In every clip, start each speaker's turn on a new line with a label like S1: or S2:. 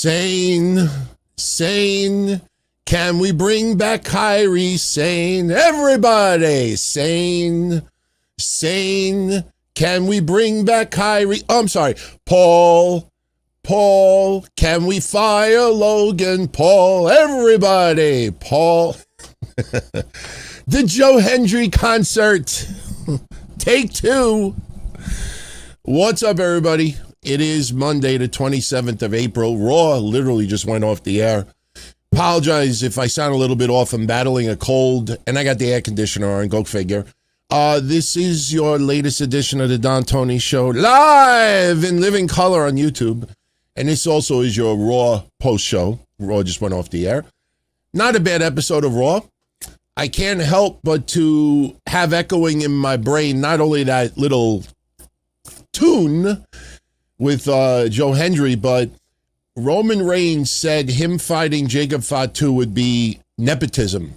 S1: Sane. Can we bring back Kairi Sane? Everybody, Sane. Can we bring back Kairi? Oh, I'm sorry, Paul. Can we fire Logan Paul? Everybody, Paul. The Joe Hendry concert. Take 2. What's up, everybody? It is Monday, the 27th of April. Raw literally just went off the air. Apologize if I sound a little bit off. I'm battling a cold, and I got the air conditioner on. Go figure. This is your latest edition of the Don Tony Show, live in living color on YouTube. And this also is your Raw post show. Raw just went off the air. Not a bad episode of Raw. I can't help but to have echoing in my brain not only that little tune with Joe Hendry, but Roman Reigns said him fighting Jacob Fatu would be nepotism.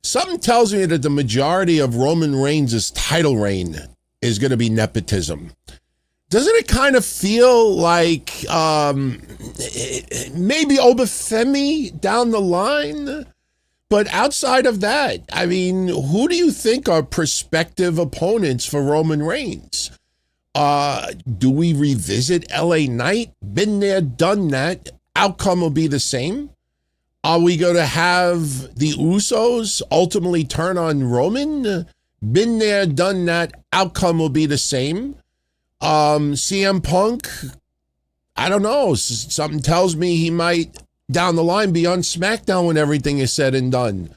S1: Something tells me that the majority of Roman Reigns' title reign is going to be nepotism. Doesn't it kind of feel like maybe Oba Femi down the line? But outside of that, I mean, who do you think are prospective opponents for Roman Reigns? Do we revisit LA Knight? Been there, done that. Outcome will be the same. Are we going to have the Usos ultimately turn on Roman? Been there, done that. Outcome will be the same. CM Punk, I don't know. Something tells me he might down the line be on SmackDown when everything is said and done.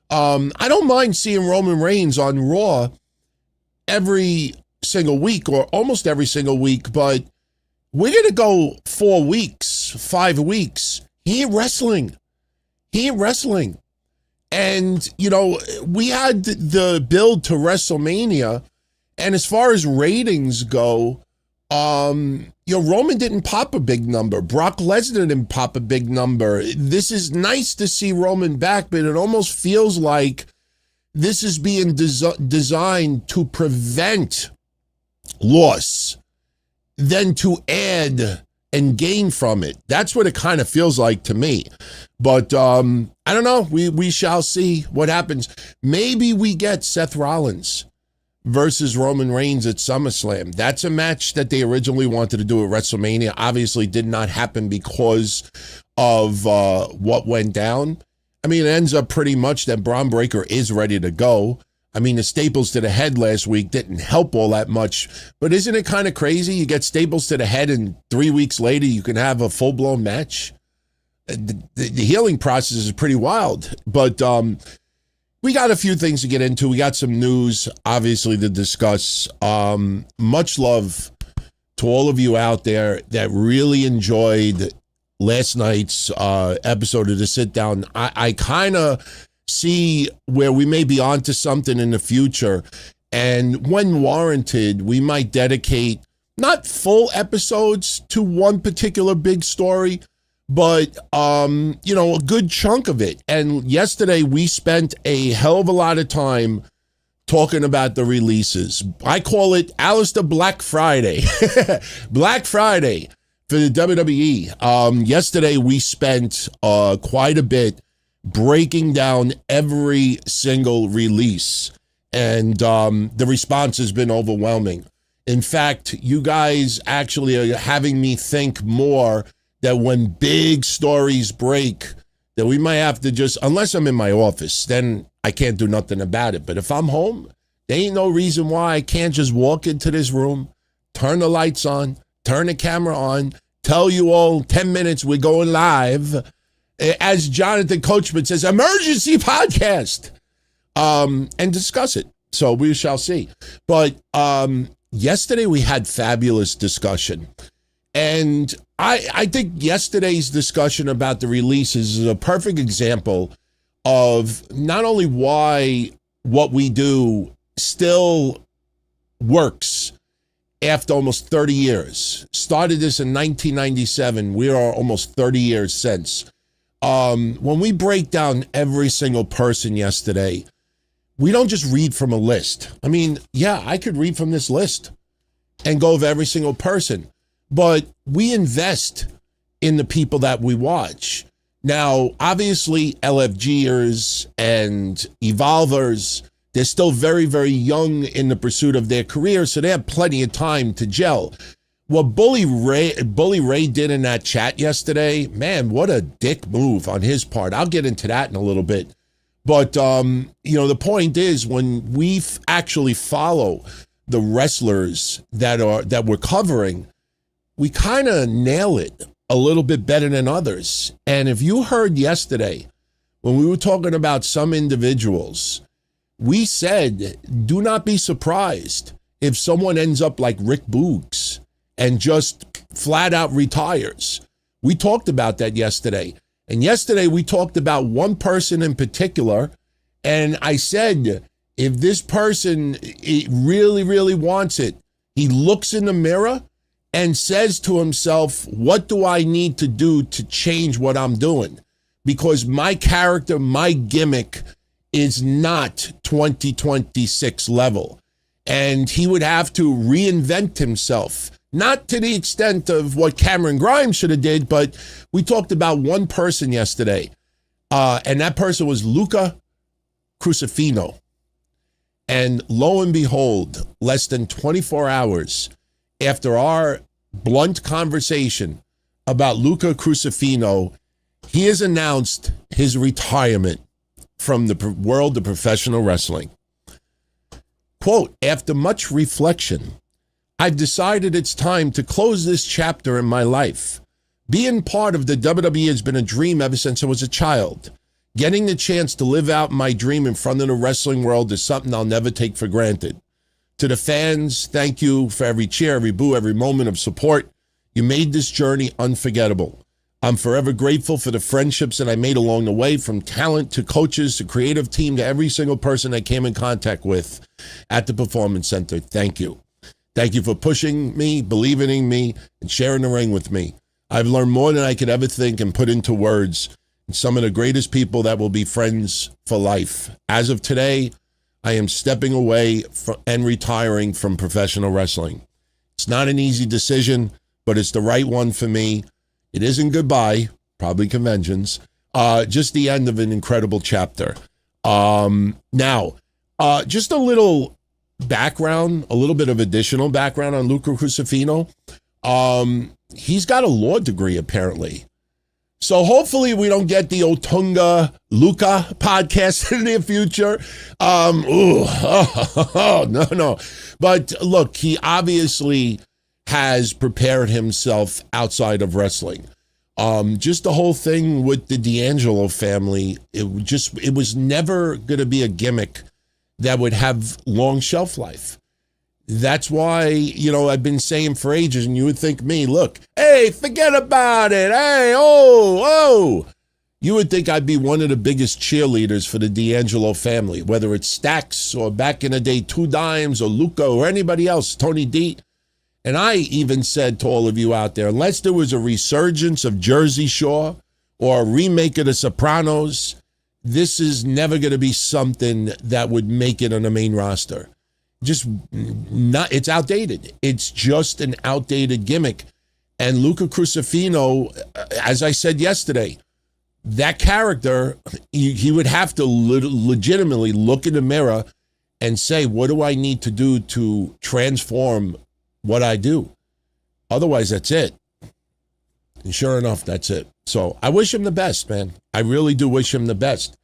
S1: I don't mind seeing Roman Reigns on Raw every single week or almost every single week, but we're going to go 4 weeks, 5 weeks. He ain't wrestling. And, you know, we had the build to WrestleMania, and as far as ratings go, Roman didn't pop a big number. Brock Lesnar didn't pop a big number. This is nice to see Roman back, but it almost feels like this is being designed to prevent loss than to add and gain from it. That's what it kind of feels like to me. But I don't know. We shall see what happens. Maybe we get Seth Rollins versus Roman Reigns at SummerSlam. That's a match that they originally wanted to do at WrestleMania. Obviously did not happen because of what went down. I mean, it ends up pretty much that Braun Breaker is ready to go. I mean, the staples to the head last week didn't help all that much. But isn't it kind of crazy? You get staples to the head and 3 weeks later you can have a full-blown match. The healing process is pretty wild. But we got a few things to get into. We got some news, obviously, to discuss. Much love to all of you out there that really enjoyed last night's episode of The Sit Down. I kind of see where we may be onto something in the future. And when warranted, we might dedicate not full episodes to one particular big story, but, a good chunk of it. And yesterday we spent a hell of a lot of time talking about the releases. I call it Alistair Black Friday. Black Friday for the WWE. Yesterday we spent quite a bit breaking down every single release. And the response has been overwhelming. In fact, you guys actually are having me think more that when big stories break, that we might have to just, unless I'm in my office, then I can't do nothing about it. But if I'm home, there ain't no reason why I can't just walk into this room, turn the lights on, turn the camera on, tell you all 10 minutes we're going live. As Jonathan Coachman says, emergency podcast, and discuss it. So we shall see. But yesterday we had fabulous discussion. And I think yesterday's discussion about the releases is a perfect example of not only why what we do still works after almost 30 years. Started this in 1997. We are almost 30 years since. When we break down every single person yesterday, we don't just read from a list. I mean, yeah, I could read from this list and go over every single person, but we invest in the people that we watch. Now, obviously, LFGers and Evolvers, they're still very, very young in the pursuit of their career, so they have plenty of time to gel. What Bully Ray did in that chat yesterday, man, what a dick move on his part. I'll get into that in a little bit. But, the point is, when we actually follow the wrestlers that we're covering, we kind of nail it a little bit better than others. And if you heard yesterday, when we were talking about some individuals, we said, do not be surprised if someone ends up like Rick Boogs and just flat out retires. We talked about that yesterday. And yesterday we talked about one person in particular. And I said, if this person really, really wants it, he looks in the mirror and says to himself, what do I need to do to change what I'm doing? Because my character, my gimmick is not 2026 level. And he would have to reinvent himself. Not to the extent of what Cameron Grimes should have did, but we talked about one person yesterday. And that person was Luca Crucifino. And lo and behold, less than 24 hours after our blunt conversation about Luca Crucifino, he has announced his retirement from the world of professional wrestling. Quote, after much reflection, I've decided it's time to close this chapter in my life. Being part of the WWE has been a dream ever since I was a child. Getting the chance to live out my dream in front of the wrestling world is something I'll never take for granted. To the fans, thank you for every cheer, every boo, every moment of support. You made this journey unforgettable. I'm forever grateful for the friendships that I made along the way, from talent to coaches to creative team to every single person I came in contact with at the Performance Center. Thank you. Thank you for pushing me, believing in me, and sharing the ring with me. I've learned more than I could ever think and put into words. And some of the greatest people that will be friends for life. As of today, I am stepping away and retiring from professional wrestling. It's not an easy decision, but it's the right one for me. It isn't goodbye, probably conventions, just the end of an incredible chapter. Now, just a little background, a little bit of additional background on Luca Crucifino. He's got a law degree, apparently. So hopefully we don't get the Otunga Luca podcast in the near future. No. But look, he obviously has prepared himself outside of wrestling. Just the whole thing with the D'Angelo family, it was never going to be a gimmick that would have long shelf life. That's why, I've been saying for ages, and you would think me, look, hey, forget about it. Hey, oh. You would think I'd be one of the biggest cheerleaders for the D'Angelo family, whether it's Stax or back in the day, Two Dimes or Luca or anybody else, Tony D. And I even said to all of you out there, unless there was a resurgence of Jersey Shore or a remake of The Sopranos, this is never going to be something that would make it on the main roster. It's outdated. It's just an outdated gimmick. And Luca Crucifino, as I said yesterday, that character, he would have to legitimately look in the mirror and say, what do I need to do to transform what I do? Otherwise, that's it. And sure enough, that's it. So I wish him the best, man. I really do wish him the best.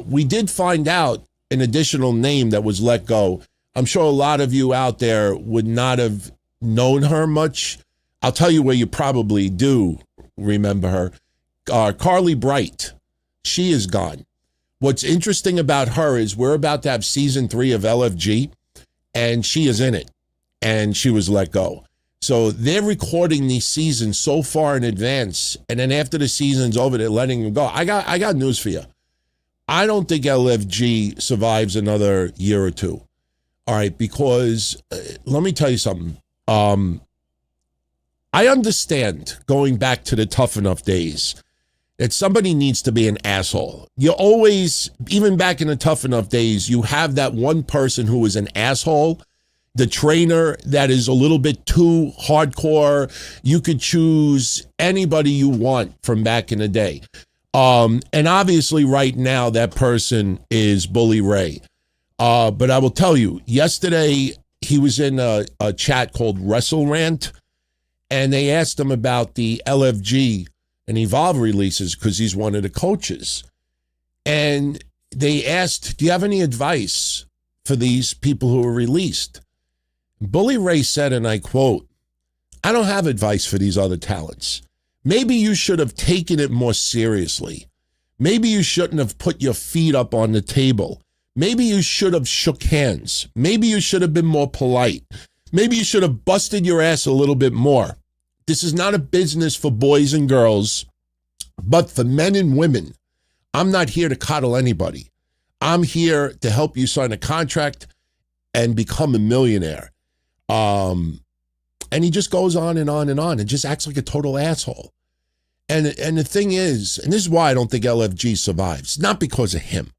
S1: We did find out an additional name that was let go. I'm sure a lot of you out there would not have known her much. I'll tell you where you probably do remember her. Carly Bright. She is gone. What's interesting about her is we're about to have season 3 of LFG, and she is in it, and she was let go. So they're recording these seasons so far in advance, and then after the season's over, they're letting them go. I got news for you. I don't think LFG survives another year or two. All right, because let me tell you something. I understand, going back to the Tough Enough days, that somebody needs to be an asshole. You always, even back in the Tough Enough days, you have that one person who is an asshole the trainer that is a little bit too hardcore. You could choose anybody you want from back in the day. And obviously right now that person is Bully Ray. But I will tell you, yesterday he was in a chat called Wrestle Rant, and they asked him about the LFG and Evolve releases because he's one of the coaches. And they asked, do you have any advice for these people who are released? Bully Ray said, and I quote, I don't have advice for these other talents. Maybe you should have taken it more seriously. Maybe you shouldn't have put your feet up on the table. Maybe you should have shook hands. Maybe you should have been more polite. Maybe you should have busted your ass a little bit more. This is not a business for boys and girls, but for men and women. I'm not here to coddle anybody. I'm here to help you sign a contract and become a millionaire. And he just goes on and on and on and just acts like a total asshole. And the thing is, and this is why I don't think LFG survives, not because of him,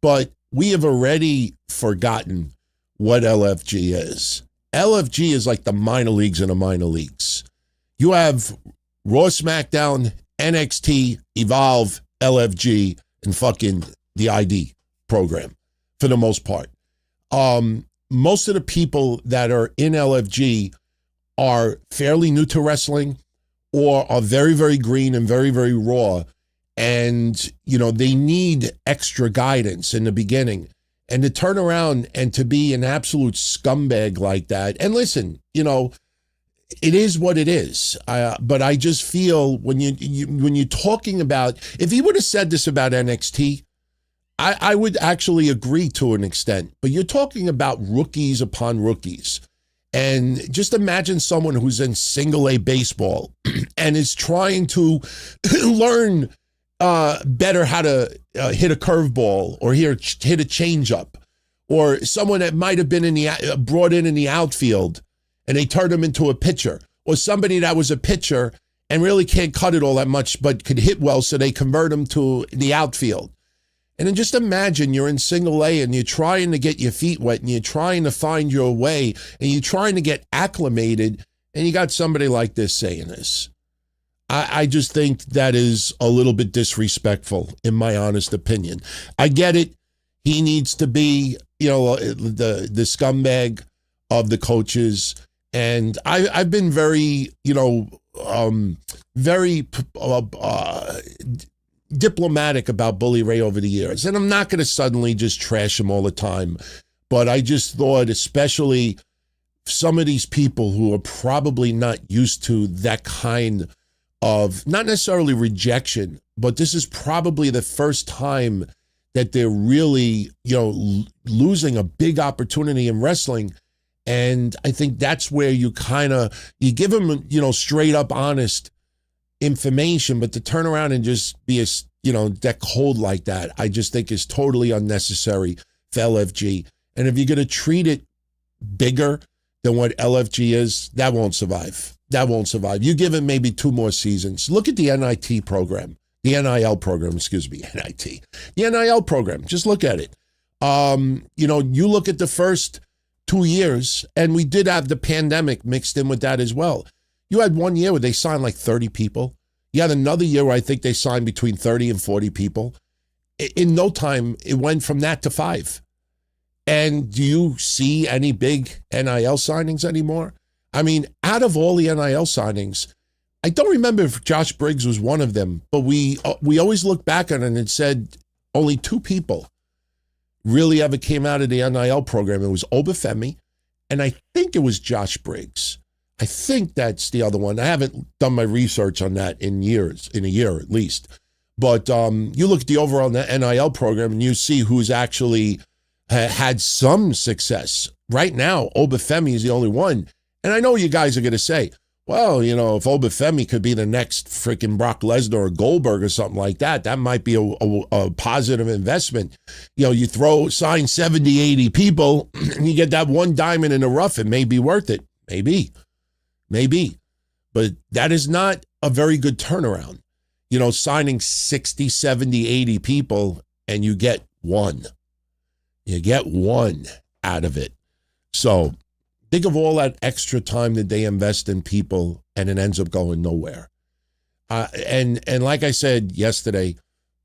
S1: but we have already forgotten what LFG is. LFG is like the minor leagues in the minor leagues. You have Raw, SmackDown, NXT, Evolve, LFG, and fucking the ID program for the most part. Most of the people that are in LFG are fairly new to wrestling or are very, very green and very, very raw. And, you know, they need extra guidance in the beginning. And to turn around and to be an absolute scumbag like that. And listen, you know, it is what it is. But I just feel when you're talking about, if he would have said this about NXT, I would actually agree to an extent. But you're talking about rookies upon rookies. And just imagine someone who's in single A baseball and is trying to learn better how to hit a curveball or hit a changeup, or someone that might have been brought in the outfield and they turned him into a pitcher, or somebody that was a pitcher and really can't cut it all that much but could hit well, so they convert him to the outfield. And then just imagine you're in single A and you're trying to get your feet wet and you're trying to find your way and you're trying to get acclimated, and you got somebody like this saying this. I just think that is a little bit disrespectful, in my honest opinion. I get it. He needs to be, you know, the scumbag of the coaches. And I've been very, you know, very diplomatic about Bully Ray over the years. And I'm not going to suddenly just trash him all the time. But I just thought, especially some of these people who are probably not used to that kind of, not necessarily rejection, but this is probably the first time that they're really, you know, losing a big opportunity in wrestling. And I think that's where you give them, you know, straight up honest information, but to turn around and just be that cold like that, I just think is totally unnecessary for LFG. And if you're going to treat it bigger than what LFG is, that won't survive. That won't survive. You give it maybe 2 more seasons. Look at the NIT program, the NIL program, excuse me, NIT. The NIL program, just look at it. You know, you look at the first 2 years, and we did have the pandemic mixed in with that as well. You had 1 year where they signed like 30 people. You had another year where I think they signed between 30 and 40 people. In no time, it went from that to 5. And do you see any big NIL signings anymore? I mean, out of all the NIL signings, I don't remember if Josh Briggs was one of them, but we always look back on it and said only 2 people really ever came out of the NIL program. It was Oba Femi, and I think it was Josh Briggs. I think that's the other one. I haven't done my research on that in a year at least. But you look at the overall NIL program and you see who's actually had some success. Right now, Oba Femi is the only one. And I know you guys are going to say, well, you know, if Oba Femi could be the next freaking Brock Lesnar or Goldberg or something like that, that might be a positive investment. You know, you sign 70, 80 people, and you get that one diamond in the rough, it may be worth it. Maybe. But that is not a very good turnaround. You know, signing 60, 70, 80 people, and you get one. You get one out of it. So Think of all that extra time that they invest in people, and it ends up going nowhere. And like I said yesterday,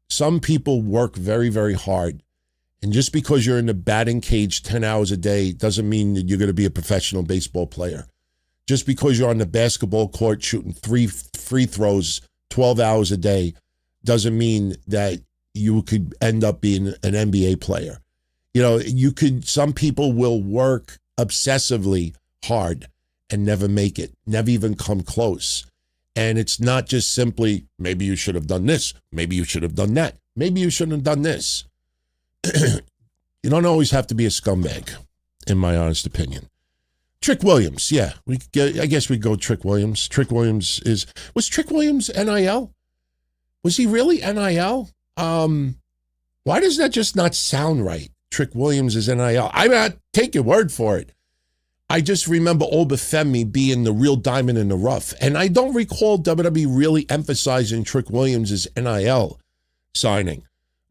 S1: some people work very, very hard. And just because you're in the batting cage 10 hours a day doesn't mean that you're going to be a professional baseball player. Just because you're on the basketball court shooting 3 free throws 12 hours a day doesn't mean that you could end up being an NBA player. You know, some people will work obsessively hard and never make it, never even come close. And it's not just simply, maybe you should have done this, maybe you should have done that, maybe you shouldn't have done this. You don't always have to be a scumbag, in my honest opinion. Trick Williams, yeah, I guess we go Trick Williams. Trick Williams was Trick Williams NIL? Was he really NIL? Why does that just not sound right? Trick Williams is NIL. I mean, take your word for it. I just remember Oba Femi being the real diamond in the rough. And I don't recall WWE really emphasizing Trick Williams' NIL signing.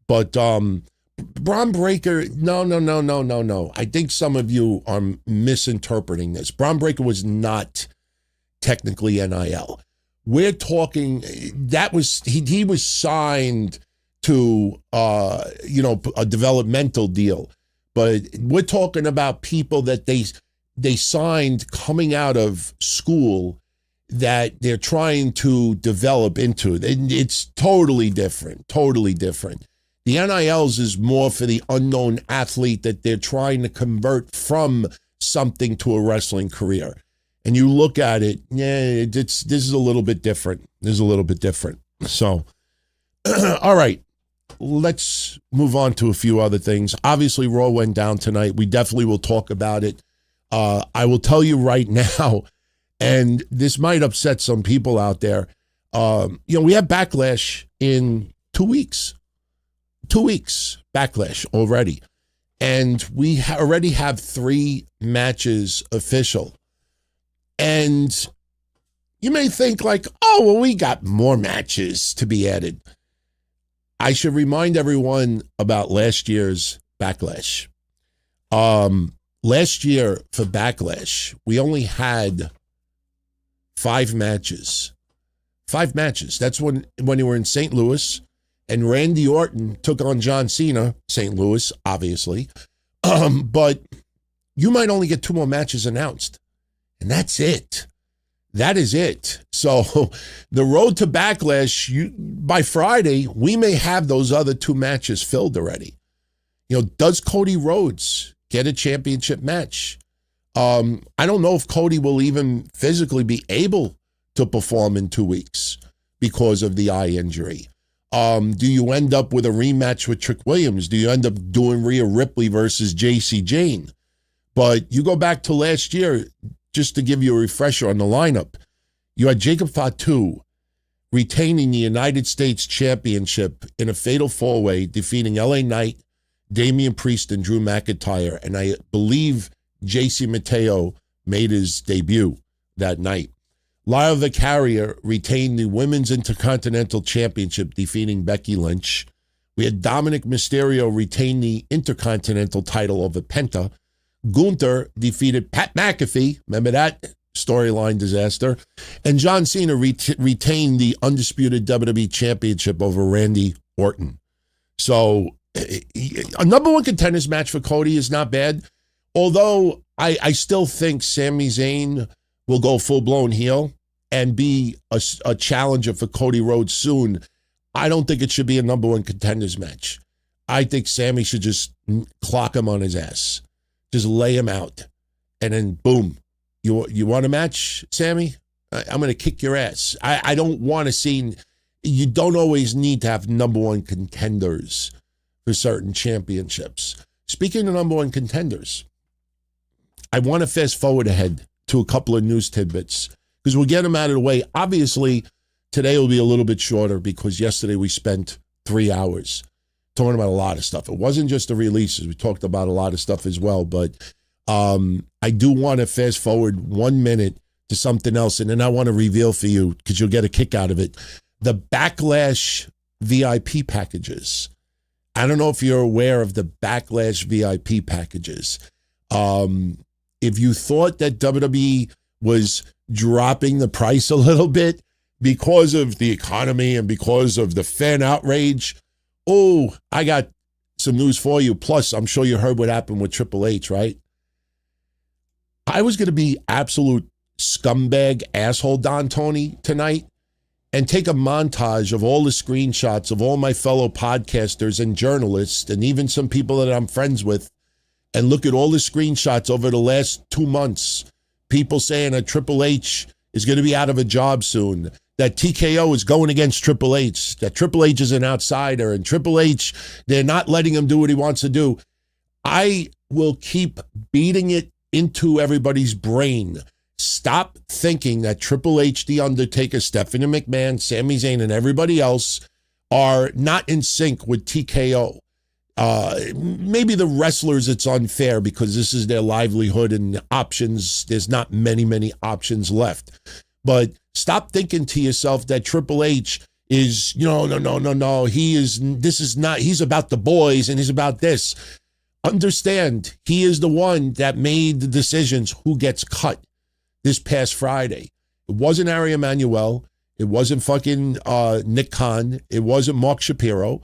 S1: But Braun Breaker, no. I think some of you are misinterpreting this. Braun Breaker was not technically NIL. We're talking, he was signed to, a developmental deal. But we're talking about people that they signed coming out of school that they're trying to develop into. It's totally different. The NILs is more for the unknown athlete that they're trying to convert from something to a wrestling career. And you look at it, this is a little bit different. So, all right, let's move on to a few other things. Obviously, Raw went down tonight. We definitely will talk about it. I will tell you right now, and this might upset some people out there. We have Backlash in 2 weeks. 2 weeks Backlash already. And we already have 3 matches official. And you may think like, we got more matches to be added. I should remind everyone about last year's Backlash. Last year for Backlash, we only had 5 matches. 5 matches. That's when you were in St. Louis, and Randy Orton took on John Cena, St. Louis, obviously. But you might only get 2 more matches announced. And that's it. That is it. So the road to Backlash, by Friday, we may have those other 2 matches filled already. Does Cody Rhodes get a championship match? I don't know if Cody will even physically be able to perform in 2 weeks because of the eye injury. Do you end up with a rematch with Trick Williams? Do you end up doing Rhea Ripley versus JC Jane? But you go back to last year, just to give you a refresher on the lineup, you had Jacob Fatu retaining the United States Championship in a fatal 4-way, defeating LA Knight, Damian Priest, and Drew McIntyre. And I believe JC Mateo made his debut that night. Lyle the Carrier retained the Women's Intercontinental Championship, defeating Becky Lynch. We had Dominic Mysterio retain the Intercontinental title over Penta. Gunther defeated Pat McAfee. Remember that storyline disaster? And John Cena retained the undisputed WWE Championship over Randy Orton. So a number 1 contenders match for Cody is not bad. Although I still think Sami Zayn will go full-blown heel and be a challenger for Cody Rhodes soon. I don't think it should be a number 1 contenders match. I think Sami should just clock him on his ass. Just lay him out. And then, boom. You want a match, Sami? I'm going to kick your ass. I don't want to see... You don't always need to have number 1 contenders for certain championships. Speaking of number 1 contenders, I want to fast forward ahead to a couple of news tidbits because we'll get them out of the way. Obviously, today will be a little bit shorter because yesterday we spent 3 hours talking about a lot of stuff. It wasn't just the releases. We talked about a lot of stuff as well, but I do want to fast forward 1 minute to something else, and then I want to reveal for you, because you'll get a kick out of it, the Backlash VIP packages. I don't know if you're aware of the Backlash VIP packages. if you thought that WWE was dropping the price a little bit because of the economy and because of the fan outrage, oh, I got some news for you. Plus, I'm sure you heard what happened with Triple H, right? I was going to be absolute scumbag asshole Don Tony tonight and take a montage of all the screenshots of all my fellow podcasters and journalists and even some people that I'm friends with and look at all the screenshots over the last 2 months. People saying that Triple H is going to be out of a job soon, that TKO is going against Triple H, that Triple H is an outsider, and Triple H, they're not letting him do what he wants to do. I will keep beating it into everybody's brain. Stop thinking that Triple H, The Undertaker, Stephanie McMahon, Sami Zayn, and everybody else are not in sync with TKO. Maybe the wrestlers, it's unfair because this is their livelihood and options. There's not many options left. But stop thinking to yourself that Triple H is, no. He's about the boys and he's about this. Understand, he is the one that made the decisions who gets cut this past Friday. It wasn't Ari Emanuel. It wasn't fucking Nick Khan. It wasn't Mark Shapiro.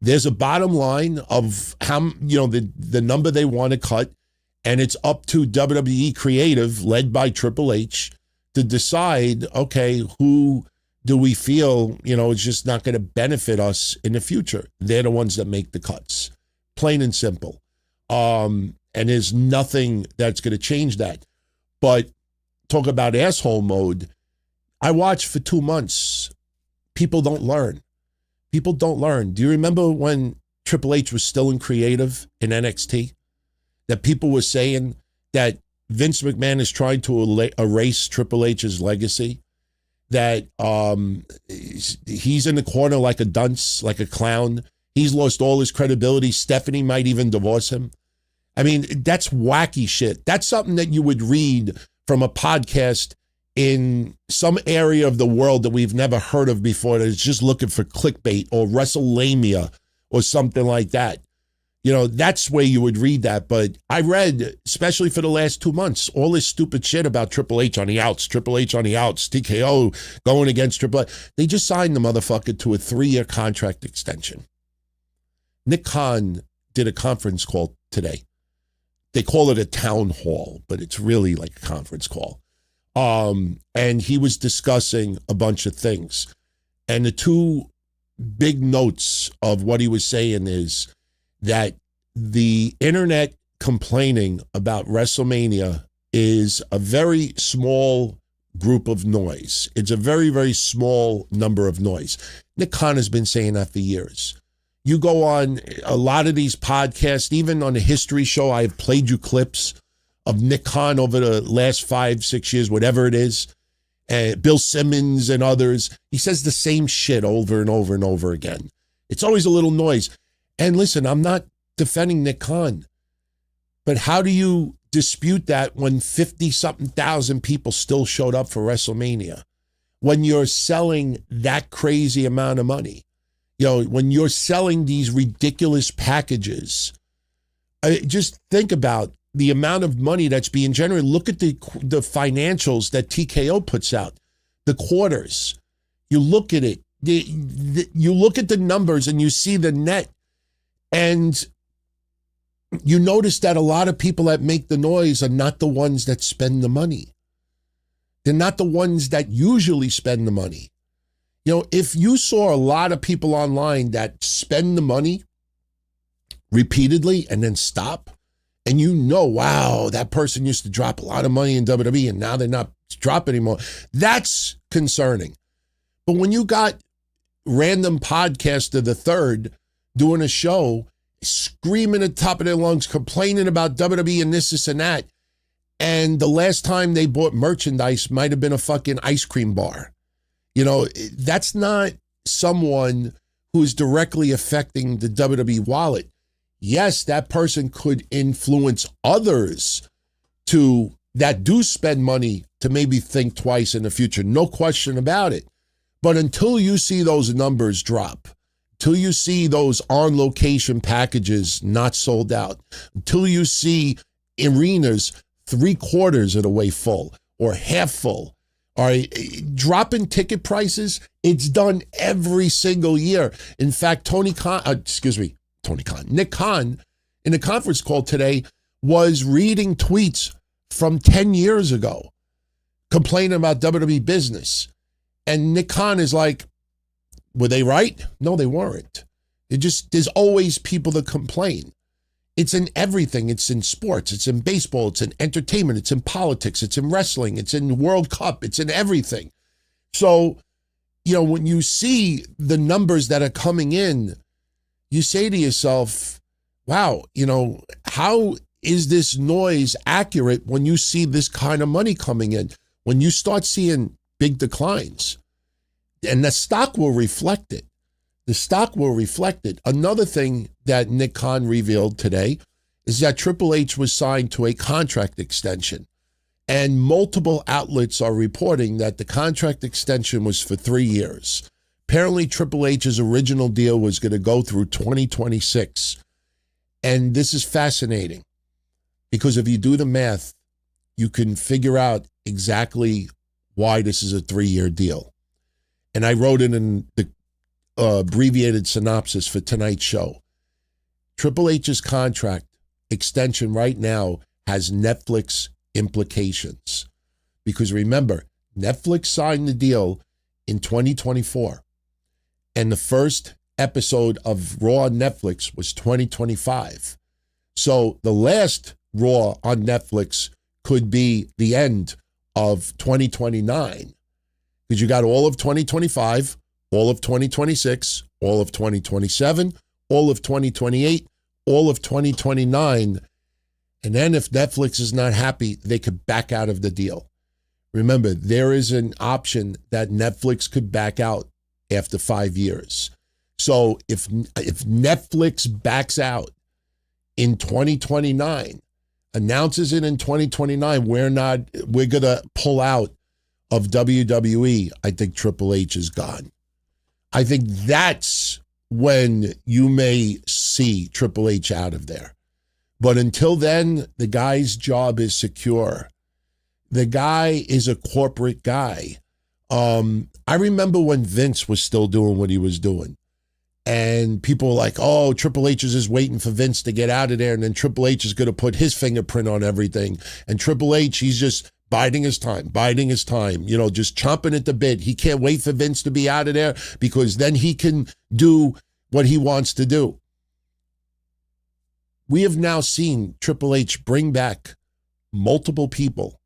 S1: There's a bottom line of how, the number they want to cut, and it's up to WWE Creative, led by Triple H, to decide, okay, who do we feel, is just not going to benefit us in the future. They're the ones that make the cuts. Plain and simple. And there's nothing that's going to change that. But talk about asshole mode. I watched for 2 months. People don't learn. People don't learn. Do you remember when Triple H was still in creative in NXT? That people were saying that Vince McMahon is trying to erase Triple H's legacy? That he's in the corner like a dunce, like a clown. He's lost all his credibility. Stephanie might even divorce him. I mean, that's wacky shit. That's something that you would read from a podcast in some area of the world that we've never heard of before, that is just looking for clickbait or WrestleMania or something like that. That's where you would read that. But I read, especially for the last 2 months, all this stupid shit about Triple H on the outs, TKO going against Triple H. They just signed the motherfucker to a 3-year contract extension. Nick Khan did a conference call today. They call it a town hall, but it's really like a conference call. And he was discussing a bunch of things. And the two big notes of what he was saying is that the internet complaining about WrestleMania is a very small group of noise. It's a very, very small number of noise. Nick Khan has been saying that for years. You go on a lot of these podcasts, even on the History Show, I've played you clips of Nick Khan over the last 5-6 years, whatever it is. Bill Simmons and others. He says the same shit over and over and over again. It's always a little noise. And listen, I'm not defending Nick Khan, but how do you dispute that when 50-something thousand people still showed up for WrestleMania? When you're selling that crazy amount of money? When you're selling these ridiculous packages, just think about the amount of money that's being generated. Look at the financials that TKO puts out, the quarters. You look at it, you look at the numbers and you see the net, and you notice that a lot of people that make the noise are not the ones that spend the money. They're not the ones that usually spend the money. If you saw a lot of people online that spend the money repeatedly and then stop, and wow, that person used to drop a lot of money in WWE and now they're not dropping anymore, that's concerning. But when you got random podcaster the third doing a show, screaming at the top of their lungs, complaining about WWE and this and that, and the last time they bought merchandise might have been a fucking ice cream bar. That's not someone who's directly affecting the WWE wallet. Yes, that person could influence others that do spend money to maybe think twice in the future. No question about it. But until you see those numbers drop, until you see those on-location packages not sold out, until you see arenas 3/4 of the way full or half full. All right, dropping ticket prices, it's done every single year. In fact, Nick Khan, in a conference call today, was reading tweets from 10 years ago, complaining about WWE business. And Nick Khan is like, were they right? No, they weren't. There's always people that complain. It's in everything. It's in sports. It's in baseball. It's in entertainment. It's in politics. It's in wrestling. It's in World Cup. It's in everything. So, when you see the numbers that are coming in, you say to yourself, wow, how is this noise accurate when you see this kind of money coming in? When you start seeing big declines, and the stock will reflect it. The stock will reflect it. Another thing that Nick Khan revealed today is that Triple H was signed to a contract extension. And multiple outlets are reporting that the contract extension was for 3 years. Apparently, Triple H's original deal was going to go through 2026. And this is fascinating because if you do the math, you can figure out exactly why this is a 3-year deal. And I wrote it in the abbreviated synopsis for tonight's show. Triple H's contract extension right now has Netflix implications. Because remember, Netflix signed the deal in 2024. And the first episode of Raw on Netflix was 2025. So the last Raw on Netflix could be the end of 2029. Because you got all of 2025, all of 2026, all of 2027, all of 2028, all of 2029. And then if Netflix is not happy, they could back out of the deal. Remember, there is an option that Netflix could back out after 5 years. So if Netflix backs out in 2029, announces it in 2029, we're going to pull out of WWE, I think Triple H is gone. I think that's when you may see Triple H out of there. But until then, the guy's job is secure. The guy is a corporate guy. I remember when Vince was still doing what he was doing. And people were like, oh, Triple H is just waiting for Vince to get out of there. And then Triple H is going to put his fingerprint on everything. And Triple H, he's just biding his time, just chomping at the bit. He can't wait for Vince to be out of there because then he can do what he wants to do. We have now seen Triple H bring back multiple people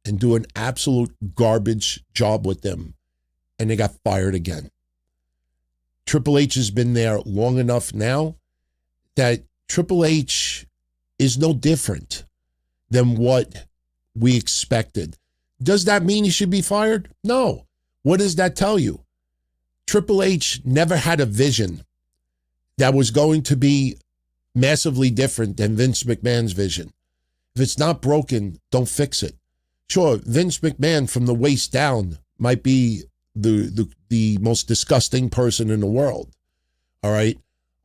S1: and do an absolute garbage job with them, and they got fired again. Triple H has been there long enough now that Triple H is no different than what we expected. Does that mean he should be fired? No. What does that tell you? Triple H never had a vision that was going to be massively different than Vince McMahon's vision. If it's not broken, don't fix it. Sure, Vince McMahon from the waist down might be the most disgusting person in the world. All right.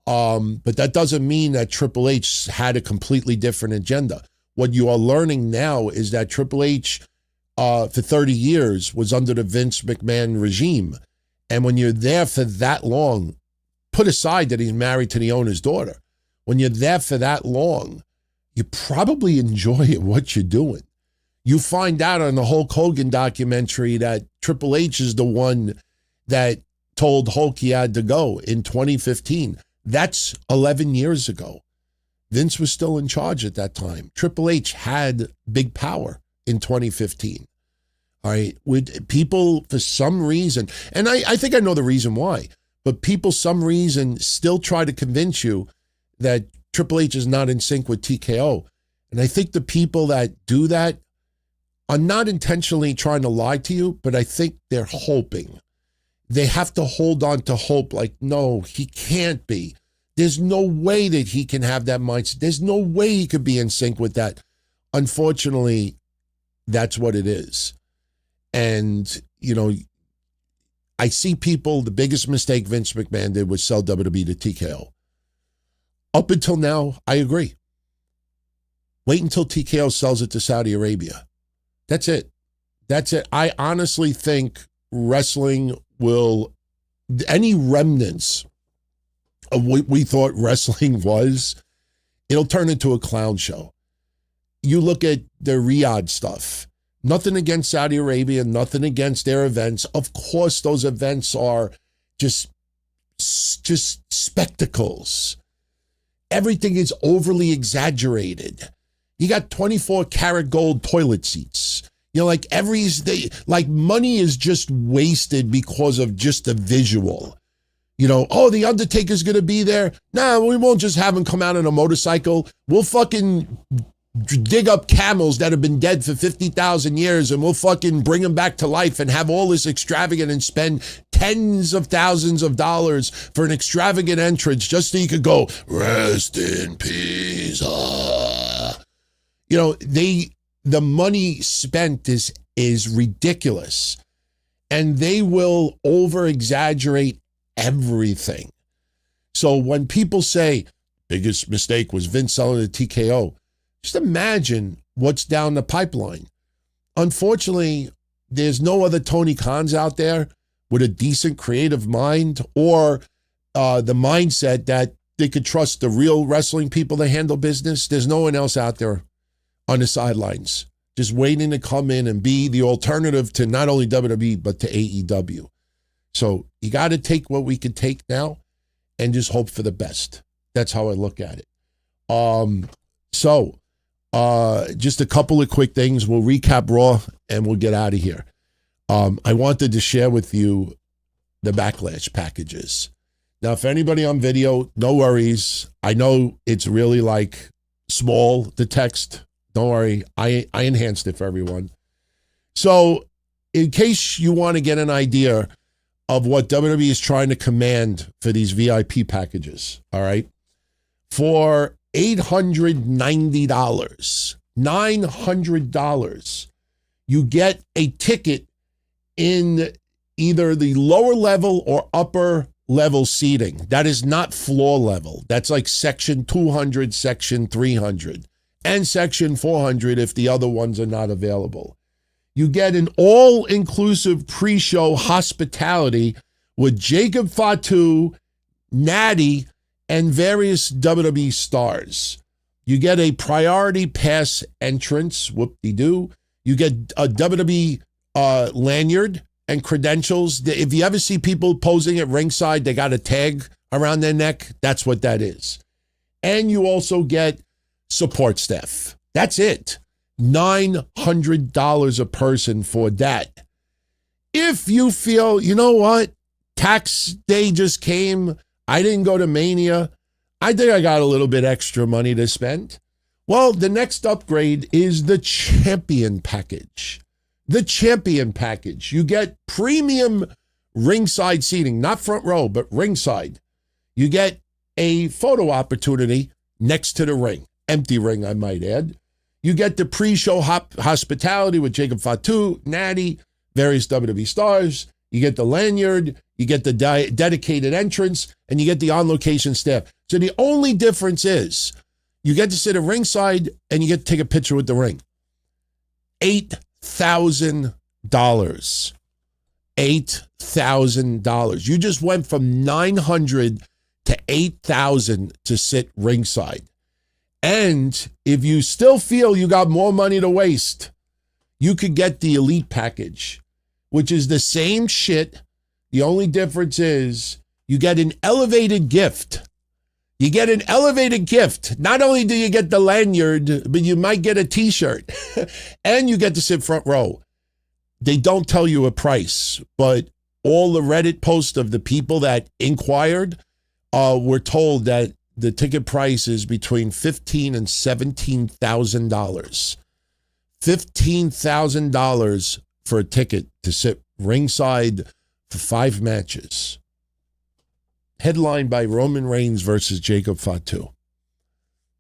S1: But that doesn't mean that Triple H had a completely different agenda. What you are learning now is that Triple H, for 30 years, was under the Vince McMahon regime. And when you're there for that long, put aside that he's married to the owner's daughter, when you're there for that long, you probably enjoy what you're doing. You find out on the Hulk Hogan documentary that Triple H is the one that told Hulk he had to go in 2015. That's 11 years ago. Vince was still in charge at that time. Triple H had big power in 2015. All right. With people, for some reason, and I think I know the reason why, but people, some reason, still try to convince you that Triple H is not in sync with TKO. And I think the people that do that are not intentionally trying to lie to you, but I think they're hoping. They have to hold on to hope like, no, he can't be. There's no way that he can have that mindset. There's no way he could be in sync with that. Unfortunately, that's what it is. And, I see people, the biggest mistake Vince McMahon did was sell WWE to TKO. Up until now, I agree. Wait until TKO sells it to Saudi Arabia. That's it. That's it. I honestly think wrestling will, any remnants of what we thought wrestling was, it'll turn into a clown show. You look at the Riyadh stuff. Nothing against Saudi Arabia, nothing against their events. Of course, those events are just spectacles. Everything is overly exaggerated. You got 24 karat gold toilet seats. You know, like like money is just wasted because of just the visual. You know, oh, the Undertaker's going to be there. Nah, we won't just have him come out on a motorcycle. We'll fucking dig up camels that have been dead for 50,000 years and we'll fucking bring them back to life and have all this extravagant and spend tens of thousands of dollars for an extravagant entrance just so you could go, rest in peace. You know, the money spent is ridiculous, and they will over-exaggerate everything. So when people say, biggest mistake was Vince selling the TKO, just imagine what's down the pipeline. Unfortunately, there's no other Tony Khans out there with a decent creative mind or the mindset that they could trust the real wrestling people to handle business. There's no one else out there on the sidelines, just waiting to come in and be the alternative to not only WWE, but to AEW. So you got to take what we can take now and just hope for the best. That's how I look at it. Just a couple of quick things. We'll recap Raw and we'll get out of here. I wanted to share with you the Backlash packages. Now, if anybody on video, no worries. I know it's really like small, the text. Don't worry. I enhanced it for everyone. So in case you want to get an idea of what WWE is trying to command for these VIP packages, all right? For $890, $900, you get a ticket in either the lower level or upper level seating. That is not floor level. That's like section 200, section 300, and section 400 if the other ones are not available. You get an all-inclusive pre-show hospitality with Jacob Fatu, Natty, and various WWE stars. You get a priority pass entrance, whoop-de-doo. You get a WWE lanyard and credentials. If you ever see people posing at ringside, they got a tag around their neck. That's what that is. And you also get support staff. That's it. $900 a person for that. If you feel, you know what, tax day just came, I didn't go to Mania, I think I got a little bit extra money to spend. Well, the next upgrade is the Champion Package. The Champion Package. You get premium ringside seating, not front row, but ringside. You get a photo opportunity next to the ring. Empty ring, I might add. You get the pre-show hospitality with Jacob Fatu, Natty, various WWE stars. You get the lanyard. You get the dedicated entrance, and you get the on-location staff. So the only difference is you get to sit at ringside and you get to take a picture with the ring. $8,000. $8,000. You just went from $900 to $8,000 to sit ringside. And if you still feel you got more money to waste, you could get the Elite Package, which is the same shit. The only difference is you get an elevated gift. You get an elevated gift. Not only do you get the lanyard, but you might get a t-shirt and you get to sit front row. They don't tell you a price, but all the Reddit posts of the people that inquired were told that the ticket price is between $15,000 and $17,000. $15,000 for a ticket to sit ringside for 5 matches. Headlined by Roman Reigns versus Jacob Fatu.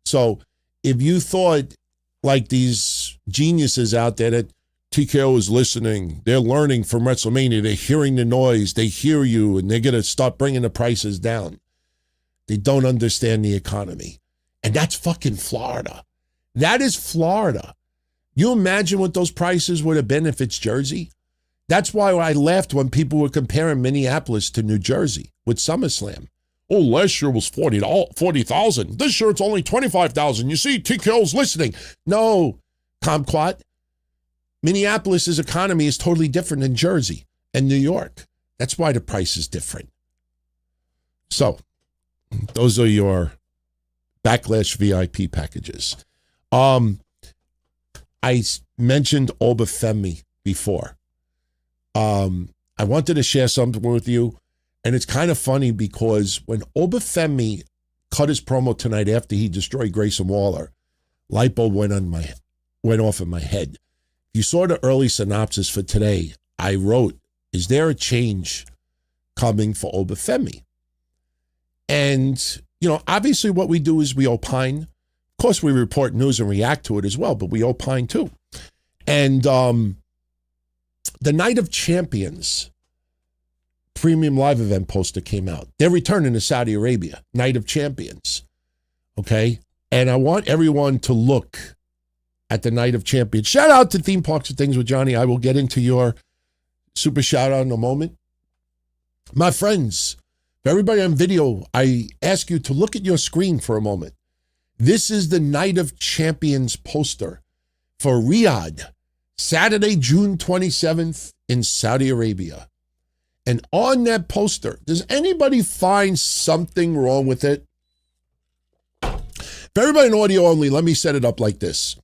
S1: So if you thought like these geniuses out there that TKO is listening, they're learning from WrestleMania, they're hearing the noise, they hear you, and they're going to start bringing the prices down. They don't understand the economy. And that's fucking Florida. That is Florida. You imagine what those prices would have been if it's Jersey? That's why I laughed when people were comparing Minneapolis to New Jersey with SummerSlam. Oh, last year was 40,000. This year it's only 25,000. You see, TKO's listening. No, Kumquat. Minneapolis's economy is totally different than Jersey and New York. That's why the price is different. So, those are your Backlash VIP packages. I mentioned Oba Femi before. I wanted to share something with you, and it's kind of funny because when Oba Femi cut his promo tonight after he destroyed Grayson Waller, light bulb went off in my head. You saw the early synopsis for today. I wrote, is there a change coming for Oba Femi? And, obviously what we do is we opine. Of course, we report news and react to it as well, but we opine too. And the Night of Champions premium live event poster came out. They're returning to Saudi Arabia, Night of Champions. Okay? And I want everyone to look at the Night of Champions. Shout out to Theme Parks and Things with Johnny. I will get into your super shout out in a moment. My friends, for everybody on video, I ask you to look at your screen for a moment. This is the Night of Champions poster for Riyadh, Saturday, June 27th in Saudi Arabia. And on that poster, does anybody find something wrong with it? For everybody in audio only, let me set it up like this.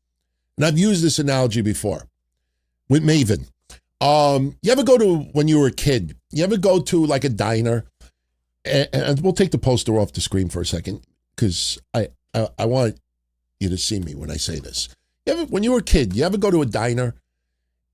S1: And I've used this analogy before with Maven. You ever go to, when you were a kid, you ever go to like a diner, and we'll take the poster off the screen for a second, because I want you to see me when I say this. When you were a kid, you ever go to a diner,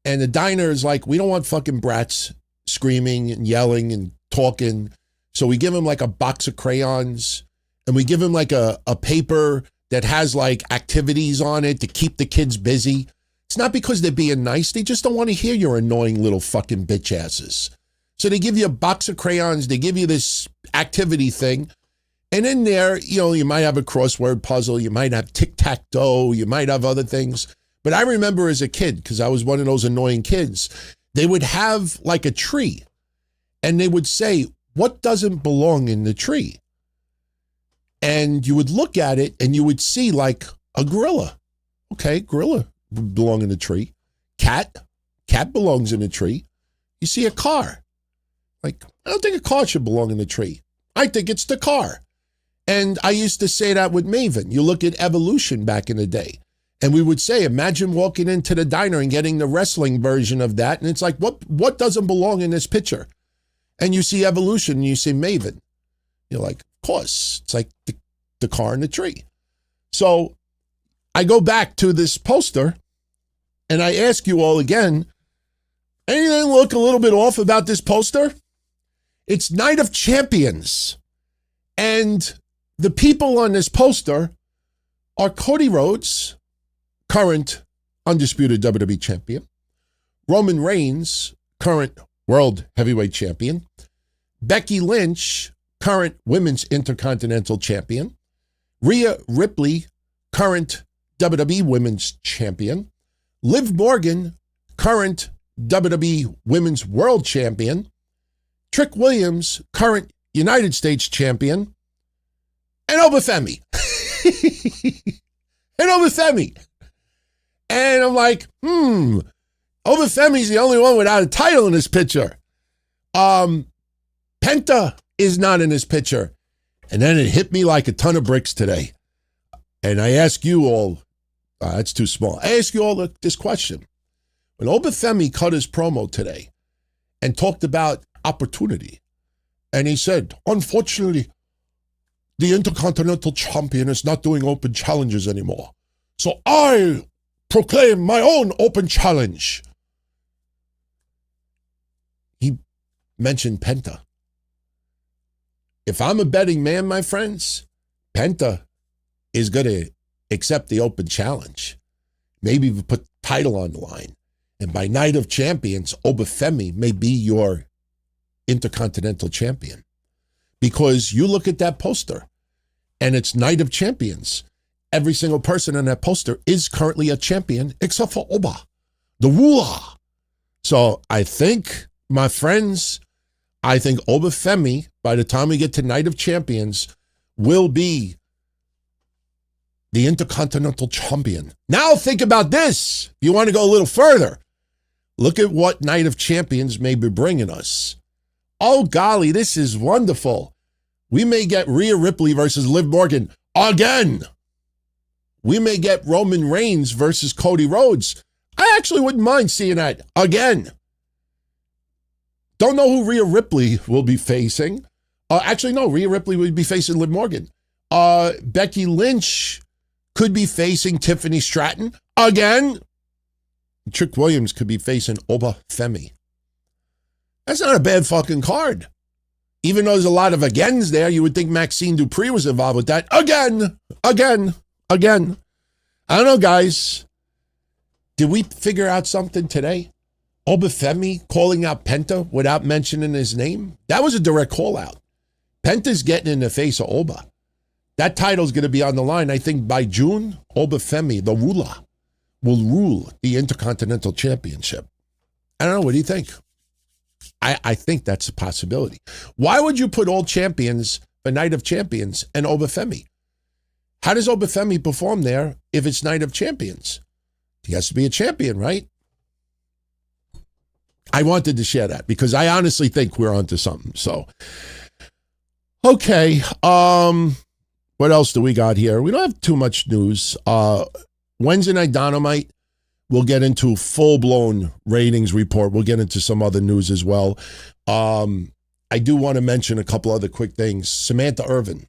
S1: and the diner is like, we don't want fucking brats screaming and yelling and talking, so we give them like a box of crayons, and we give them like a paper that has like activities on it to keep the kids busy. It's not because they're being nice. They just don't want to hear your annoying little fucking bitch asses. So they give you a box of crayons. They give you this activity thing. And in there, you might have a crossword puzzle. You might have tic-tac-toe. You might have other things. But I remember as a kid, because I was one of those annoying kids, they would have like a tree. And they would say, what doesn't belong in the tree? And you would look at it and you would see like a gorilla. Okay, gorilla belong in the tree. Cat belongs in the tree. You see a car. Like, I don't think a car should belong in the tree. I think it's the car. And I used to say that with Maven. You look at Evolution back in the day. And we would say, imagine walking into the diner and getting the wrestling version of that. And it's like, what doesn't belong in this picture? And you see Evolution and you see Maven. You're like, of course, it's like the car in the tree. So I go back to this poster and I ask you all again, anything look a little bit off about this poster? It's Night of Champions. And the people on this poster are Cody Rhodes, current undisputed WWE champion, Roman Reigns, current world heavyweight champion, Becky Lynch, current women's intercontinental champion, Rhea Ripley, current WWE women's champion, Liv Morgan, current WWE women's world champion, Trick Williams, current United States champion, and Oba Femi. And Oba Femi. And I'm like, Oba Femi's the only one without a title in this picture. Penta is not in this picture. And then it hit me like a ton of bricks today. And I ask you all, that's too small. I ask you all this question. When Oba Femi cut his promo today and talked about opportunity, and he said, unfortunately, the Intercontinental Champion is not doing open challenges anymore. So I proclaim my own open challenge. He mentioned Penta. If I'm a betting man, my friends, Penta is going to accept the open challenge. Maybe even put the title on the line. And by Night of Champions, Oba Femi may be your Intercontinental Champion. Because you look at that poster, and it's Night of Champions. every single person on that poster is currently a champion except for Oba, the ruler. So I think, my friends, I think Oba Femi, by the time we get to Night of Champions, will be the Intercontinental Champion. Now think about this. If you want to go a little further, look at what Night of Champions may be bringing us. Oh, golly, this is wonderful. We may get Rhea Ripley versus Liv Morgan again. We may get Roman Reigns versus Cody Rhodes. I actually wouldn't mind seeing that again. Don't know who Rhea Ripley will be facing. Actually, no, Rhea Ripley would be facing Liv Morgan. Becky Lynch could be facing Tiffany Stratton again. Trick Williams could be facing Oba Femi. That's not a bad fucking card. Even though there's a lot of agains there, you would think Maxine Dupree was involved with that. Again. I don't know, guys. Did we figure out something today? Oba Femi calling out Penta without mentioning his name? That was a direct call out. Penta's getting in the face of Oba. That title's going to be on the line. I think by June, Oba Femi, the ruler, will rule the Intercontinental Championship. I don't know. What do you think? I think that's a possibility. Why would you put all champions for Night of Champions and Oba Femi? How does Oba Femi perform there if it's Night of Champions? He has to be a champion, right? I wanted to share that because I honestly think we're onto something. So, okay. What else do we got here? We don't have too much news. Wednesday Night Dynamite, we'll get into full-blown ratings report. We'll get into some other news as well. I do want to mention a couple other quick things. Samantha Irvin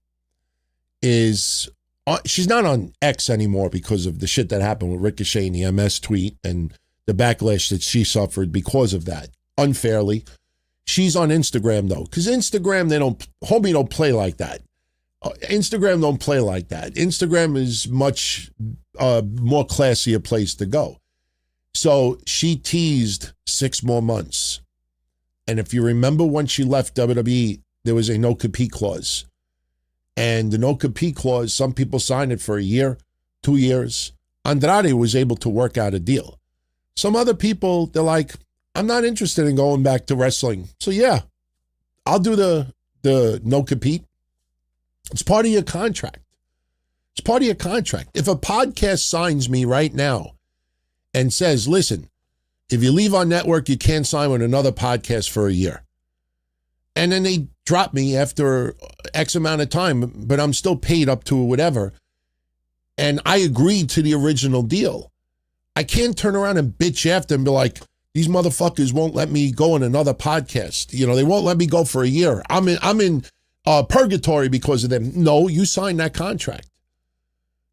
S1: she's not on X anymore because of the shit that happened with Ricochet and the MS tweet and the backlash that she suffered because of that, unfairly. She's on Instagram, though, because Instagram, homie don't play like that. Instagram don't play like that. Instagram is much more classy a place to go. So she teased 6 more months. And if you remember when she left WWE, there was a no-compete clause. And the no-compete clause, some people signed it for a year, 2 years. Andrade was able to work out a deal. Some other people, they're like, I'm not interested in going back to wrestling. So yeah, I'll do the no-compete. It's part of your contract. It's part of your contract. If a podcast signs me right now and says, listen, if you leave our network, you can't sign with another podcast for a year. And then they drop me after X amount of time, but I'm still paid up to whatever. And I agreed to the original deal. I can't turn around and bitch after and be like, these motherfuckers won't let me go on another podcast. You know, they won't let me go for a year. I'm in purgatory because of them. No, you signed that contract.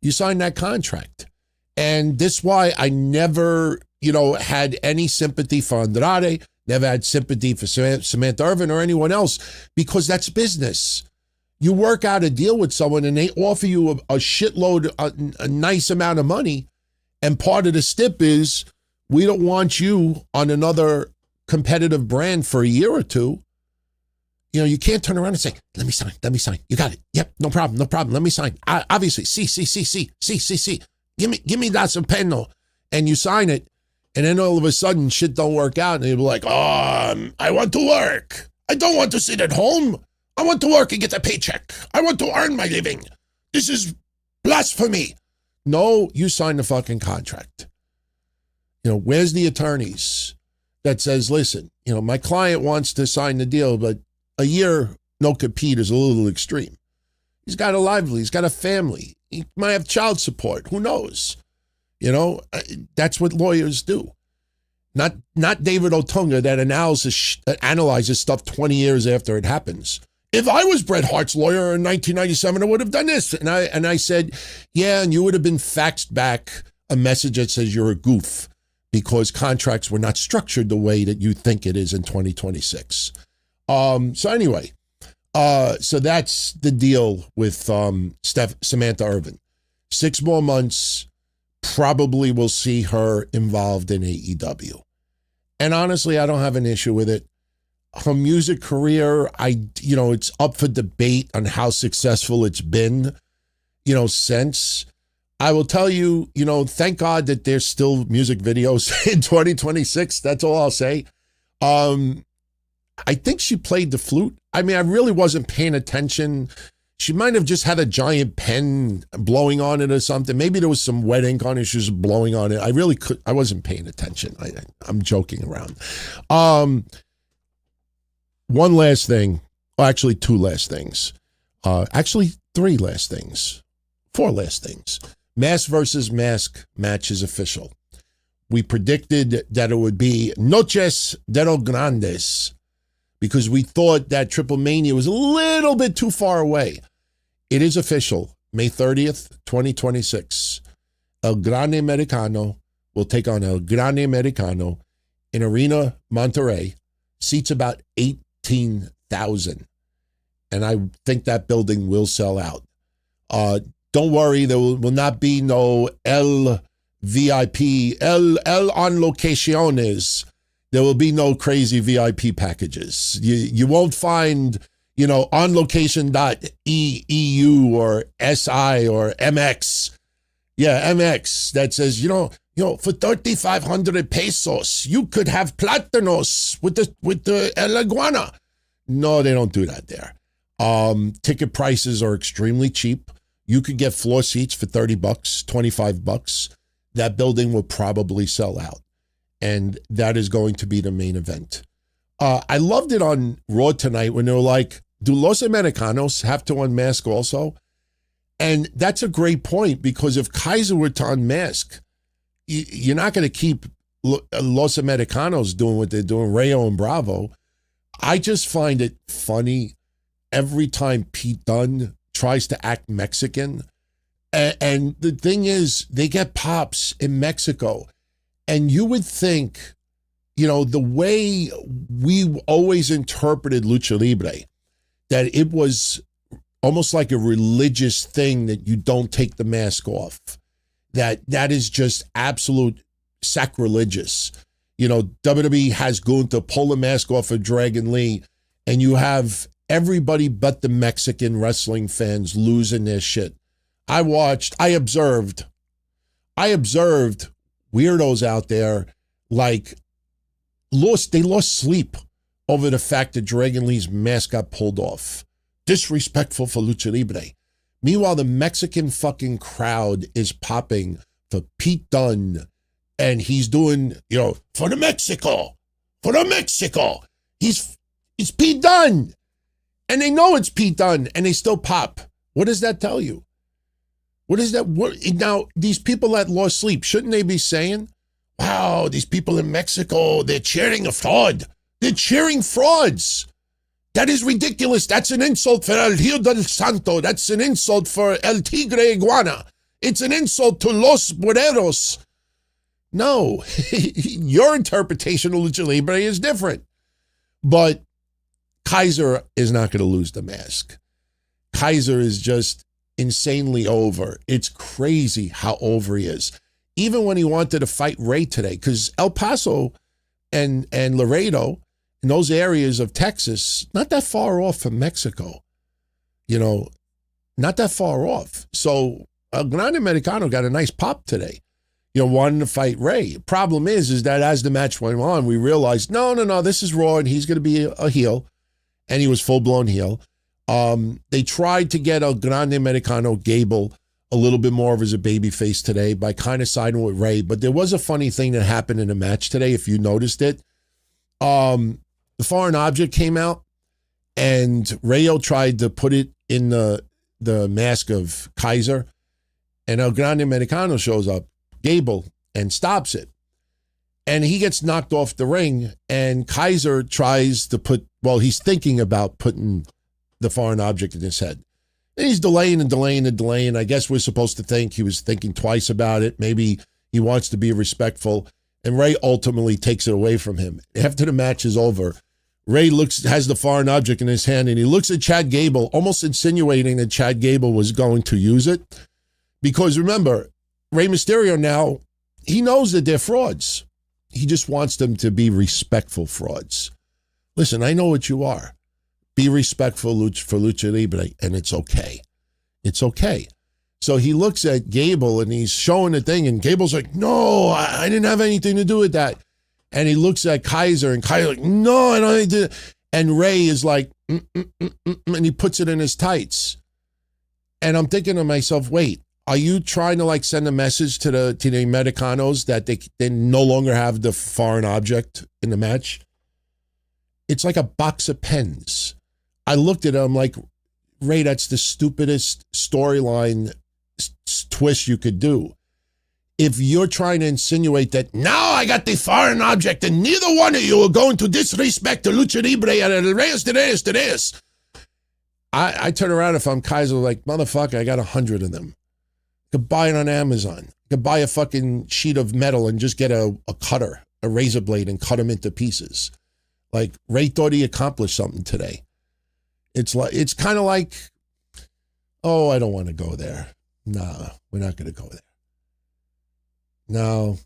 S1: You signed that contract. And this is why I never, had any sympathy for Andrade, never had sympathy for Samantha Irvin or anyone else, because that's business. You work out a deal with someone and they offer you a shitload, a nice amount of money. And part of the stip is we don't want you on another competitive brand for a year or two. You can't turn around and say, let me sign. You got it. Yep, no problem. Let me sign. Obviously, see. Give me that penno. And you sign it. And then all of a sudden, shit don't work out. And you'll be like, I want to work. I don't want to sit at home. I want to work and get a paycheck. I want to earn my living. This is blasphemy. No, you signed the fucking contract. Where's the attorneys that says, listen, my client wants to sign the deal, but a year no compete is a little extreme. He's got a livelihood. He's got a family. He might have child support. Who knows? That's what lawyers do. Not David Otunga that analyzes stuff 20 years after it happens. If I was Bret Hart's lawyer in 1997, I would have done this. And I said, yeah, and you would have been faxed back a message that says you're a goof because contracts were not structured the way that you think it is in 2026. So anyway, so that's the deal with Samantha Irvin. 6 more months, probably will see her involved in AEW. And honestly, I don't have an issue with it. Her music career, it's up for debate on how successful it's been, since. I will tell you, thank God that there's still music videos in 2026. That's all I'll say. I think she played the flute. I mean, I really wasn't paying attention. She might have just had a giant pen blowing on it or something. Maybe there was some wet ink on it. She was blowing on it. I wasn't paying attention. I'm joking around. One last thing. Well, actually, two last things. Actually, three last things. Four last things. Mask versus Mask match is official. We predicted that it would be Noches de los Grandes because we thought that Triple Mania was a little bit too far away. It is official. May 30th, 2026. El Grande Americano will take on El Grande Americano in Arena Monterrey. Seats about 18,000. And I think that building will sell out. Don't worry, there will not be no El VIP, El on locaciones. There will be no crazy VIP packages. You won't find, on location.eu or SI or MX. Yeah, MX that says, for 3,500 pesos, you could have platanos with the El Iguana. No, they don't do that there. Ticket prices are extremely cheap. You could get floor seats for $30, $25. That building will probably sell out. And that is going to be the main event. I loved it on Raw tonight when they were like, do Los Americanos have to unmask also? And that's a great point because if Kaiser were to unmask, you're not going to keep Los Americanos doing what they're doing, Rayo and Bravo. I just find it funny every time Pete Dunne tries to act Mexican. And the thing is, they get pops in Mexico. And you would think, the way we always interpreted Lucha Libre, that it was almost like a religious thing that you don't take the mask off. That is just absolute sacrilegious. WWE has Gunther pull the mask off of Dragon Lee, and you have everybody but the Mexican wrestling fans losing their shit. I observed weirdos out there like they lost sleep over the fact that Dragon Lee's mask got pulled off. Disrespectful for Lucha Libre. Meanwhile, the Mexican fucking crowd is popping for Pete Dunne, and he's doing, for the Mexico. It's Pete Dunne. And they know it's Pete Dunne, and they still pop. What does that tell you? What is that? Now, these people that lost sleep, shouldn't they be saying, wow, these people in Mexico, they're cheering a fraud. They're cheering frauds. That is ridiculous. That's an insult for El Rio del Santo. That's an insult for El Tigre Iguana. It's an insult to Los Boreros. No, your interpretation of Lucha Libre is different. But Kaiser is not going to lose the mask. Kaiser is just insanely over. It's crazy how over he is. Even when he wanted to fight Ray today, because El Paso and Laredo, in those areas of Texas, not that far off from Mexico, not that far off. So Grande Americano got a nice pop today, wanting to fight Ray. Problem is that as the match went on, we realized, no, this is Raw and he's going to be a heel. And he was full-blown heel. They tried to get El Grande Americano Gable a little bit more of as a babyface today by kind of siding with Ray. But there was a funny thing that happened in the match today, if you noticed it. The foreign object came out, and Rayo tried to put it in the mask of Kaiser. And El Grande Americano shows up, Gable, and stops it. And he gets knocked off the ring, and Kaiser tries to he's thinking about putting the foreign object in his head. And he's delaying. I guess we're supposed to think he was thinking twice about it. Maybe he wants to be respectful. And Ray ultimately takes it away from him. After the match is over, Ray has the foreign object in his hand, and he looks at Chad Gable, almost insinuating that Chad Gable was going to use it. Because remember, Rey Mysterio now, he knows that they're frauds. He just wants them to be respectful frauds. Listen, I know what you are. Be respectful for Lucha Libre, and it's okay. It's okay. So he looks at Gable and he's showing the thing, and Gable's like, no, I didn't have anything to do with that. And he looks at Kaiser, and Kaiser's like, no, I don't need to. And Ray is like, and he puts it in his tights. And I'm thinking to myself, wait, are you trying to like send a message to the Americanos that they no longer have the foreign object in the match? It's like a box of pens. I looked at him like, Ray, that's the stupidest storyline twist you could do. If you're trying to insinuate that now I got the foreign object and neither one of you are going to disrespect the Lucha Libre and the Reyes de Reyes, I turn around if I'm Kaiser like, motherfucker, I got 100 of them. You could buy it on Amazon. You could buy a fucking sheet of metal and just get a cutter, a razor blade, and cut them into pieces. Like, Ray thought he accomplished something today. It's kind of like, oh, I don't want to go there. Nah, we're not going to go there. No,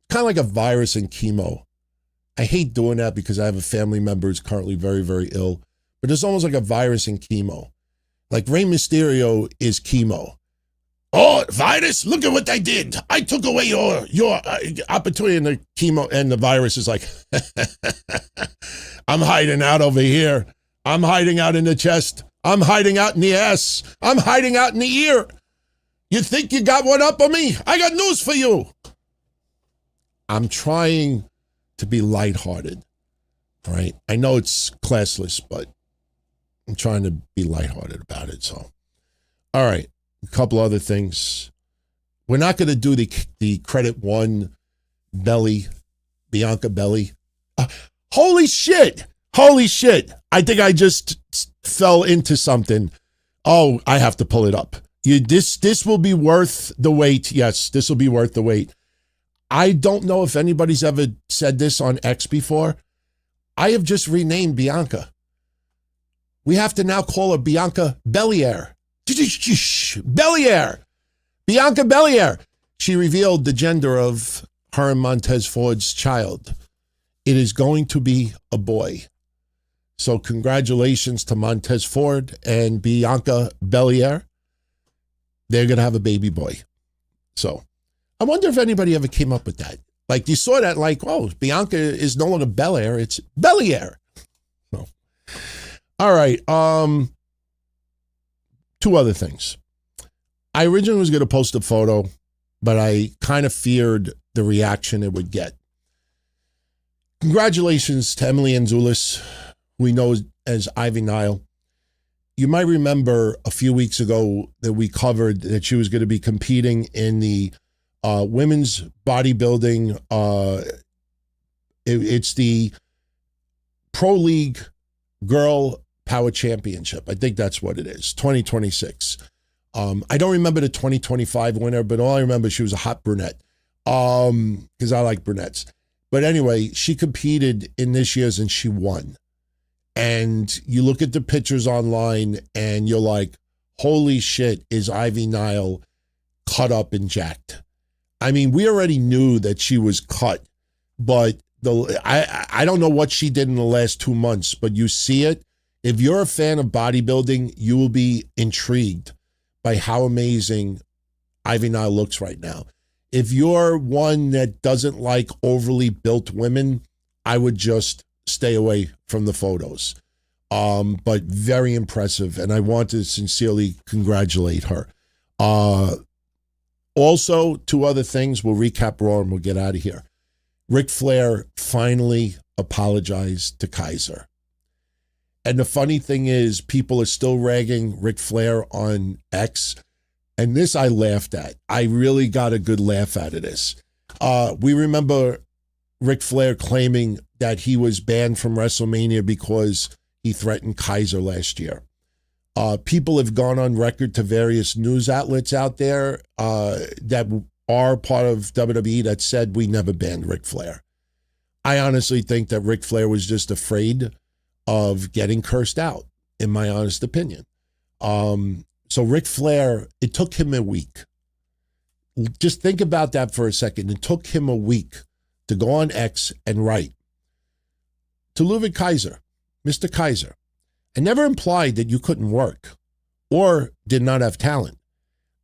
S1: kind of like a virus and chemo. I hate doing that because I have a family member who's currently very, very ill. But it's almost like a virus and chemo. Like Rey Mysterio is chemo. Oh, virus, look at what I did. I took away your opportunity, and the chemo and the virus is like, I'm hiding out over here. I'm hiding out in the chest. I'm hiding out in the ass. I'm hiding out in the ear. You think you got one up on me? I got news for you. I'm trying to be lighthearted, right? I know it's classless, but I'm trying to be lighthearted about it. So, all right, a couple other things. We're not going to do the credit one belly, Bianca belly. Holy shit. I think I just fell into something. Oh, I have to pull it up. This will be worth the wait. Yes, this will be worth the wait. I don't know if anybody's ever said this on X before. I have just renamed Bianca. We have to now call her Bianca Belair. Belair. Bianca Belair. She revealed the gender of her and Montez Ford's child. It is going to be a boy. So congratulations to Montez Ford and Bianca Belair. They're going to have a baby boy. So I wonder if anybody ever came up with that. Like, you saw that, like, oh, Bianca is no longer Belair, it's Belair. So, all right. Two other things. I originally was going to post a photo, but I kind of feared the reaction it would get. Congratulations to Emily Anzulis, who we know as Ivy Nile. You might remember a few weeks ago that we covered that she was going to be competing in the women's bodybuilding. It's the Pro League Girl Power Championship. I think that's what it is, 2026. I don't remember the 2025 winner, but all I remember, she was a hot brunette because I like brunettes. But anyway, she competed in this year's and she won. And you look at the pictures online and you're like, holy shit, is Ivy Nile cut up and jacked? I mean, we already knew that she was cut, but I don't know what she did in the last 2 months, but you see it. If you're a fan of bodybuilding, you will be intrigued by how amazing Ivy Nile looks right now. If you're one that doesn't like overly built women, I would just stay away from the photos. But very impressive, and I want to sincerely congratulate her. Also, two other things. We'll recap Raw and we'll get out of here. Ric Flair finally apologized to Kaiser. And the funny thing is, people are still ragging Ric Flair on X. And this I laughed at. I really got a good laugh out of this. We remember Ric Flair claiming that he was banned from WrestleMania because he threatened Kaiser last year. People have gone on record to various news outlets out there that are part of WWE that said we never banned Ric Flair. I honestly think that Ric Flair was just afraid of getting cursed out, in my honest opinion. So Ric Flair, it took him a week. Just think about that for a second. It took him a week to go on X and write to Ludwig Kaiser, Mr. Kaiser. I never implied that you couldn't work or did not have talent.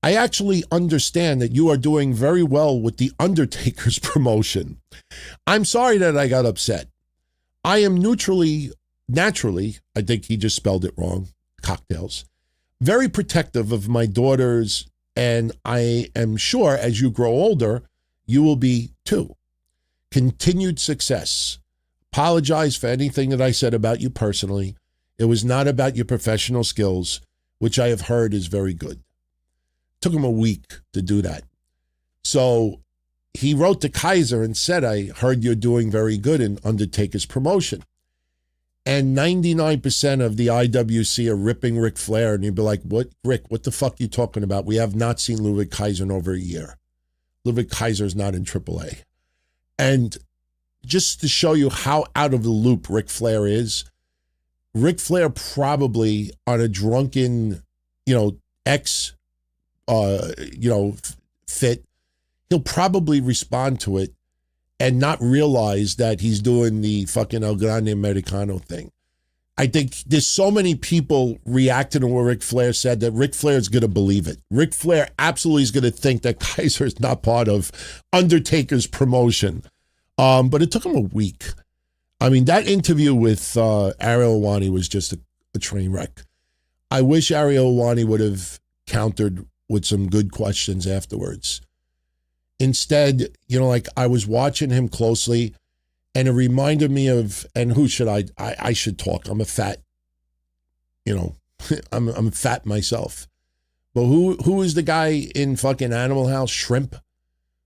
S1: I actually understand that you are doing very well with the Undertaker's promotion. I'm sorry that I got upset. I am naturally, I think he just spelled it wrong, cocktails, very protective of my daughters, and I am sure as you grow older, you will be too. Continued success. Apologize for anything that I said about you personally. It was not about your professional skills, which I have heard is very good. Took him a week to do that. So he wrote to Kaiser and said, I heard you're doing very good in Undertaker's promotion. And 99% of the IWC are ripping Ric Flair. And you'd be like, what, Rick, what the fuck are you talking about? We have not seen Ludwig Kaiser in over a year. Ludwig Kaiser is not in AAA. And just to show you how out of the loop Ric Flair is, Ric Flair probably on a drunken, fit, he'll probably respond to it and not realize that he's doing the fucking El Grande Americano thing. I think there's so many people reacting to what Ric Flair said that Ric Flair is going to believe it. Ric Flair absolutely is going to think that Kaiser is not part of Undertaker's promotion. But it took him a week. I mean, that interview with Ariel Helwani was just a train wreck. I wish Ariel Helwani would have countered with some good questions afterwards. Instead, I was watching him closely, and it reminded me of, and who should I should talk. I'm a fat, I'm fat myself. But who is the guy in fucking Animal House? Shrimp?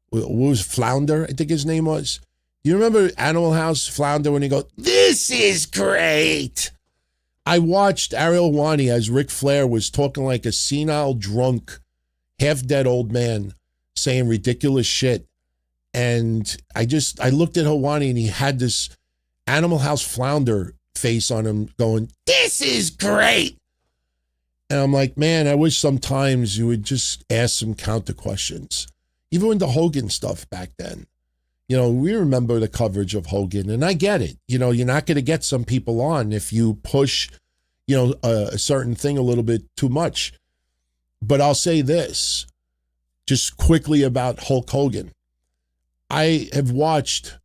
S1: What was Flounder, I think his name was. Do you remember Animal House Flounder when he goes, "This is great"? I watched Ariel Helwani as Ric Flair was talking like a senile, drunk, half-dead old man saying ridiculous shit. And I looked at Helwani and he had this Animal House Flounder face on him going, "This is great." And I'm like, man, I wish sometimes you would just ask some counter questions. Even with the Hogan stuff back then. We remember the coverage of Hogan, and I get it. You're not going to get some people on if you push, a certain thing a little bit too much. But I'll say this, just quickly about Hulk Hogan. I have watched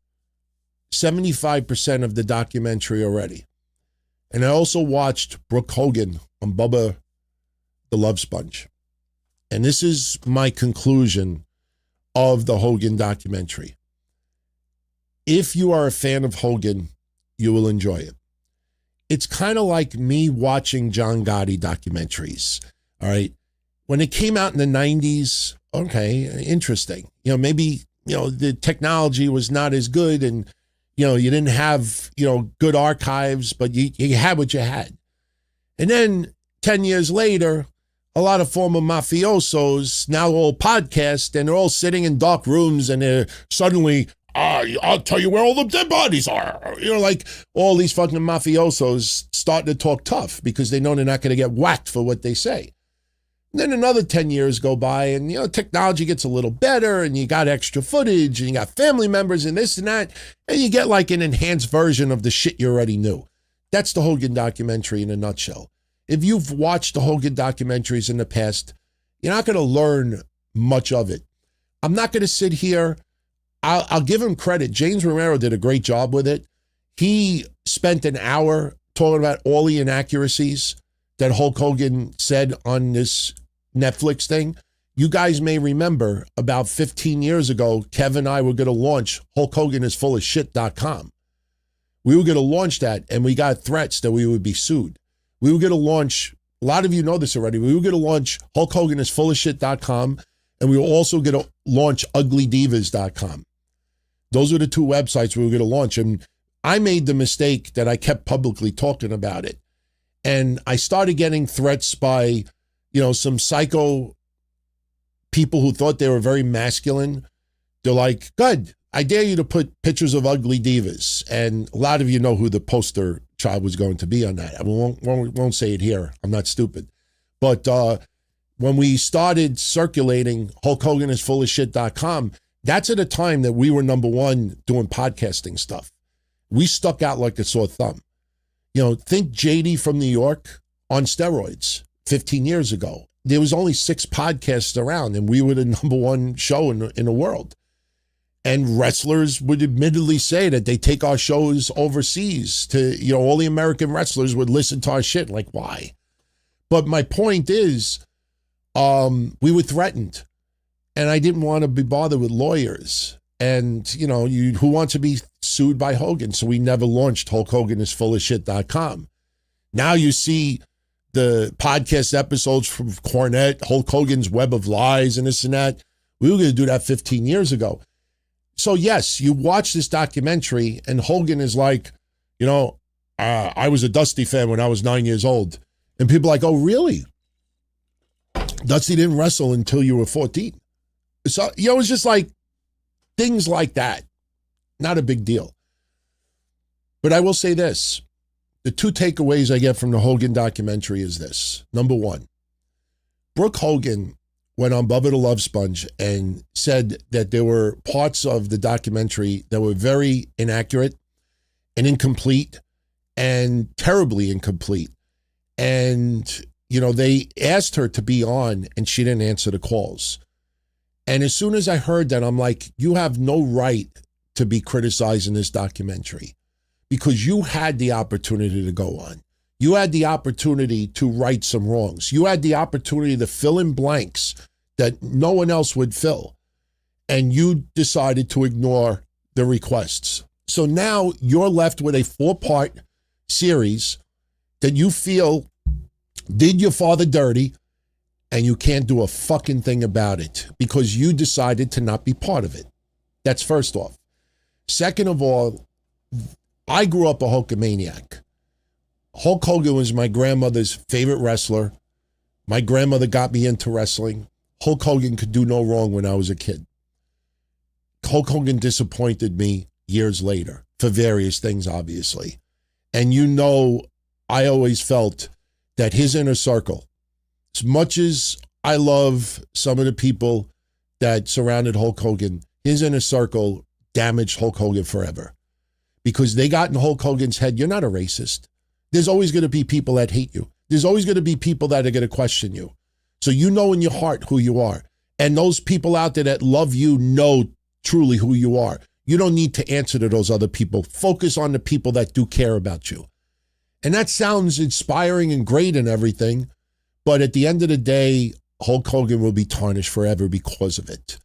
S1: 75% of the documentary already. And I also watched Brooke Hogan on Bubba the Love Sponge. And this is my conclusion of the Hogan documentary. If you are a fan of Hogan, you will enjoy it. It's kind of like me watching John Gotti documentaries, all right? When it came out in the 90s, okay, interesting. Maybe, the technology was not as good and, you didn't have, good archives, but you had what you had. And then 10 years later, a lot of former mafiosos now all podcast and they're all sitting in dark rooms and they're suddenly, I'll tell you where all the dead bodies are. Like all these fucking mafiosos starting to talk tough because they know they're not going to get whacked for what they say. And then another 10 years go by and, technology gets a little better and you got extra footage and you got family members and this and that. And you get like an enhanced version of the shit you already knew. That's the Hogan documentary in a nutshell. If you've watched the Hogan documentaries in the past, you're not going to learn much of it. I'm not going to sit here. I'll give him credit. James Romero did a great job with it. He spent an hour talking about all the inaccuracies that Hulk Hogan said on this Netflix thing. You guys may remember about 15 years ago, Kevin and I were going to launch HulkHoganIsFullOfShit.com. We were going to launch that, and we got threats that we would be sued. We were going to launch, a lot of you know this already, we were going to launch HulkHoganIsFullOfShit.com, and we were also going to launch UglyDivas.com. Those were the two websites we were going to launch. And I made the mistake that I kept publicly talking about it. And I started getting threats by, some psycho people who thought they were very masculine. They're like, good, I dare you to put pictures of ugly divas. And a lot of you know who the poster child was going to be on that. I won't say it here. I'm not stupid. But when we started circulating HulkHoganIsFullOfShit.com, that's at a time that we were number one doing podcasting stuff. We stuck out like a sore thumb. Think JD from New York on steroids 15 years ago. there was only 6 podcasts around, and we were the number one show in the world. And wrestlers would admittedly say that they take our shows overseas to, all the American wrestlers would listen to our shit. Like, why? But my point is, we were threatened, and I didn't want to be bothered with lawyers. And, who wants to be sued by Hogan? So we never launched HulkHoganIsFullOfShit.com. Now you see the podcast episodes from Cornette, Hulk Hogan's Web of Lies and this and that. We were going to do that 15 years ago. So yes, you watch this documentary and Hogan is like, I was a Dusty fan when I was 9 years old. And people are like, oh, really? Dusty didn't wrestle until you were 14. So, it's just like things like that. Not a big deal. But I will say this. The 2 takeaways I get from the Hogan documentary is this. Number 1, Brooke Hogan went on Bubba the Love Sponge and said that there were parts of the documentary that were very inaccurate and incomplete and terribly incomplete. And, they asked her to be on and she didn't answer the calls. And as soon as I heard that, I'm like, you have no right to be criticizing this documentary because you had the opportunity to go on. You had the opportunity to right some wrongs. You had the opportunity to fill in blanks that no one else would fill. And you decided to ignore the requests. So now you're left with a 4-part series that you feel did your father dirty, and you can't do a fucking thing about it because you decided to not be part of it. That's first off. Second of all, I grew up a Hulkamaniac. Hulk Hogan was my grandmother's favorite wrestler. My grandmother got me into wrestling. Hulk Hogan could do no wrong when I was a kid. Hulk Hogan disappointed me years later for various things, obviously. And I always felt that his inner circle, as much as I love some of the people that surrounded Hulk Hogan, his inner circle damaged Hulk Hogan forever. Because they got in Hulk Hogan's head, you're not a racist. There's always going to be people that hate you. There's always going to be people that are going to question you. So you know in your heart who you are. And those people out there that love you know truly who you are. You don't need to answer to those other people. Focus on the people that do care about you. And that sounds inspiring and great and everything. But at the end of the day, Hulk Hogan will be tarnished forever because of it.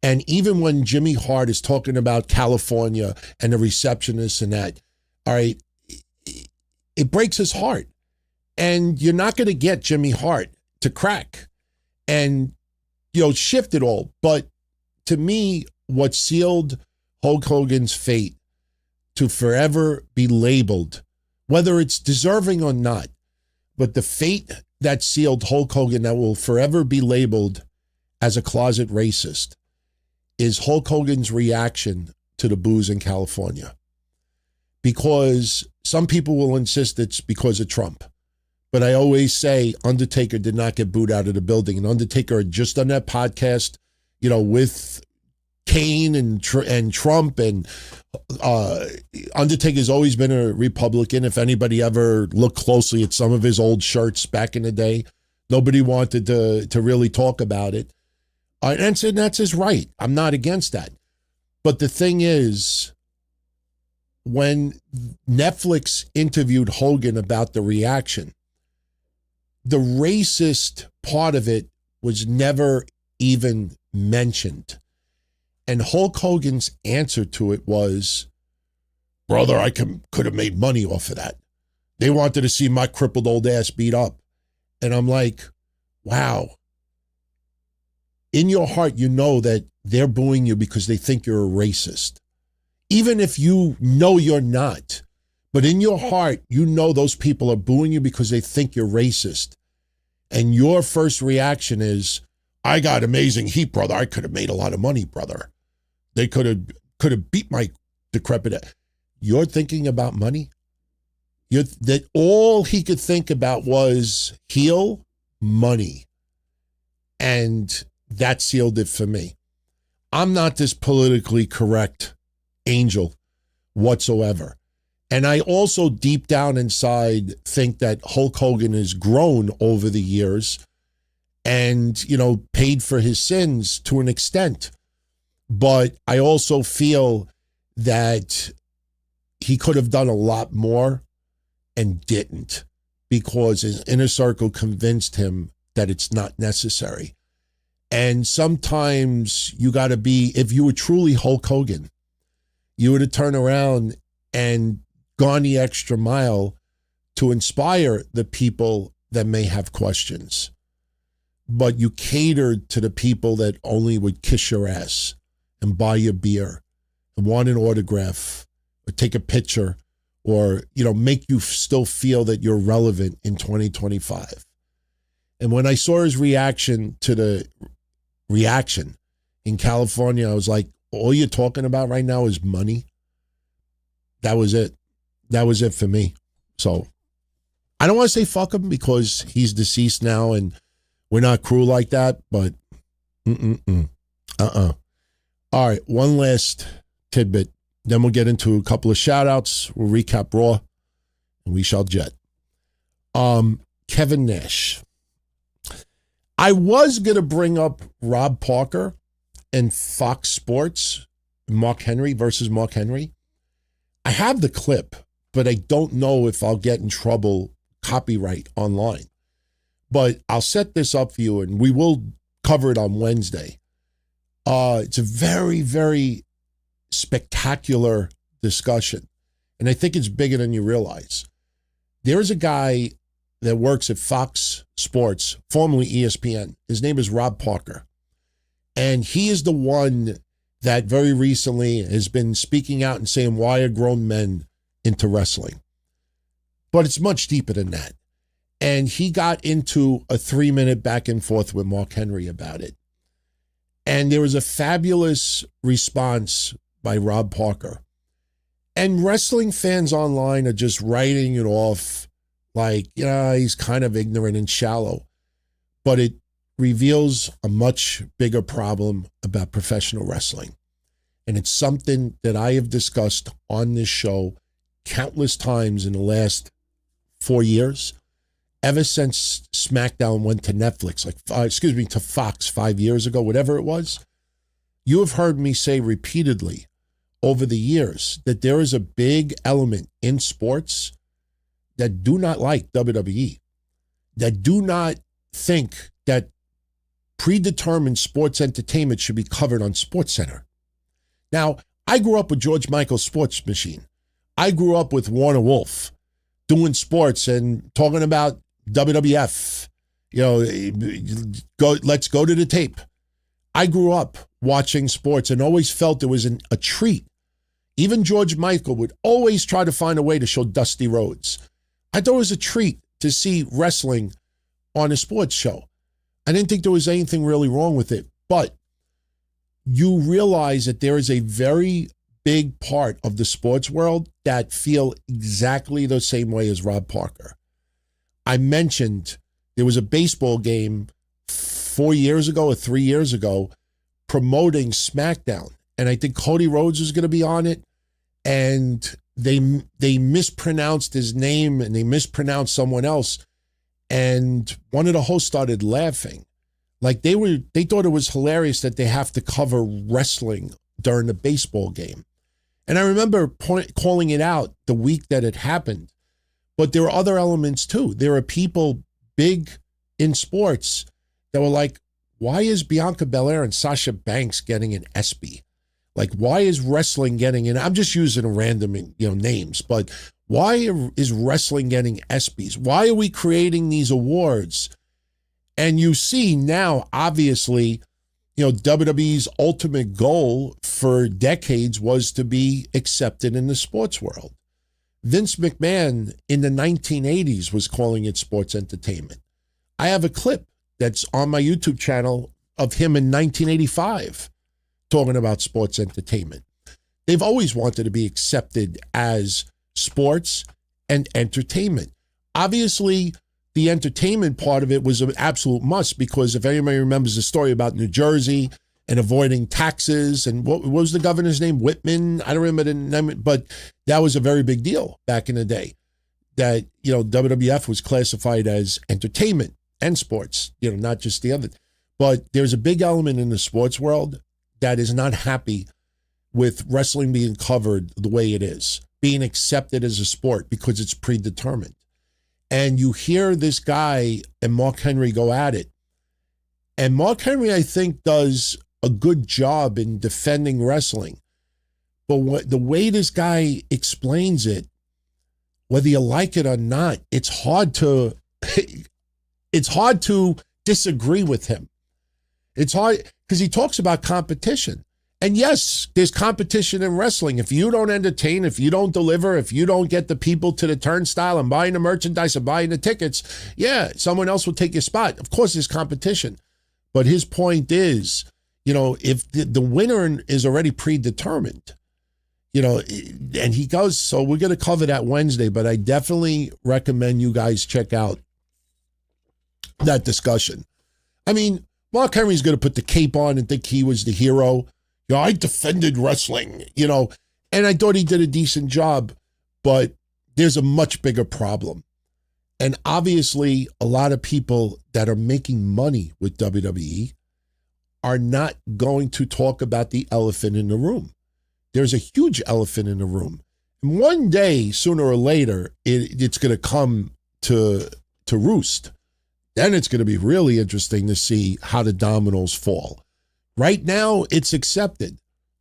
S1: And even when Jimmy Hart is talking about California and the receptionist and that, all right, it breaks his heart. And you're not going to get Jimmy Hart to crack and, shift it all. But to me, what sealed Hulk Hogan's fate to forever be labeled, whether it's deserving or not, but the fate that sealed Hulk Hogan that will forever be labeled as a closet racist is Hulk Hogan's reaction to the boos in California. Because some people will insist it's because of Trump. But I always say Undertaker did not get booed out of the building. And Undertaker had just done that podcast, with Kane and Trump. And Undertaker's always been a Republican. If anybody ever looked closely at some of his old shirts back in the day, nobody wanted to really talk about it. And that's his right. I'm not against that. But the thing is, when Netflix interviewed Hogan about the reaction, the racist part of it was never even mentioned. And Hulk Hogan's answer to it was, brother, I could have made money off of that. They wanted to see my crippled old ass beat up. And I'm like, wow. In your heart, you know that they're booing you because they think you're a racist. Even if you know you're not. But in your heart, you know those people are booing you because they think you're racist. And your first reaction is, I got amazing heat, brother. I could have made a lot of money, brother. They could have beat my decrepit ass. You're thinking about money? That all he could think about was heel, money. And that sealed it for me. I'm not this politically correct angel whatsoever. And I also deep down inside think that Hulk Hogan has grown over the years and, paid for his sins to an extent. But I also feel that he could have done a lot more and didn't, because his inner circle convinced him that it's not necessary. And sometimes you got to be, if you were truly Hulk Hogan, you would have turned around and gone the extra mile to inspire the people that may have questions. But you catered to the people that only would kiss your ass and buy your beer and want an autograph or take a picture or, make you still feel that you're relevant in 2025. And when I saw his reaction to the reaction in California, I was like, all you're talking about right now is money. That was it. That was it for me. So I don't want to say fuck him because he's deceased now and we're not cruel like that, but All right, one last tidbit. Then we'll get into a couple of shout outs. We'll recap Raw and we shall jet. Kevin Nash. I was going to bring up Rob Parker and Fox Sports, Mark Henry versus Mark Henry. I have the clip, but I don't know if I'll get in trouble copyright online. But I'll set this up for you and we will cover it on Wednesday. It's a very, very spectacular discussion. And I think it's bigger than you realize. There's a guy that works at Fox Sports, formerly ESPN. His name is Rob Parker. And he is the one that very recently has been speaking out and saying, why are grown men into wrestling? But it's much deeper than that. And he got into a 3-minute back and forth with Mark Henry about it. And there was a fabulous response by Rob Parker. And wrestling fans online are just writing it off like, he's kind of ignorant and shallow. But it reveals a much bigger problem about professional wrestling. And it's something that I have discussed on this show countless times in the last 4 years. Ever since SmackDown went to Netflix, to Fox 5 years ago, whatever it was, you have heard me say repeatedly over the years that there is a big element in sports that do not like WWE, that do not think that predetermined sports entertainment should be covered on SportsCenter. Now, I grew up with George Michael's Sports Machine. I grew up with Warner Wolf doing sports and talking about WWF, let's go to the tape. I grew up watching sports and always felt it was a treat. Even George Michael would always try to find a way to show Dusty Rhodes. I thought it was a treat to see wrestling on a sports show. I didn't think there was anything really wrong with it, but you realize that there is a very big part of the sports world that feel exactly the same way as Rob Parker. I mentioned there was a baseball game 4 years ago or 3 years ago promoting SmackDown. And I think Cody Rhodes was going to be on it. And they mispronounced his name and they mispronounced someone else. And one of the hosts started laughing. Like they thought it was hilarious that they have to cover wrestling during the baseball game. And I remember calling it out the week that it happened. But there are other elements too. There are people big in sports that were like, why is Bianca Belair and Sasha Banks getting an ESPY? Like, why is wrestling getting in? I'm just using random, names, but why is wrestling getting ESPYs? Why are we creating these awards? And you see now, obviously, WWE's ultimate goal for decades was to be accepted in the sports world. Vince McMahon in the 1980s was calling it sports entertainment. I have a clip that's on my YouTube channel of him in 1985 talking about sports entertainment. They've always wanted to be accepted as sports and entertainment. Obviously, the entertainment part of it was an absolute must because if anybody remembers the story about New Jersey and avoiding taxes and what was the governor's name? Whitman? I don't remember the name, but that was a very big deal back in the day that, WWF was classified as entertainment and sports, not just the other. But there's a big element in the sports world that is not happy with wrestling being covered the way it is, being accepted as a sport because it's predetermined. And you hear this guy and Mark Henry go at it. And Mark Henry, I think, does a good job in defending wrestling. But the way this guy explains it, whether you like it or not, it's hard to disagree with him. It's hard because he talks about competition. And yes, there's competition in wrestling. If you don't entertain, if you don't deliver, if you don't get the people to the turnstile and buying the merchandise and buying the tickets, yeah, someone else will take your spot. Of course, there's competition. But his point is, if the winner is already predetermined, and he goes, so we're going to cover that Wednesday, but I definitely recommend you guys check out that discussion. I mean, Mark Henry's going to put the cape on and think he was the hero. I defended wrestling, and I thought he did a decent job, but there's a much bigger problem. And obviously, a lot of people that are making money with WWE are not going to talk about the elephant in the room. There's a huge elephant in the room. And one day, sooner or later, it's going to come to roost. Then it's going to be really interesting to see how the dominoes fall. Right now, it's accepted.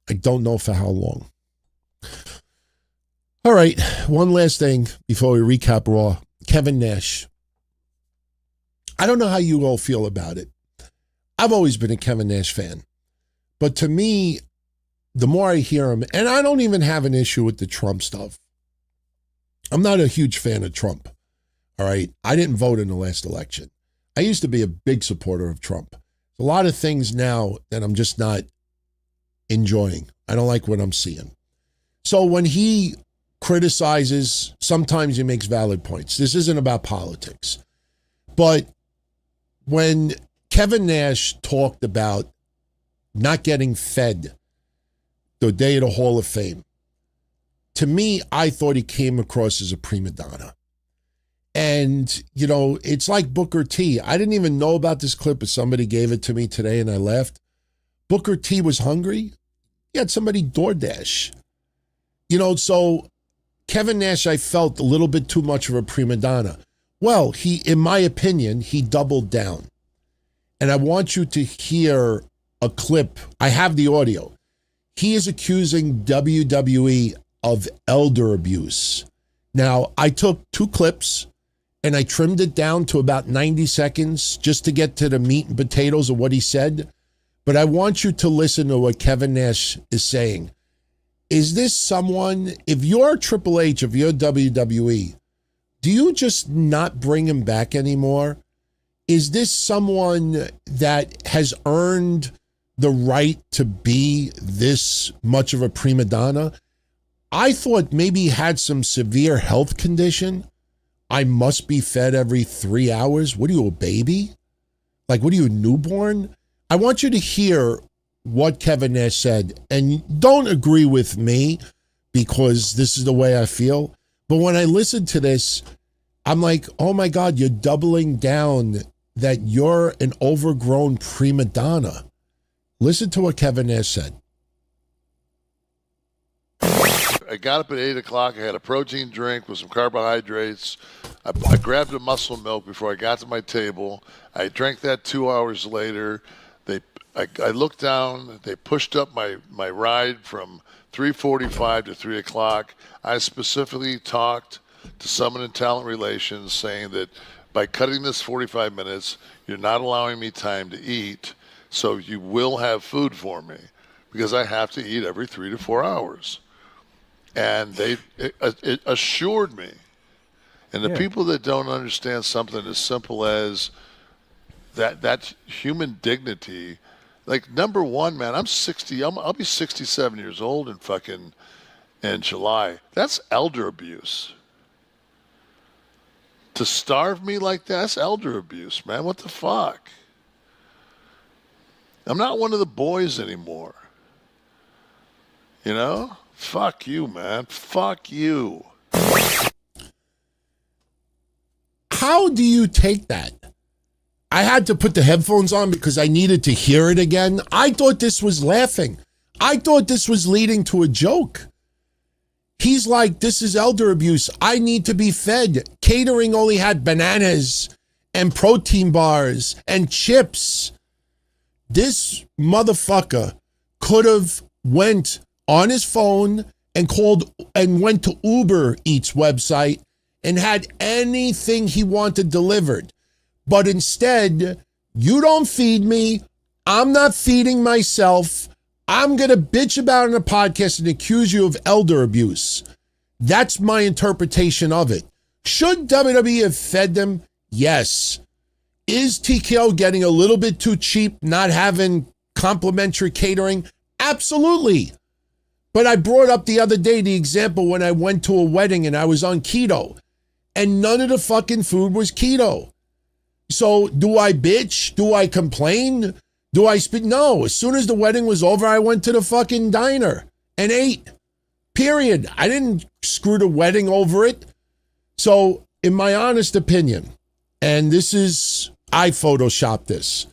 S1: I don't know for how long. All right, one last thing before we recap Raw. Kevin Nash. I don't know how you all feel about it. I've always been a Kevin Nash fan. But to me, the more I hear him, and I don't even have an issue with the Trump stuff. I'm not a huge fan of Trump. All right, I didn't vote in the last election. I used to be a big supporter of Trump. A lot of things now that I'm just not enjoying. I don't like what I'm seeing. So when he criticizes, sometimes he makes valid points. This isn't about politics. But when Kevin Nash talked about not getting fed the day of the Hall of Fame, to me, I thought he came across as a prima donna. And, it's like Booker T. I didn't even know about this clip, but somebody gave it to me today and I left. Booker T was hungry. He had somebody DoorDash. So Kevin Nash, I felt a little bit too much of a prima donna. Well, in my opinion, he doubled down. And I want you to hear a clip. I have the audio. He is accusing WWE of elder abuse. Now, I took 2 clips and I trimmed it down to about 90 seconds just to get to the meat and potatoes of what he said. But I want you to listen to what Kevin Nash is saying. Is this someone, if you're Triple H, if you're WWE, do you just not bring him back anymore? Is this someone that has earned the right to be this much of a prima donna? I thought maybe he had some severe health condition. I must be fed every 3 hours. What are you, a baby? Like, what are you, a newborn? I want you to hear what Kevin Nash said. And don't agree with me because this is the way I feel. But when I listen to this, I'm like, oh my God, you're doubling down that you're an overgrown prima donna. Listen to what Kevin Nash said.
S2: I got up at 8 o'clock. I had a protein drink with some carbohydrates. I grabbed a muscle milk before I got to my table. I drank that 2 hours later. I looked down. They pushed up my ride from 3:45 to 3 o'clock. I specifically talked to someone in talent relations saying that by cutting this 45 minutes, you're not allowing me time to eat, so you will have food for me because I have to eat every 3 to 4 hours. And it assured me. And the people that don't understand something as simple as that human dignity, like, number one, man, I'm 60. I'll be 67 years old in July. That's elder abuse. To starve me like that's elder abuse, man. What the fuck? I'm not one of the boys anymore. Fuck you, man. Fuck you.
S1: How do you take that? I had to put the headphones on because I needed to hear it again. I thought this was laughing. I thought this was leading to a joke. He's like, this is elder abuse. I need to be fed. Catering only had bananas and protein bars and chips. This motherfucker could have went on his phone and called and went to Uber Eats website and had anything he wanted delivered. But instead, you don't feed me. I'm not feeding myself. I'm going to bitch about it in a podcast and accuse you of elder abuse. That's my interpretation of it. Should WWE have fed them? Yes. Is TKO getting a little bit too cheap, not having complimentary catering? Absolutely. But I brought up the other day the example when I went to a wedding and I was on keto and none of the fucking food was keto. So do I bitch? Do I complain? Do I speak? No. As soon as the wedding was over, I went to the fucking diner and ate. Period. I didn't screw the wedding over it. So in my honest opinion, and this is, I photoshopped this.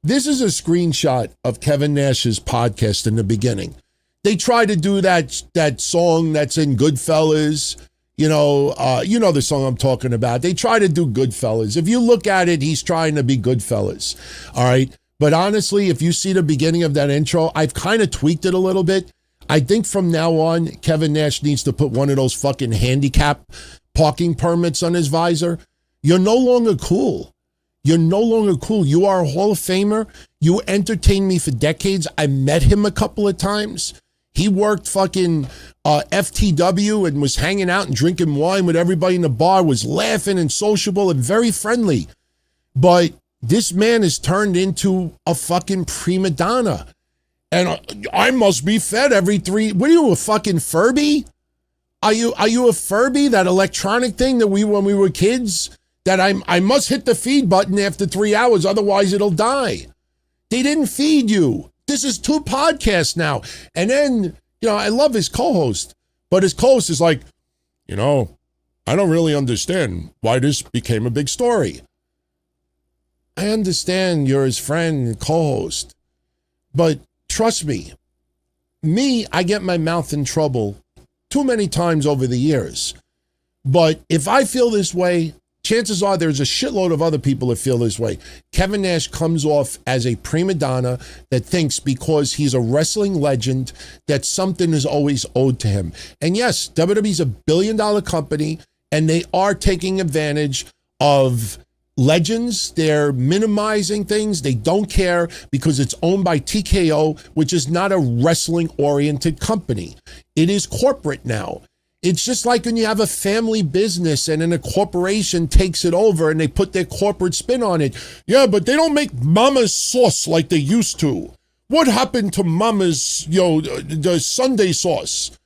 S1: This is a screenshot of Kevin Nash's podcast in the beginning. They try to do that song that's in Goodfellas. You know the song I'm talking about. They try to do Goodfellas. If you look at it, he's trying to be Goodfellas. All right. But honestly, if you see the beginning of that intro, I've kind of tweaked it a little bit. I think from now on, Kevin Nash needs to put one of those fucking handicap parking permits on his visor. You're no longer cool. You're no longer cool. You are a Hall of Famer. You entertained me for decades. I met him a couple of times. He worked fucking FTW and was hanging out and drinking wine with everybody in the bar, was laughing and sociable and very friendly. But this man has turned into a fucking prima donna. And I must be fed every three. What are you, a fucking Furby? Are you a Furby, that electronic thing that when we were kids, that I must hit the feed button after 3 hours, otherwise it'll die. They didn't feed you. This is 2 podcasts now. And then, I love his co-host, but his co-host is like, I don't really understand why this became a big story. I understand you're his friend and co-host, but trust me, I get my mouth in trouble too many times over the years. But if I feel this way, chances are there's a shitload of other people that feel this way. Kevin Nash comes off as a prima donna that thinks because he's a wrestling legend that something is always owed to him. And yes, WWE's a billion-dollar company, and they are taking advantage of legends. They're minimizing things. They don't care because it's owned by TKO, which is not a wrestling-oriented company. It is corporate now. It's just like when you have a family business and then a corporation takes it over and they put their corporate spin on it. Yeah, but they don't make Mama's sauce like they used to. What happened to Mama's, the Sunday sauce?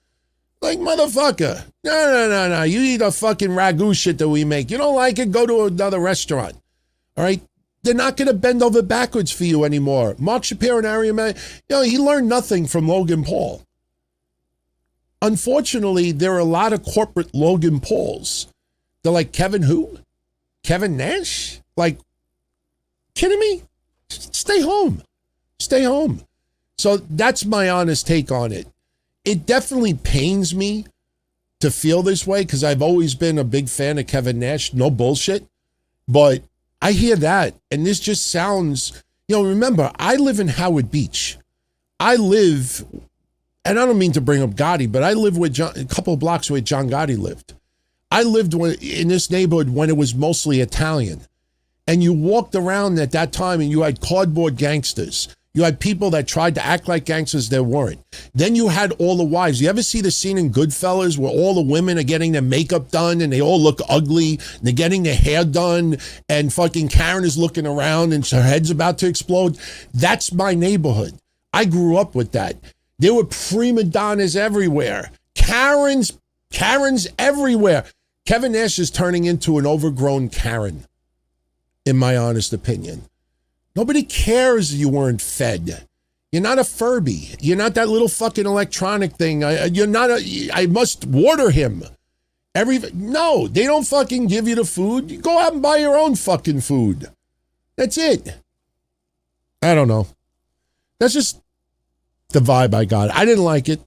S1: Like, motherfucker. No. You eat a fucking ragu shit that we make. You don't like it? Go to another restaurant. All right? They're not going to bend over backwards for you anymore. Mark Shapiro and Ari Man, he learned nothing from Logan Paul. Unfortunately, there are a lot of corporate Logan Pauls. They're like, Kevin who? Kevin Nash? Like, kidding me? Stay home. Stay home. So that's my honest take on it. It definitely pains me to feel this way because I've always been a big fan of Kevin Nash. No bullshit. But I hear that, and this just sounds, remember, I live in Howard Beach. And I don't mean to bring up Gotti, but I live a couple of blocks where John Gotti lived. I lived in this neighborhood when it was mostly Italian. And you walked around at that time and you had cardboard gangsters. You had people that tried to act like gangsters that weren't. Then you had all the wives. You ever see the scene in Goodfellas where all the women are getting their makeup done and they all look ugly and they're getting their hair done and fucking Karen is looking around and her head's about to explode? That's my neighborhood. I grew up with that. There were prima donnas everywhere. Karens everywhere. Kevin Nash is turning into an overgrown Karen, in my honest opinion. Nobody cares you weren't fed. You're not a Furby. You're not that little fucking electronic thing. I must water him. No, they don't fucking give you the food. You go out and buy your own fucking food. That's it. I don't know. That's just the vibe I got. I didn't like it.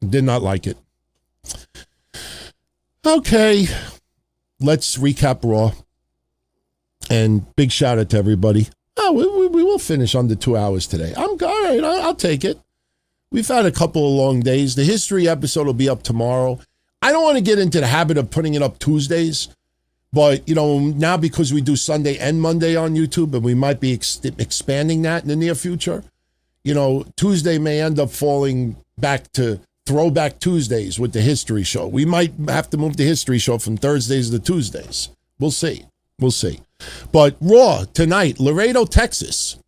S1: Did not like it. Okay. Let's recap Raw. And big shout out to everybody. Oh, we will finish under 2 hours today. I'm all right. I'll take it. We've had a couple of long days. The history episode will be up tomorrow. I don't want to get into the habit of putting it up Tuesdays, but, now because we do Sunday and Monday on YouTube, and we might be expanding that in the near future, Tuesday may end up falling back to Throwback Tuesdays with the history show. We might have to move the history show from Thursdays to Tuesdays. We'll see. But Raw tonight, Laredo, Texas,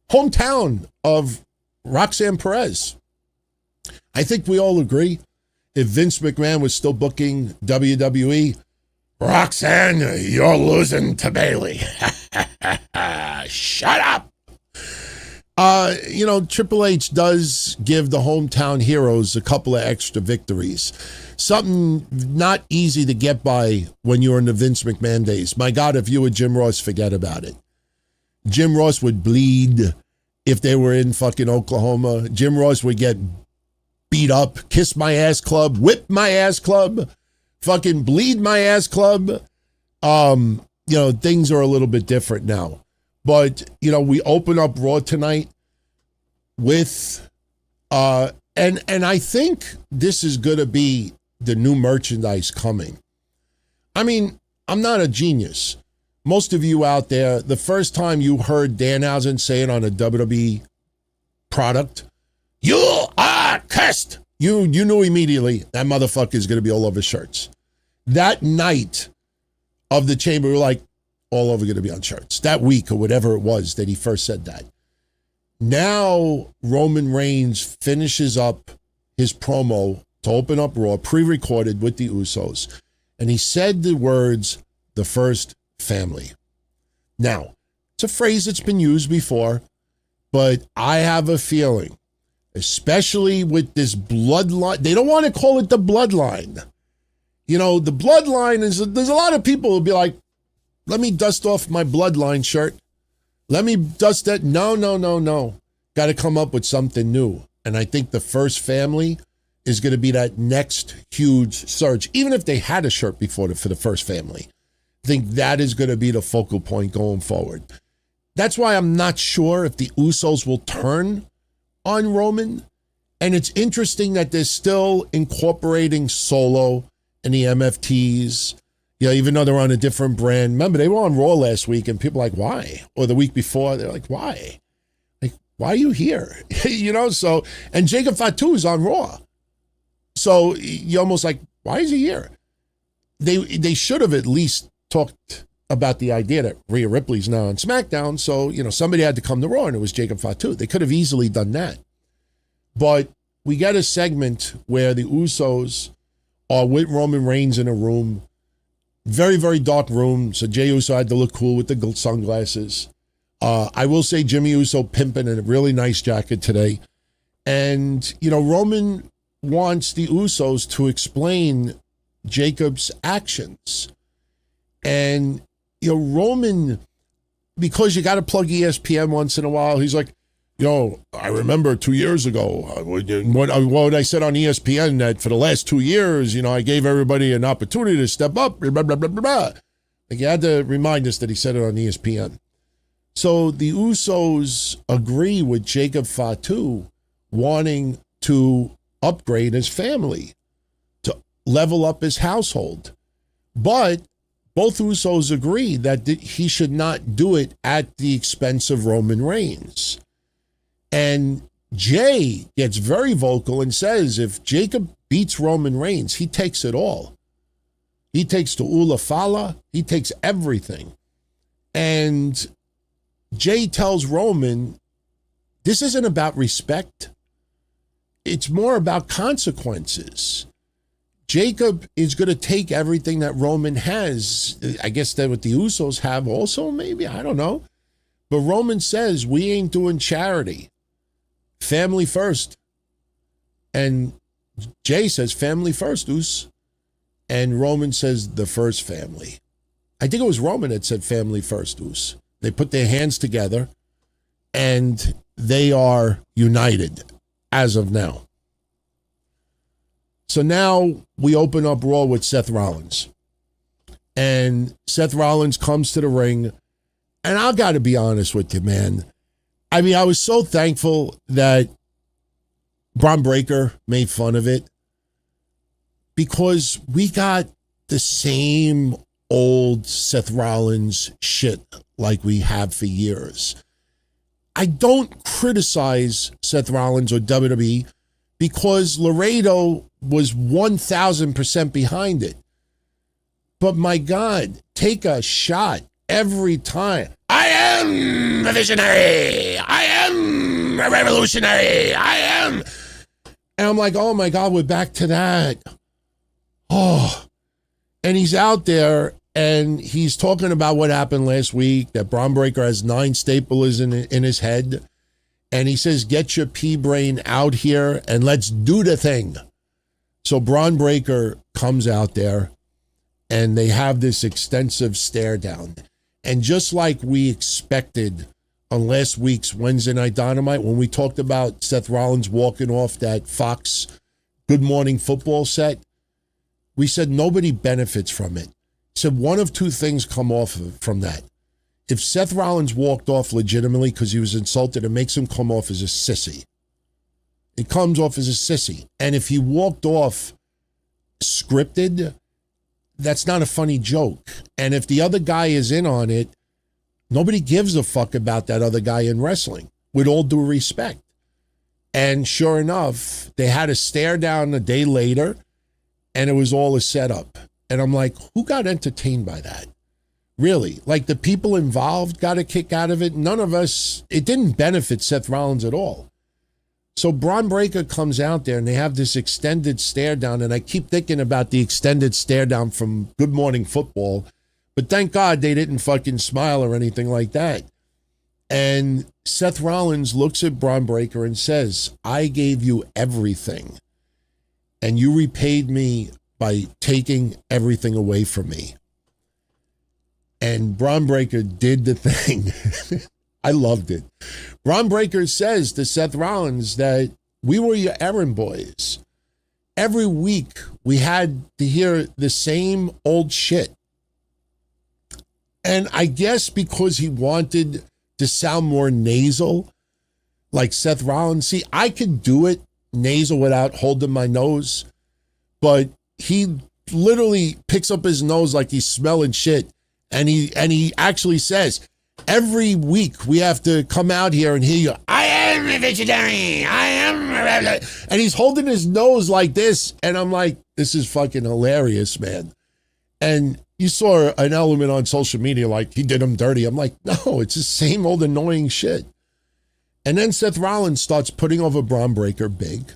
S1: hometown of Roxanne Perez. I think we all agree, if Vince McMahon was still booking WWE, Roxanne, you're losing to Bayley. Shut up. Triple H does give the hometown heroes a couple of extra victories. Something not easy to get by when you're in the Vince McMahon days. My God, if you were Jim Ross, forget about it. Jim Ross would bleed if they were in fucking Oklahoma. Jim Ross would get beat up, kiss my ass club, whip my ass club, fucking bleed my ass club. Things are a little bit different now. But, we open up Raw tonight with, and I think this is going to be the new merchandise coming. I mean, I'm not a genius. Most of you out there, the first time you heard Danhausen say it on a WWE product, you are cursed. You knew immediately that motherfucker is going to be all over shirts. That night of the chamber, we were like, all over going to be on shirts. That week or whatever it was that he first said that. Now Roman Reigns finishes up his promo to open up Raw, pre-recorded with the Usos. And he said the words, the first family. Now, it's a phrase that's been used before, but I have a feeling, especially with this bloodline, they don't want to call it the bloodline. The bloodline is, there's a lot of people who'll be like, let me dust off my bloodline shirt. Let me dust that. No. Got to come up with something new. And I think the first family is going to be that next huge surge. Even if they had a shirt before for the first family, I think that is going to be the focal point going forward. That's why I'm not sure if the Usos will turn on Roman. And it's interesting that they're still incorporating Solo and the MFTs. Even though they're on a different brand. Remember, they were on Raw last week, and people are like, why? Or the week before, they're like, why? Like, why are you here? So, and Jacob Fatu is on Raw. So you're almost like, why is he here? They should have at least talked about the idea that Rhea Ripley's now on SmackDown. So, somebody had to come to Raw, and it was Jacob Fatu. They could have easily done that. But we get a segment where the Usos are with Roman Reigns in a room. Very, very dark room. So Jey Uso had to look cool with the sunglasses. I will say Jimmy Uso pimping in a really nice jacket today. And, Roman wants the Usos to explain Jacob's actions. And, Roman, because you got to plug ESPN once in a while, he's like, I remember 2 years ago, what I said on ESPN, that for the last 2 years, I gave everybody an opportunity to step up, blah, blah, blah, blah, blah. Like, you had to remind us that he said it on ESPN. So the Usos agree with Jacob Fatu wanting to upgrade his family, to level up his household. But both Usos agree that he should not do it at the expense of Roman Reigns. And Jay gets very vocal and says if Jacob beats Roman Reigns, he takes it all. He takes the Ula Fala. He takes everything. And Jay tells Roman, this isn't about respect. It's more about consequences. Jacob is going to take everything that Roman has. I guess that what the Usos have also, maybe. I don't know. But Roman says, we ain't doing charity. Family first. And Jay says, family first, Us. And Roman says, the first family. I think it was Roman that said family first, Deuce. They put their hands together and they are united as of now. So now we open up Raw with Seth Rollins. And Seth Rollins comes to the ring. And I got to be honest with you, man. I mean, I was so thankful that Braun Breaker made fun of it, because we got the same old Seth Rollins shit like we have for years. I don't criticize Seth Rollins or WWE because Laredo was 1,000% behind it. But my God, take a shot every time. I am a visionary. I am a revolutionary. I am. And I'm like, oh my God, we're back to that. Oh. And he's out there and he's talking about what happened last week, that Braun Breaker has 9 staplers in his head. And he says, get your pea brain out here and let's do the thing. So Braun Breaker comes out there and they have this extensive stare down. And just like we expected on last week's Wednesday Night Dynamite, when we talked about Seth Rollins walking off that Fox Good Morning Football set, we said nobody benefits from it. So one of two things come off from that. If Seth Rollins walked off legitimately because he was insulted, it makes him come off as a sissy. It comes off as a sissy. And if he walked off scripted, that's not a funny joke. And if the other guy is in on it, nobody gives a fuck about that other guy in wrestling, with all due respect. And sure enough, they had a stare down a day later, and it was all a setup. And I'm like, who got entertained by that? Really? Like, the people involved got a kick out of it? None of us. It didn't benefit Seth Rollins at all. So Braun Breaker comes out there and they have this extended stare down, and I keep thinking about the extended stare down from Good Morning Football, but thank God they didn't fucking smile or anything like that. And Seth Rollins looks at Braun Breaker and says, I gave you everything, and you repaid me by taking everything away from me. And Braun Breaker did the thing. I loved it. Braun Breaker says to Seth Rollins that we were your errand boys. Every week we had to hear the same old shit. And I guess because he wanted to sound more nasal, like Seth Rollins. See, I could do it nasal without holding my nose, but he literally picks up his nose like he's smelling shit. And he actually says, every week we have to come out here and hear you, I am a visionary, I am a... And he's holding his nose like this. And I'm like, this is fucking hilarious, man. And you saw an element on social media like he did him dirty. I'm like, no, it's the same old annoying shit. And then Seth Rollins starts putting over Braun Breaker big.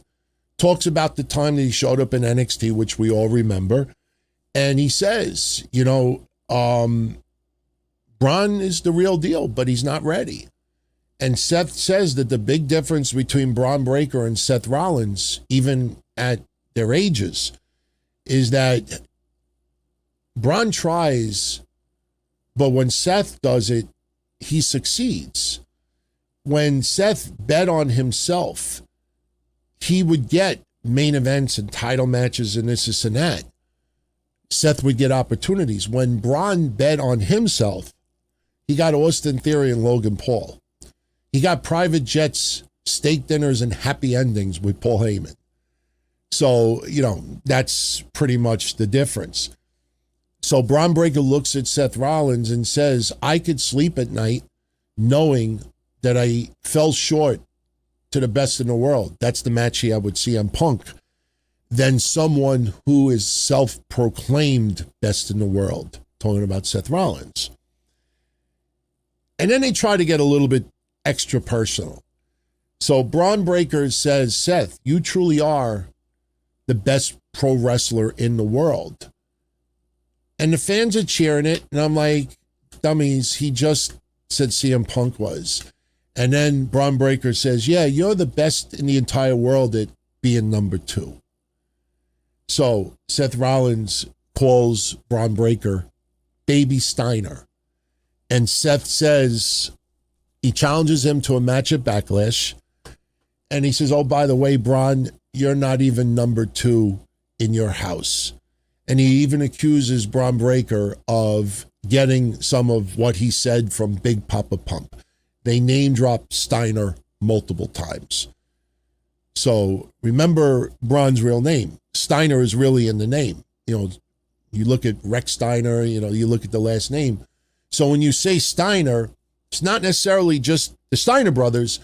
S1: Talks about the time that he showed up in NXT, which we all remember. And he says, you know, Braun is the real deal, but he's not ready. And Seth says that the big difference between Braun Breaker and Seth Rollins, even at their ages, is that Braun tries, but when Seth does it, he succeeds. When Seth bet on himself, he would get main events and title matches and this and that. Seth would get opportunities. When Braun bet on himself, he got Austin Theory and Logan Paul. He got private jets, steak dinners, and happy endings with Paul Heyman. So, you know, that's pretty much the difference. So Braun Breaker looks at Seth Rollins and says, I could sleep at night knowing that I fell short to the best in the world. That's the match he had with CM Punk. Than someone who is self-proclaimed best in the world, talking about Seth Rollins. And then they try to get a little bit extra personal. So Braun Breaker says, Seth, you truly are the best pro wrestler in the world. And the fans are cheering it, and I'm like, dummies, he just said CM Punk was. And then Braun Breaker says, yeah, you're the best in the entire world at being number 2. So Seth Rollins calls Braun Breaker Baby Steiner. And Seth says he challenges him to a match at Backlash. And he says, oh, by the way, Braun, you're not even number 2 in your house. And he even accuses Braun Breaker of getting some of what he said from Big Papa Pump. They name drop Steiner multiple times. So remember Braun's real name. Steiner is really in the name. You know, you look at Rex Steiner, you know, you look at the last name. So when you say Steiner, it's not necessarily just the Steiner brothers.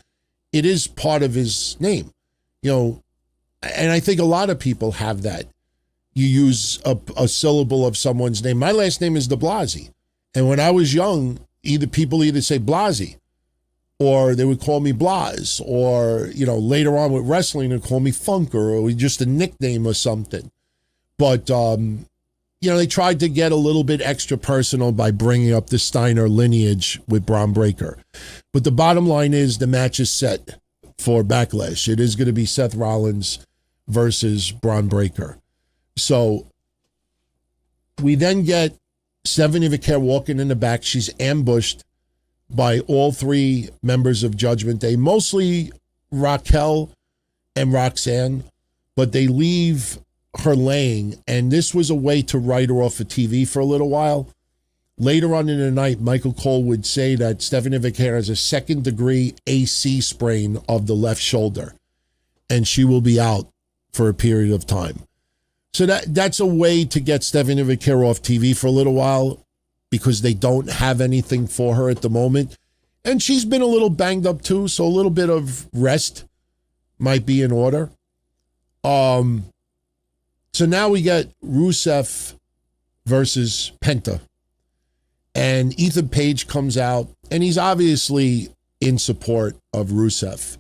S1: It is part of his name. You know, and I think a lot of people have that. You use a syllable of someone's name. My last name is de Blasi. And when I was young, people either say Blasi, or they would call me Blas, or, you know, later on with wrestling, they'd call me Funker, or just a nickname or something. But, you know, they tried to get a little bit extra personal by bringing up the Steiner lineage with Braun Breaker. But the bottom line is the match is set for Backlash. It is going to be Seth Rollins versus Braun Breaker. So we then get Stephanie Vaquer walking in the back. She's ambushed by all 3 members of Judgment Day, mostly Raquel and Roxanne, but they leave her laying, and this was a way to write her off of TV for a little while. Later on in the night, Michael Cole would say that Stephanie Vaquer has a 2nd-degree AC sprain of the left shoulder, and she will be out for a period of time. So that's a way to get Stephanie Vaquer off TV for a little while, because they don't have anything for her at the moment. And she's been a little banged up too, so a little bit of rest might be in order. So now we get Rusev versus Penta. And Ethan Page comes out, and he's obviously in support of Rusev.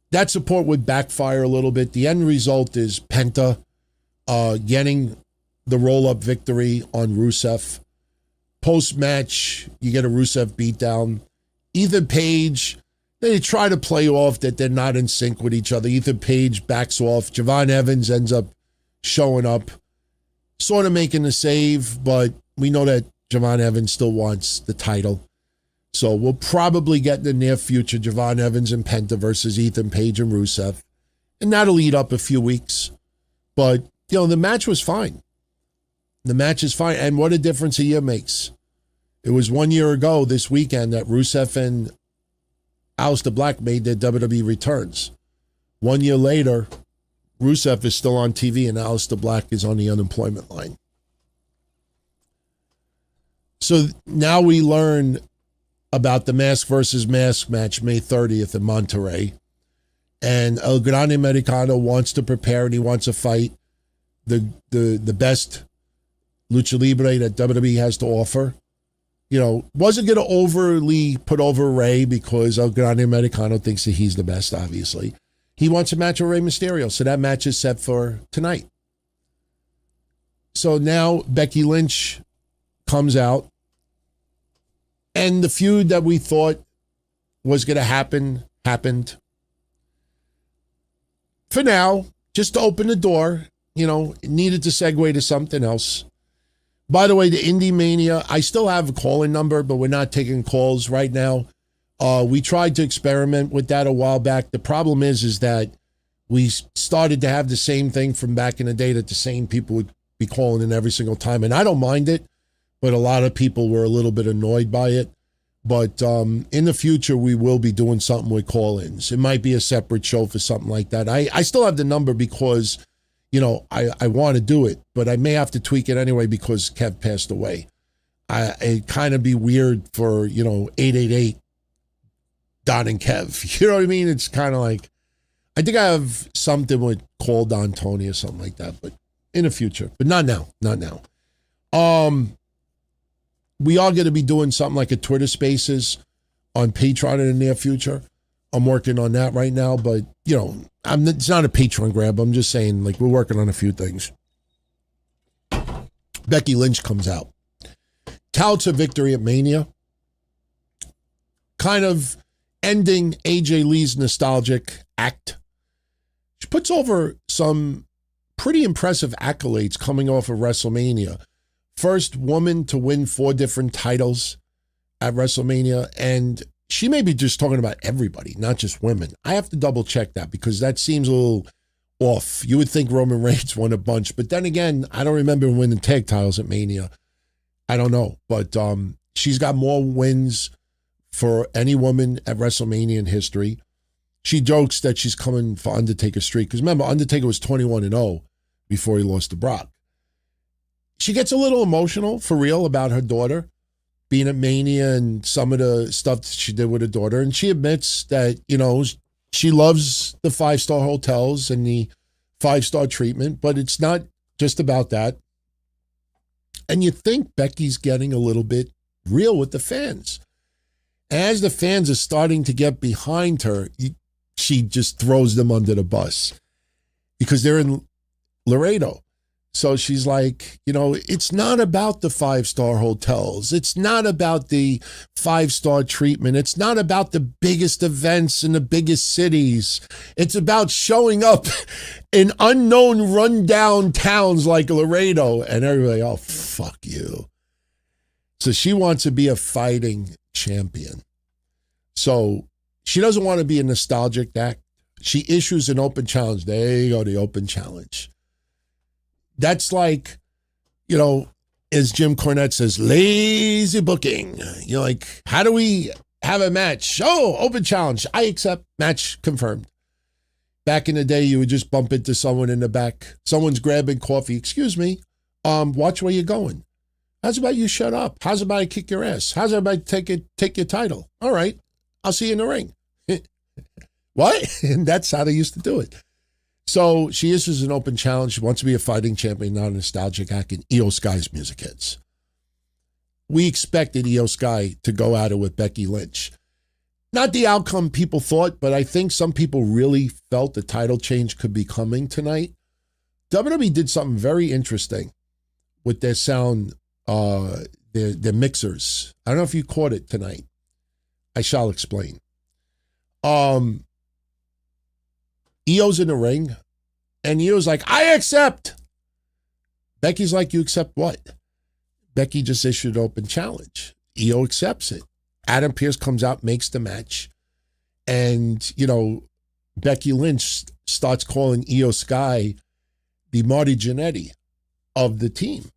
S1: That support would backfire a little bit. The end result is Penta getting the roll-up victory on Rusev. Post-match, you get a Rusev beatdown. Ethan Page, they try to play off that they're not in sync with each other. Ethan Page backs off. Javon Evans ends up showing up, sort of making the save, but we know that Javon Evans still wants the title. So we'll probably get in the near future Javon Evans and Penta versus Ethan Page and Rusev. And that'll eat up a few weeks. But, you know, the match was fine. The match is fine. And what a difference a year makes. It was 1 year ago this weekend that Rusev and Aleister Black made their WWE returns. 1 year later, Rusev is still on TV and Aleister Black is on the unemployment line. So now we learn about the Mask versus Mask match May 30th in Monterrey. And El Grande Americano wants to prepare and he wants to fight the best lucha libre that WWE has to offer. You know, wasn't going to overly put over Rey because El Grande Americano thinks that he's the best, obviously. He wants a match with Rey Mysterio, so that match is set for tonight. So now Becky Lynch comes out, and the feud that we thought was going to happen, happened. For now, just to open the door, you know, it needed to segue to something else. By the way, the Indie Mania, I still have a call-in number, but we're not taking calls right now. We tried to experiment with that a while back. The problem is that we started to have the same thing from back in the day that the same people would be calling in every single time. And I don't mind it, but a lot of people were a little bit annoyed by it. But in the future, we will be doing something with call-ins. It might be a separate show for something like that. I still have the number because, you know, I want to do it, but I may have to tweak it anyway because Kev passed away. It'd kind of be weird for, you know, 888 Don and Kev. You know what I mean? It's kind of like, I think I have something with Call Don Tony or something like that, but in the future. But not now. Not now. We are going to be doing something like a Twitter Spaces on Patreon in the near future. I'm working on that right now, but, you know, it's not a Patreon grab. I'm just saying, like, we're working on a few things. Becky Lynch comes out. Touts a victory at Mania. Kind of ending AJ Lee's nostalgic act. She puts over some pretty impressive accolades coming off of WrestleMania. first woman to win 4 different titles at WrestleMania. And she may be just talking about everybody, not just women. I have to double check that because that seems a little off. You would think Roman Reigns won a bunch, but then again, I don't remember winning tag titles at Mania. I don't know, but she's got more wins for any woman at WrestleMania in history. She jokes that she's coming for Undertaker's streak because remember, Undertaker was 21-0 before he lost to Brock. She gets a little emotional, for real, about her daughter being at Mania and some of the stuff that she did with her daughter. And she admits that, you know, she loves the 5-star hotels and the 5-star treatment, but it's not just about that. And you think Becky's getting a little bit real with the fans. As the fans are starting to get behind her, she just throws them under the bus because they're in Laredo. So she's like, you know, it's not about the 5-star hotels. It's not about the 5-star treatment. It's not about the biggest events in the biggest cities. It's about showing up in unknown rundown towns like Laredo. And everybody, oh, fuck you. So she wants to be a fighting champion. So she doesn't want to be a nostalgic act. She issues an open challenge. There you go, the open challenge. That's like, you know, as Jim Cornette says, lazy booking. You're like, how do we have a match? Oh, open challenge. I accept. Match confirmed. Back in the day, you would just bump into someone in the back. Someone's grabbing coffee. Excuse me. Watch where you're going. How's about you shut up? How's about I kick your ass? How's about take your title? All right. I'll see you in the ring. What? And that's how they used to do it. So she issues an open challenge. She wants to be a fighting champion, not a nostalgic act, and Io Sky's music hits. We expected Io Sky to go at it with Becky Lynch. Not the outcome people thought, but I think some people really felt the title change could be coming tonight. WWE did something very interesting with their sound, their mixers. I don't know if you caught it tonight. I shall explain. Io's in the ring, and Io's like, I accept. Becky's like, you accept what? Becky just issued an open challenge. Io accepts it. Adam Pearce comes out, makes the match, and, you know, Becky Lynch starts calling Io Sky the Marty Jannetty of the team.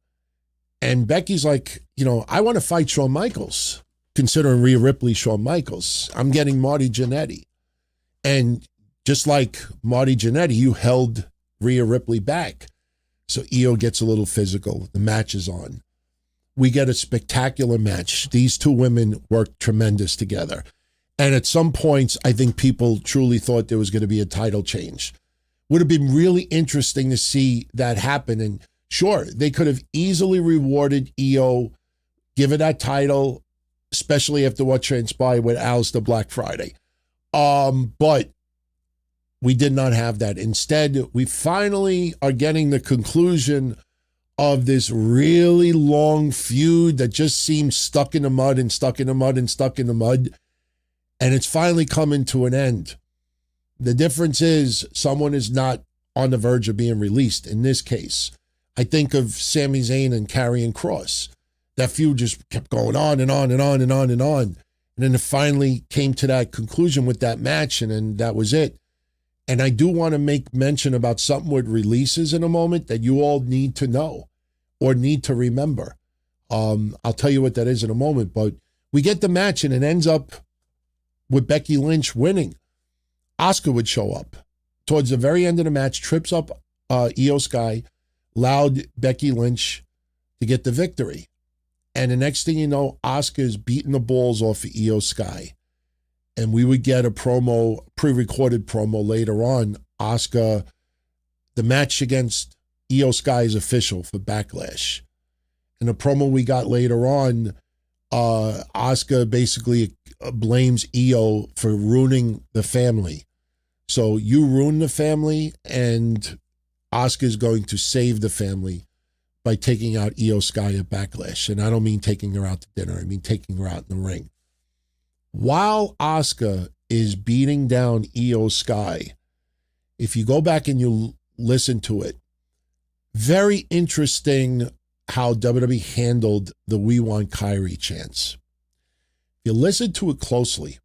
S1: And Becky's like, you know, I want to fight Shawn Michaels, considering Rhea Ripley, Shawn Michaels. I'm getting Marty Jannetty. And just like Marty Jannetty, you held Rhea Ripley back. So Io gets a little physical. The match is on. We get a spectacular match. These two women work tremendous together. And at some points, I think people truly thought there was going to be a title change. Would have been really interesting to see that happen. And sure, they could have easily rewarded Io, give her that title, especially after what transpired with Aleister Black Friday. But we did not have that. Instead, we finally are getting the conclusion of this really long feud that just seems stuck in the mud and stuck in the mud and stuck in the mud. And it's finally coming to an end. The difference is someone is not on the verge of being released. In this case, I think of Sami Zayn and Karrion Kross. That feud just kept going on and on and on and on and on. And then it finally came to that conclusion with that match, and then that was it. And I do want to make mention about something with releases in a moment that you all need to know or need to remember. I'll tell you what that is in a moment, but we get the match and it ends up with Becky Lynch winning. Asuka would show up towards the very end of the match, trips up Io Sky, allowed Becky Lynch to get the victory. And the next thing you know, Asuka is beating the balls off of Io Sky. And we would get a promo, pre-recorded promo later on. Asuka, the match against Io Sky is official for Backlash. And the promo we got later on, Asuka basically blames Io for ruining the family. So you ruined the family, and Asuka is going to save the family by taking out Io Sky at Backlash. And I don't mean taking her out to dinner. I mean taking her out in the ring. While Asuka is beating down Io Sky, if you go back and you listen to it, very interesting how WWE handled the "We Want Kairi" chants. If you listen to it closely,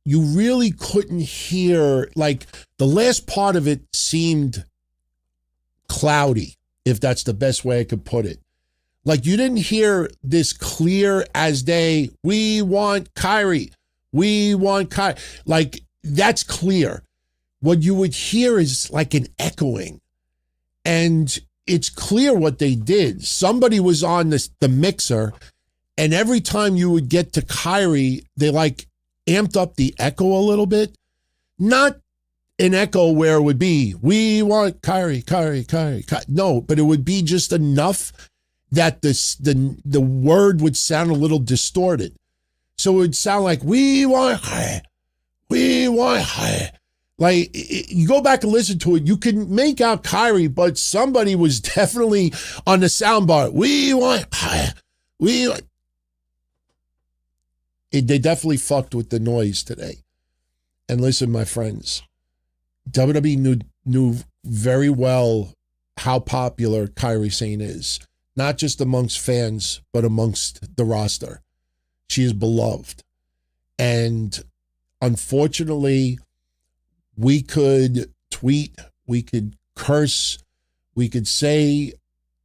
S1: you really couldn't hear, like, the last part of it seemed cloudy, if that's the best way I could put it. Like, you didn't hear this clear as day, "We want Kairi, we want Kairi." Like, that's clear. What you would hear is like an echoing. And it's clear what they did. Somebody was on the mixer, and every time you would get to Kairi, they like amped up the echo a little bit. Not an echo where it would be, "We want Kairi, Kairi, Kairi, Kairi." No, but it would be just enough that the word would sound a little distorted. So it would sound like, "We want Kairi, we want Kairi." Like, you go back and listen to it, you can make out Kairi, but somebody was definitely on the soundbar. "We want Kairi, we want." They definitely fucked with the noise today. And listen, my friends, WWE knew very well how popular Kairi Sane is, not just amongst fans, but amongst the roster. She is beloved. And unfortunately, we could tweet, we could curse, we could say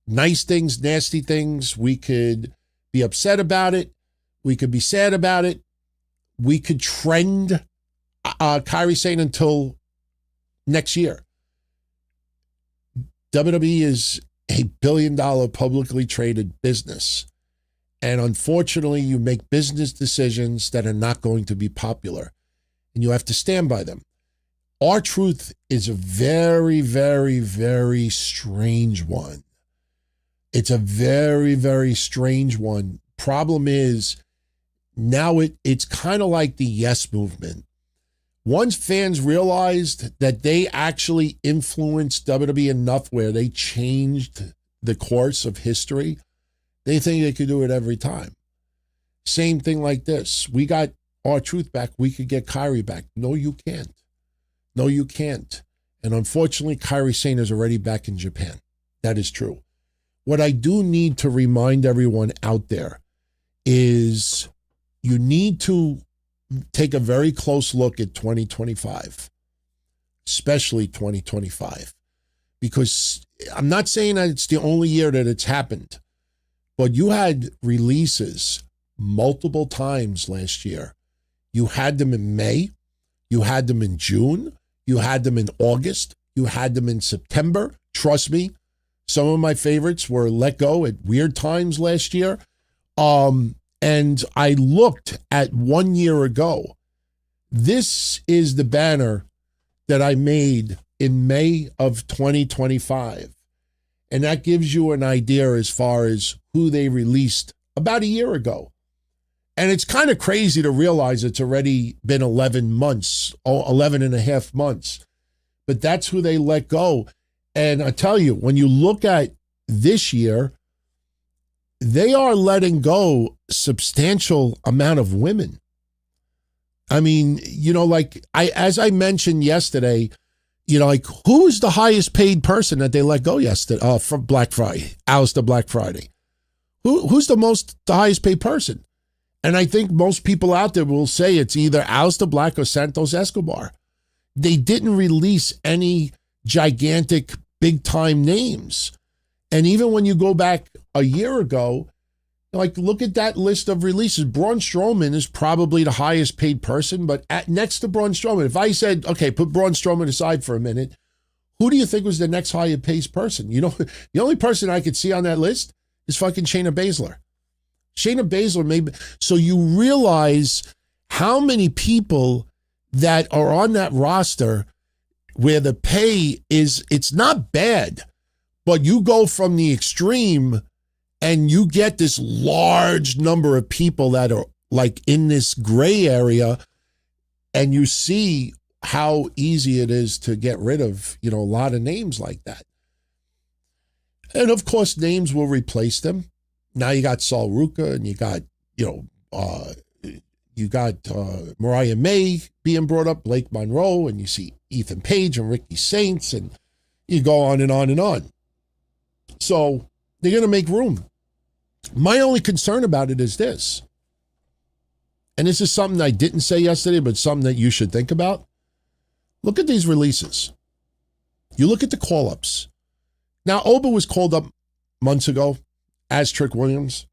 S1: nice things, nasty things, we could be upset about it, we could be sad about it, we could trend Kairi Sane until next year. WWE is a billion-dollar publicly traded business. And unfortunately, you make business decisions that are not going to be popular. And you have to stand by them. R-Truth is a very, very, very strange one. It's a very, very strange one. Problem is, now it's kind of like the Yes movement. Once fans realized that they actually influenced WWE enough where they changed the course of history, they think they could do it every time. Same thing like this. We got R-Truth back. We could get Kairi back. No, you can't. No, you can't. And unfortunately, Kairi Sane is already back in Japan. That is true. What I do need to remind everyone out there is you need to take a very close look at 2025, especially 2025, because I'm not saying that it's the only year that it's happened, but you had releases multiple times last year. You had them in May, you had them in June, you had them in August, you had them in September. Trust me, some of my favorites were let go at weird times last year. And I looked at 1 year ago. This is the banner that I made in May of 2025. And that gives you an idea as far as who they released about a year ago. And it's kind of crazy to realize it's already been 11 months, 11 and a half months. But that's who they let go. And I tell you, when you look at this year, they are letting go substantial amount of women. I mean, like as I mentioned yesterday, like who is the highest paid person that they let go yesterday from Black Friday, Aleister Black Friday? Who's the highest paid person? And I think most people out there will say it's either Aleister Black or Santos Escobar. They didn't release any gigantic big time names. And even when you go back a year ago, like look at that list of releases. Braun Strowman is probably the highest paid person, but next to Braun Strowman, if I said, okay, put Braun Strowman aside for a minute, who do you think was the next highest paid person? The only person I could see on that list is fucking Shayna Baszler. Shayna Baszler, maybe. So you realize how many people that are on that roster where the pay it's not bad, but you go from the extreme and you get this large number of people that are like in this gray area, and you see how easy it is to get rid of, a lot of names like that. And of course, names will replace them. Now you got Sol Ruca, and you got Mariah May being brought up, Blake Monroe, and you see Ethan Page and Ricky Saints, and you go on and on and on. So, They're going to make room. My only concern about it is this. And this is something I didn't say yesterday, but something that you should think about. Look at these releases. You look at the call-ups. Now, Oba was called up months ago as Trick Williams.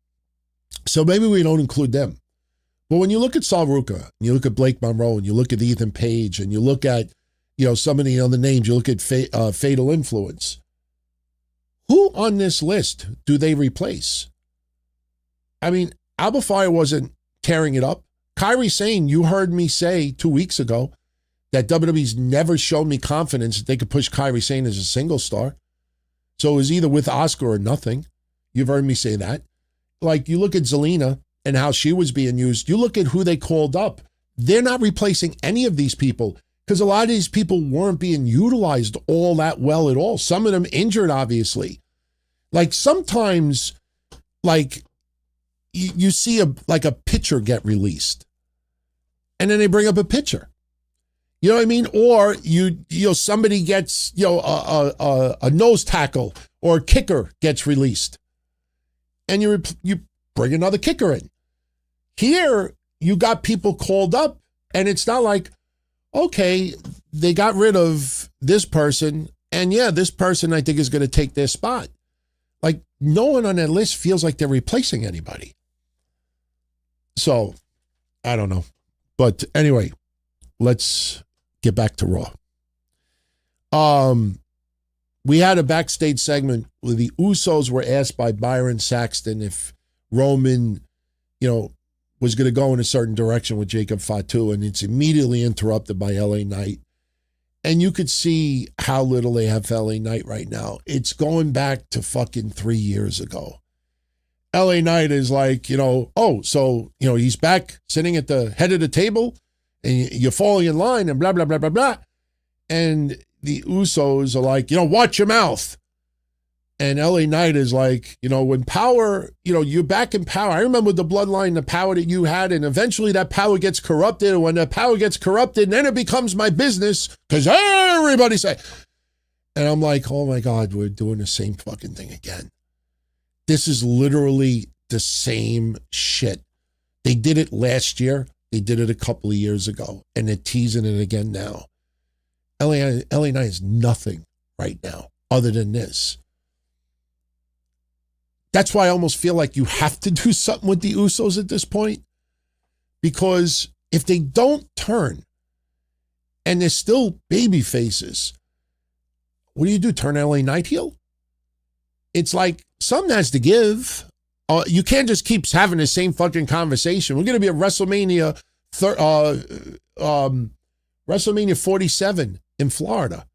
S1: So maybe we don't include them. But when you look at Sal Ruka, and you look at Blake Monroe, and you look at Ethan Page, and you look at, some of the other names, you look at Fatal Influence, who on this list do they replace? I mean, Alba Fire wasn't tearing it up. Kairi Sane, you heard me say 2 weeks ago that WWE's never shown me confidence that they could push Kairi Sane as a single star. So it was either with Oscar or nothing. You've heard me say that. Like, you look at Zelina and how she was being used. You look at who they called up. They're not replacing any of these people because a lot of these people weren't being utilized all that well at all. Some of them injured, obviously. Like, sometimes, like, you see a pitcher get released. And then they bring up a pitcher. You know what I mean? Or somebody gets, a nose tackle or a kicker gets released. And you bring another kicker in. Here, you got people called up, and it's not like, okay, they got rid of this person, and yeah, this person I think is going to take their spot. Like, no one on that list feels like they're replacing anybody. So, I don't know. But anyway, let's get back to Raw. We had a backstage segment where the Usos were asked by Byron Saxton if Roman, was going to go in a certain direction with Jacob Fatu, and it's immediately interrupted by LA Knight. And you could see how little they have for LA Knight right now. It's going back to fucking 3 years ago. LA Knight is like, he's back sitting at the head of the table and you're falling in line and blah, blah, blah, blah, blah. And the Usos are like, watch your mouth. And LA Knight is like, when power, you're back in power. I remember the bloodline, the power that you had, and eventually that power gets corrupted. And when that power gets corrupted, then it becomes my business because everybody say. And I'm like, oh my God, we're doing the same fucking thing again. This is literally the same shit. They did it last year. They did it a couple of years ago. And they're teasing it again now. LA Knight is nothing right now other than this. That's why I almost feel like you have to do something with the Usos at this point. Because if they don't turn and they're still baby faces, what do? Turn LA Knight heel? It's like something has to give. You can't just keep having the same fucking conversation. We're going to be at WrestleMania 47 in Florida.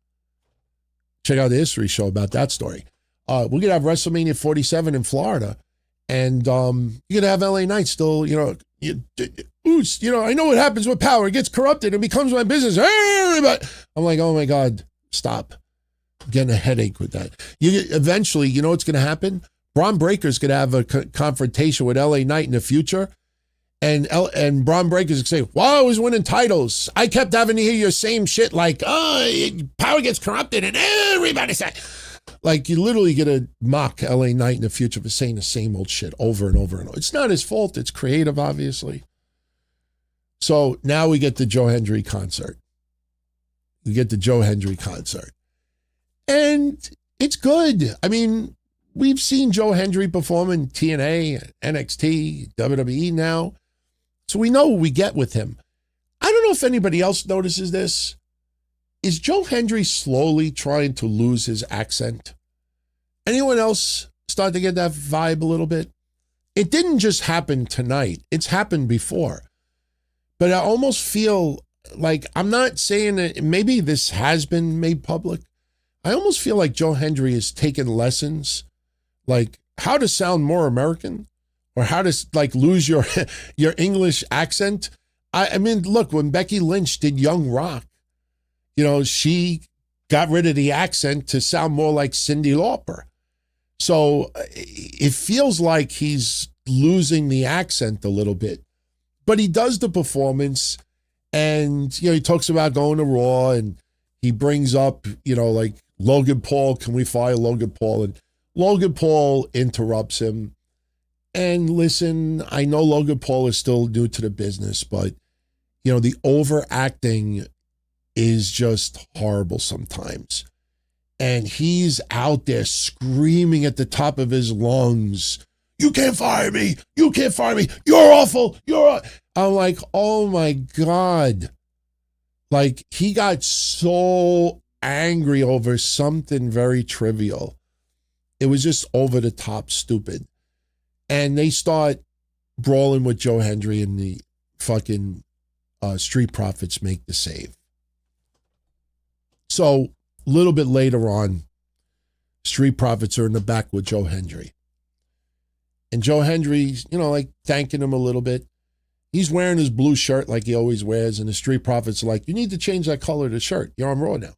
S1: Check out the history show about that story. We're going to have WrestleMania 47 in Florida. And you're going to have LA Knight still, I know what happens with power. It gets corrupted and becomes my business. Everybody. I'm like, oh my God, stop. I'm getting a headache with that. Eventually, you know what's going to happen? Braun Breaker's going to have a confrontation with LA Knight in the future. And Braun Breaker's going to say, well, I was winning titles. I kept having to hear your same shit like, power gets corrupted and everybody say. Like, you literally get to mock LA Knight in the future for saying the same old shit over and over and over. It's not his fault. It's creative, obviously. So now we get the Joe Hendry concert. And it's good. I mean, we've seen Joe Hendry perform in TNA, NXT, WWE now. So we know what we get with him. I don't know if anybody else notices this. Is Joe Hendry slowly trying to lose his accent? Anyone else start to get that vibe a little bit? It didn't just happen tonight. It's happened before. But I almost feel like, I'm not saying that maybe this has been made public. I almost feel like Joe Hendry has taken lessons, like how to sound more American or how to lose your English accent. I mean, look, when Becky Lynch did Young Rock, she got rid of the accent to sound more like Cyndi Lauper. So it feels like he's losing the accent a little bit. But he does the performance, and, he talks about going to Raw, and he brings up, like Logan Paul, can we fire Logan Paul? And Logan Paul interrupts him. And listen, I know Logan Paul is still new to the business, but, the overacting is just horrible sometimes. And he's out there screaming at the top of his lungs, "You can't fire me. You can't fire me. You're awful. I'm like, oh my God. Like, he got so angry over something very trivial. It was just over the top stupid. And they start brawling with Joe Hendry, and the fucking Street Profits make the save. So a little bit later on, Street Profits are in the back with Joe Hendry. And Joe Hendry's, like thanking him a little bit. He's wearing his blue shirt like he always wears, and the Street Profits are like, "You need to change that color of the shirt. You're on Raw now."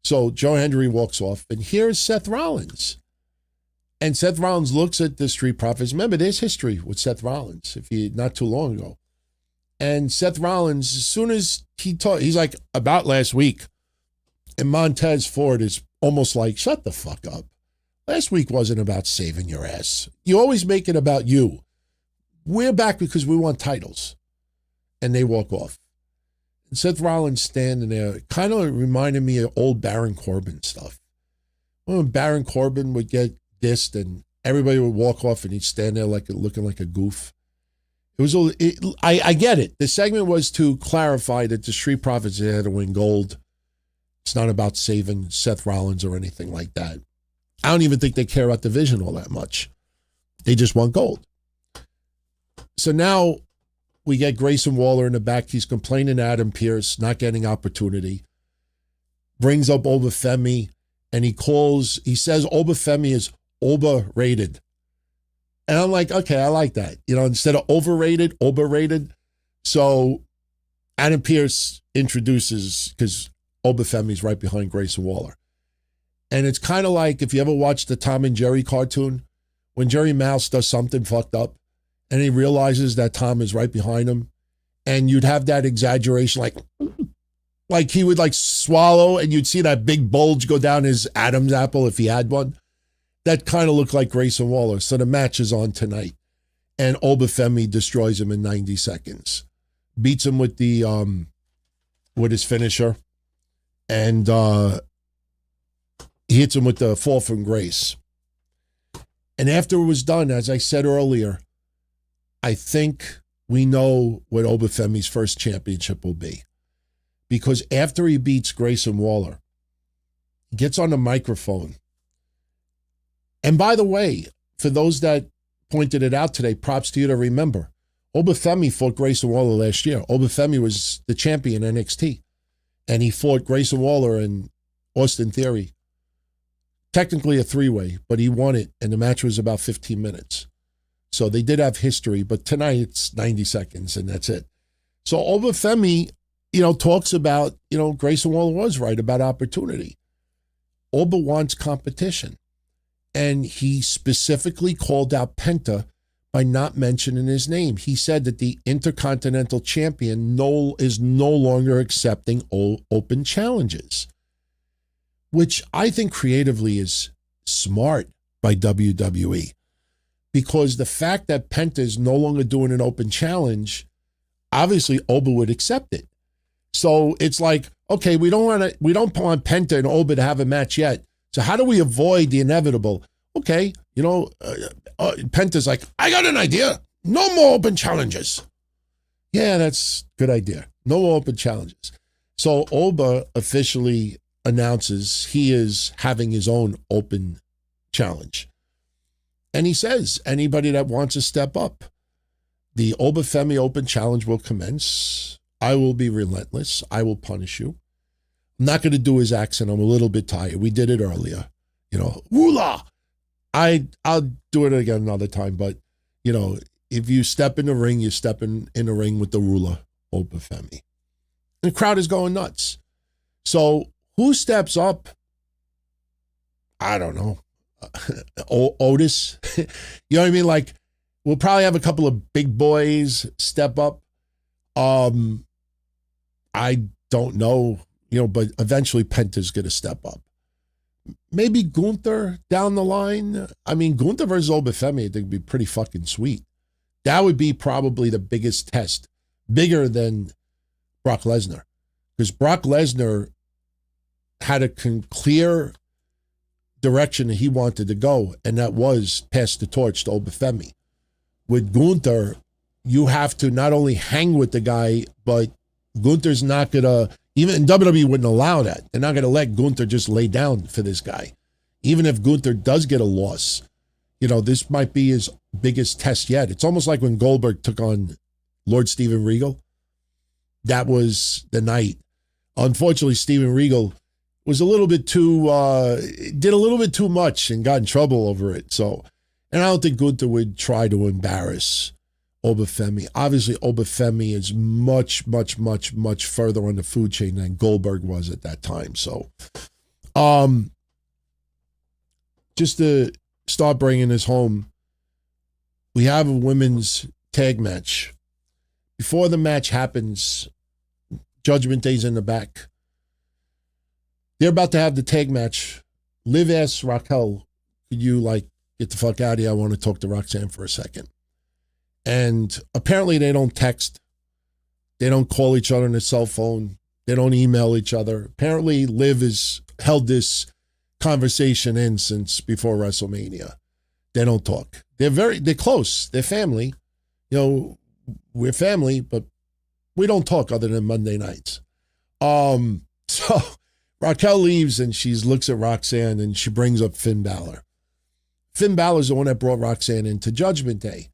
S1: So Joe Hendry walks off, and here's Seth Rollins. And Seth Rollins looks at the Street Profits. Remember, there's history with Seth Rollins, not too long ago. And Seth Rollins, as soon as he's like, about last week, and Montez Ford is almost like, "Shut the fuck up. Last week wasn't about saving your ass. You always make it about you. We're back because we want titles." And they walk off. And Seth Rollins standing there kind of reminded me of old Baron Corbin stuff. When Baron Corbin would get dissed and everybody would walk off and he'd stand there looking like a goof. I get it. The segment was to clarify that the Street Profits had to win gold. It's not about saving Seth Rollins or anything like that. I don't even think they care about the division all that much. They just want gold. So now we get Grayson Waller in the back. He's complaining to Adam Pearce, not getting opportunity. Brings up Oba Femi, and he says Oba Femi is overrated. And I'm like, okay, I like that. Instead of overrated, overrated. So Adam Pearce introduces, because Oba Femi's right behind Grayson Waller. And it's kind of like if you ever watched the Tom and Jerry cartoon, when Jerry Mouse does something fucked up and he realizes that Tom is right behind him, and you'd have that exaggeration, like he would swallow and you'd see that big bulge go down his Adam's apple if he had one. That kind of looked like Grayson Waller. So the match is on tonight. And Oba Femi destroys him in 90 seconds. Beats him with his finisher. And he hits him with the fall from grace. And after it was done, as I said earlier, I think we know what Oba Femi's first championship will be. Because after he beats Grayson Waller, he gets on the microphone. And by the way, for those that pointed it out today, props to you to remember, Oba Femi fought Grayson Waller last year. Oba Femi was the champion in NXT. And he fought Grayson Waller and Austin Theory. Technically a three-way, but he won it, and the match was about 15 minutes. So they did have history, but tonight it's 90 seconds, and that's it. So Oba Femi, talks about, Grayson Waller was right about opportunity. Oba wants competition. And he specifically called out Penta by not mentioning his name. He said that the Intercontinental Champion is no longer accepting open challenges, which I think creatively is smart by WWE, because the fact that Penta is no longer doing an open challenge, obviously Oba would accept it. So it's like, okay, we don't want Penta and Oba to have a match yet. So how do we avoid the inevitable? Okay, Penta's like, "I got an idea. No more open challenges." Yeah, that's a good idea. No more open challenges. So Oba officially announces he is having his own open challenge. And he says, anybody that wants to step up, the Oba Femi Open Challenge will commence. I will be relentless. I will punish you. I'm not going to do his accent. I'm a little bit tired. We did it earlier. Woola! I'll do it again another time. But, if you step in the ring, you're stepping in the ring with the ruler, Oba Femi. And the crowd is going nuts. So who steps up? I don't know. Otis. You know what I mean? We'll probably have a couple of big boys step up. I don't know, but eventually Penta's going to step up. maybe Gunther down the line. I mean, Gunther versus Oba Femi, I think would be pretty fucking sweet. That would be probably the biggest test, bigger than Brock Lesnar. Because Brock Lesnar had a clear direction that he wanted to go, and that was pass the torch to Oba Femi. With Gunther, you have to not only hang with the guy, but Gunther's not going to, even WWE wouldn't allow that. They're not going to let Gunther just lay down for this guy. Even if Gunther does get a loss, this might be his biggest test yet. It's almost like when Goldberg took on Lord Steven Regal. That was the night. Unfortunately, Steven Regal was a little bit too, did a little bit too much and got in trouble over it. So, and I don't think Gunther would try to embarrass Oba Femi. Obviously, Oba Femi is much, much, much, much further on the food chain than Goldberg was at that time. So, just to start bringing this home, we have a women's tag match. Before the match happens, Judgment Day's in the back. They're about to have the tag match. Liv asks Raquel, could you get the fuck out of here? I want to talk to Roxanne for a second. And apparently they don't text. They don't call each other on their cell phone. They don't email each other. Apparently Liv has held this conversation in since before WrestleMania. They don't talk. They're close. They're family. We're family, but we don't talk other than Monday nights. So Raquel leaves and she looks at Roxanne and she brings up Finn Balor. Finn Balor's the one that brought Roxanne into Judgment Day.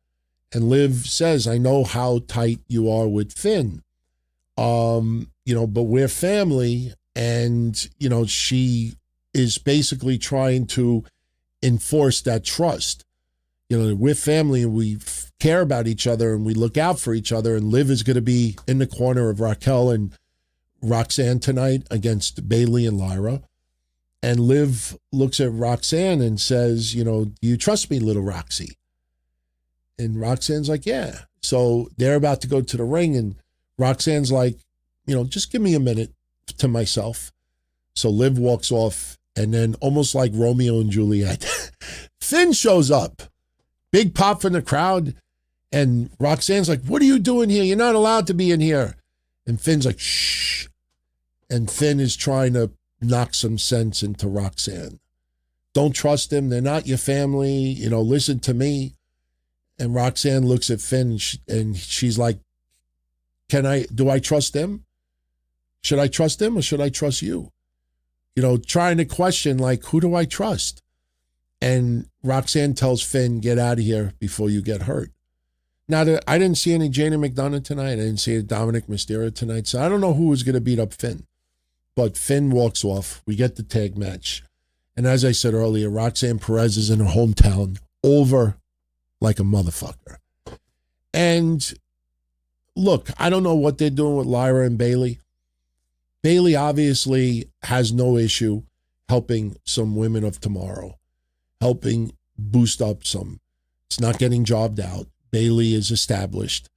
S1: And Liv says, I know how tight you are with Finn. But we're family. And, she is basically trying to enforce that trust. We're family and we care about each other and we look out for each other. And Liv is going to be in the corner of Raquel and Roxanne tonight against Bayley and Lyra. And Liv looks at Roxanne and says, do you trust me, little Roxy? And Roxanne's like, yeah. So they're about to go to the ring and Roxanne's like, just give me a minute to myself. So Liv walks off and then almost like Romeo and Juliet, Finn shows up. Big pop from the crowd. And Roxanne's like, what are you doing here? You're not allowed to be in here. And Finn's like, shh. And Finn is trying to knock some sense into Roxanne. Don't trust them. They're not your family. Listen to me. And Roxanne looks at Finn and she's like, do I trust them? Should I trust them or should I trust you? Trying to question, who do I trust? And Roxanne tells Finn, get out of here before you get hurt. Now, I didn't see any Jana McDonough tonight. I didn't see Dominic Mysterio tonight. So I don't know who was going to beat up Finn. But Finn walks off. We get the tag match. And as I said earlier, Roxanne Perez is in her hometown over like a motherfucker. And look, I don't know what they're doing with Lyra and Bayley. Bayley obviously has no issue helping some women of tomorrow, helping boost up some. It's not getting jobbed out. Bayley is established.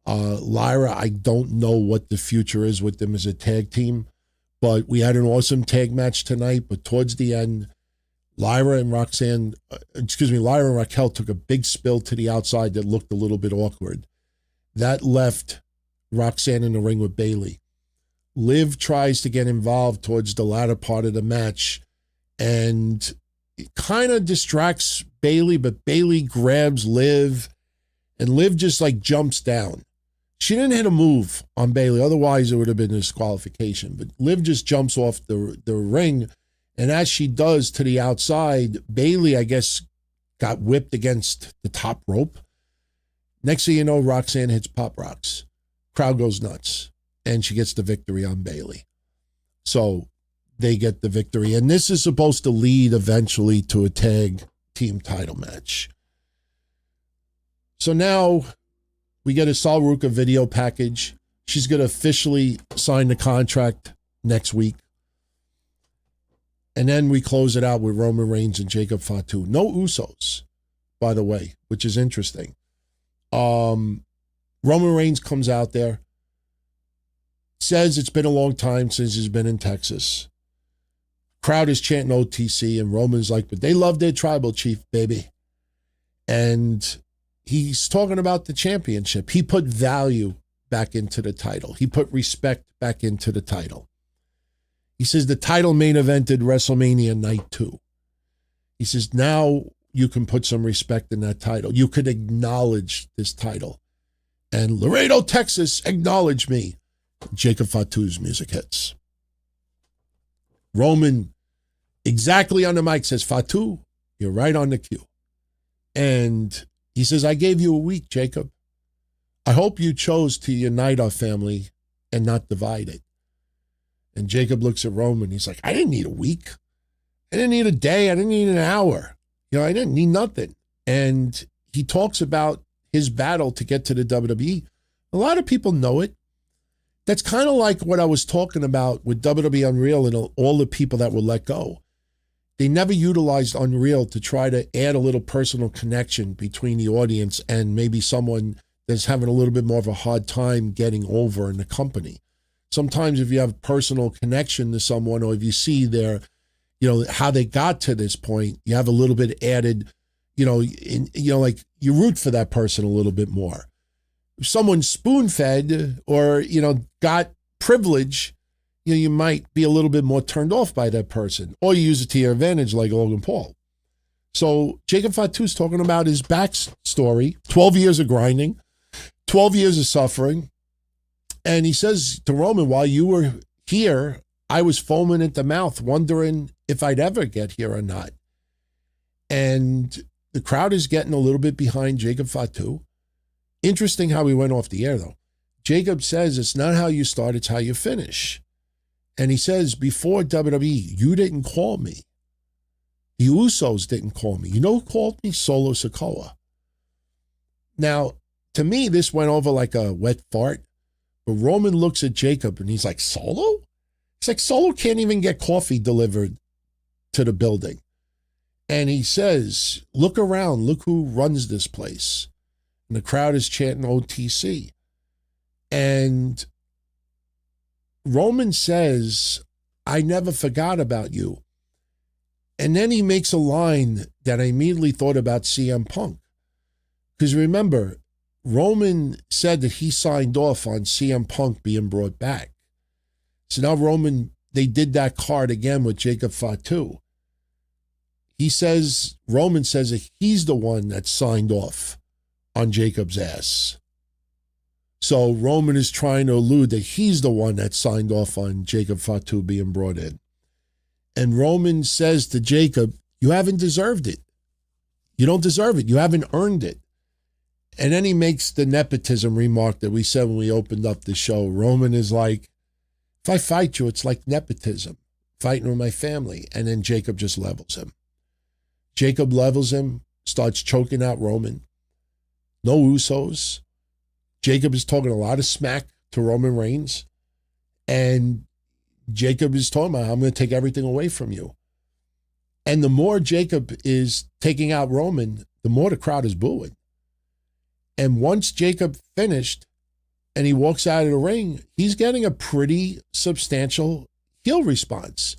S1: Lyra, I don't know what the future is with them as a tag team, but we had an awesome tag match tonight. But towards the end, Lyra and Raquel took a big spill to the outside that looked a little bit awkward. That left Roxanne in the ring with Bayley. Liv tries to get involved towards the latter part of the match and it kind of distracts Bayley, but Bayley grabs Liv and Liv just jumps down. She didn't hit a move on Bayley, otherwise it would have been a disqualification. But Liv just jumps off the ring, and as she does to the outside, Bayley, I guess, got whipped against the top rope. Next thing you know, Roxanne hits Pop Rocks. Crowd goes nuts, and she gets the victory on Bayley. So they get the victory, and this is supposed to lead eventually to a tag team title match. So now we get a Sal Ruka video package. She's going to officially sign the contract next week. And then we close it out with Roman Reigns and Jacob Fatu. No Usos, by the way, which is interesting. Roman Reigns comes out there, says it's been a long time since he's been in Texas. Crowd is chanting OTC, and Roman's like, but they love their tribal chief, baby. And he's talking about the championship. He put value back into the title. He put respect back into the title. He says the title main evented WrestleMania Night 2. He says, now you can put some respect in that title. You could acknowledge this title. And Laredo, Texas, acknowledge me. Jacob Fatu's music hits. Roman, exactly on the mic, says, Fatu, you're right on the cue. And he says, I gave you a week, Jacob. I hope you chose to unite our family and not divide it. And Jacob looks at Roman. He's like, I didn't need a week. I didn't need a day. I didn't need an hour. I didn't need nothing. And he talks about his battle to get to the WWE. A lot of people know it. That's kind of like what I was talking about with WWE Unreal and all the people that were let go. They never utilized Unreal to try to add a little personal connection between the audience and maybe someone that's having a little bit more of a hard time getting over in the company. Sometimes if you have personal connection to someone, or if you see their, how they got to this point, you have a little bit added, like you root for that person a little bit more. If someone's spoon-fed or, got privilege, you might be a little bit more turned off by that person, or you use it to your advantage like Logan Paul. So Jacob Fatu's talking about his backstory, 12 years of grinding, 12 years of suffering. And he says to Roman, while you were here, I was foaming at the mouth, wondering if I'd ever get here or not. And the crowd is getting a little bit behind Jacob Fatu. Interesting how he went off the air, though. Jacob says it's not how you start, it's how you finish. And he says, before WWE, you didn't call me. The Usos didn't call me. You know who called me? Solo Sikoa. Now, to me, this went over like a wet fart. But Roman looks at Jacob and he's like, Solo? It's like Solo can't even get coffee delivered to the building. And he says, look around, look who runs this place. And the crowd is chanting OTC. And Roman says, I never forgot about you. And then he makes a line that I immediately thought about CM Punk. Because remember, Roman said that he signed off on CM Punk being brought back. So now they did that card again with Jacob Fatu. Roman says that he's the one that signed off on Jacob's ass. So Roman is trying to allude that he's the one that signed off on Jacob Fatu being brought in. And Roman says to Jacob, you haven't deserved it. You don't deserve it. You haven't earned it. And then he makes the nepotism remark that we said when we opened up the show. Roman is like, if I fight you, it's like nepotism, fighting with my family. And then Jacob just levels him. Jacob levels him, starts choking out Roman. No Usos. Jacob is talking a lot of smack to Roman Reigns. And Jacob is talking about, I'm going to take everything away from you. And the more Jacob is taking out Roman, the more the crowd is booing. And once Jacob finished and he walks out of the ring, he's getting a pretty substantial heel response.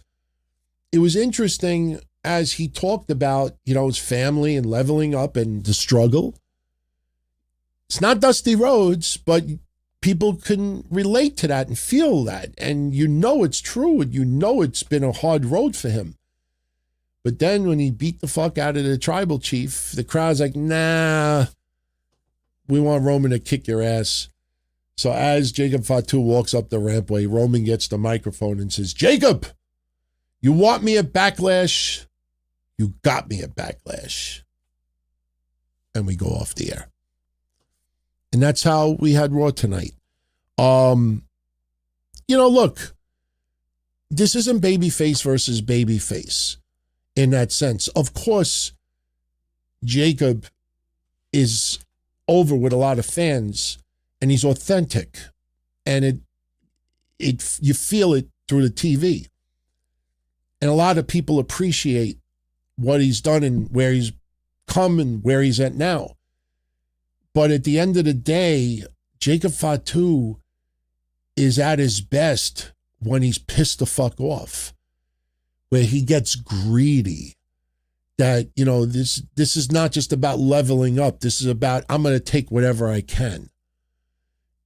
S1: It was interesting as he talked about, his family and leveling up and the struggle. It's not Dusty Rhodes, but people can relate to that and feel that. And it's true, and it's been a hard road for him. But then when he beat the fuck out of the tribal chief, the crowd's like, nah, we want Roman to kick your ass. So as Jacob Fatu walks up the rampway, Roman gets the microphone and says, Jacob, you want me at Backlash? You got me at Backlash. And we go off the air. And that's how we had Raw tonight. Look, this isn't babyface versus babyface in that sense. Of course, Jacob is over with a lot of fans and he's authentic, and you feel it through the TV. And a lot of people appreciate what he's done and where he's come and where he's at now. But at the end of the day, Jacob Fatu is at his best when he's pissed the fuck off. where he gets greedy. That, you know, this is not just about leveling up. This is about, I'm going to take whatever I can.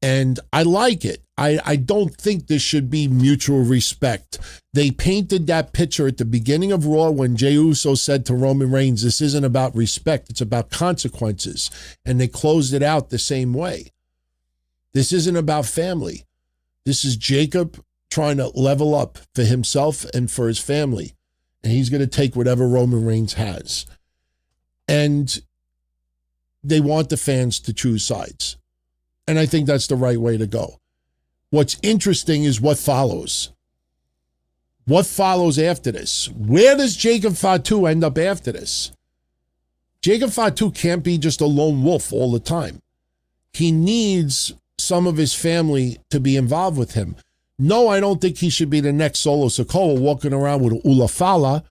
S1: And I like it. I don't think this should be mutual respect. They painted that picture at the beginning of Raw when Jey Uso said to Roman Reigns, this isn't about respect, it's about consequences. And they closed it out the same way. This isn't about family. This is Jacob trying to level up for himself and for his family. And he's going to take whatever Roman Reigns has. And they want the fans to choose sides. And I think that's the right way to go. What's interesting is what follows. What follows after this? Where does Jacob Fatu end up after this? Jacob Fatu can't be just a lone wolf all the time. He needs some of his family to be involved with him. No, I don't think he should be the next Solo Sikoa walking around with Ulafala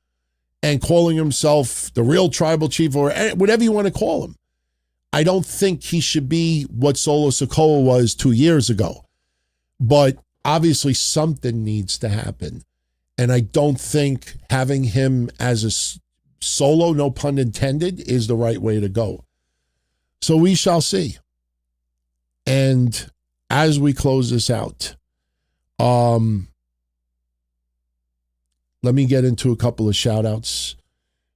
S1: and calling himself the real tribal chief or whatever you want to call him. I don't think he should be what Solo Sikoa was 2 years ago. But obviously something needs to happen. And I don't think having him as a solo, no pun intended, is the right way to go. So we shall see. And as we close this out, let me get into a couple of shout outs.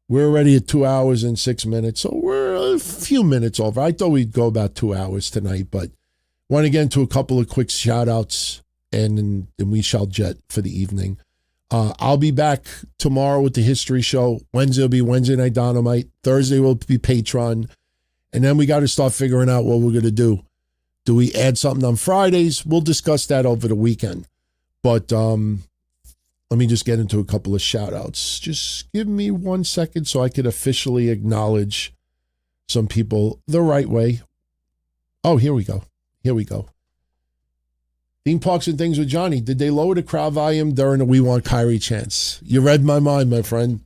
S1: We're already at 2 hours and 6 minutes, so we're a few minutes over. I thought we'd go about 2 hours tonight, but want to get into a couple of quick shout outs and we shall jet for the evening. I'll be back tomorrow with the history show. Wednesday will be Wednesday Night Dynamite. Thursday will be Patreon. And then we got to start figuring out what we're going to do. Do we add something on Fridays? We'll discuss that over the weekend. But let me just get into a couple of shout outs. Just give me 1 second so I could officially acknowledge some people the right way. Oh, here we go. Here we go. Theme Parks and Things with Johnny. Did they lower the crowd volume during the We Want Kairi chants? You read my mind, my friend.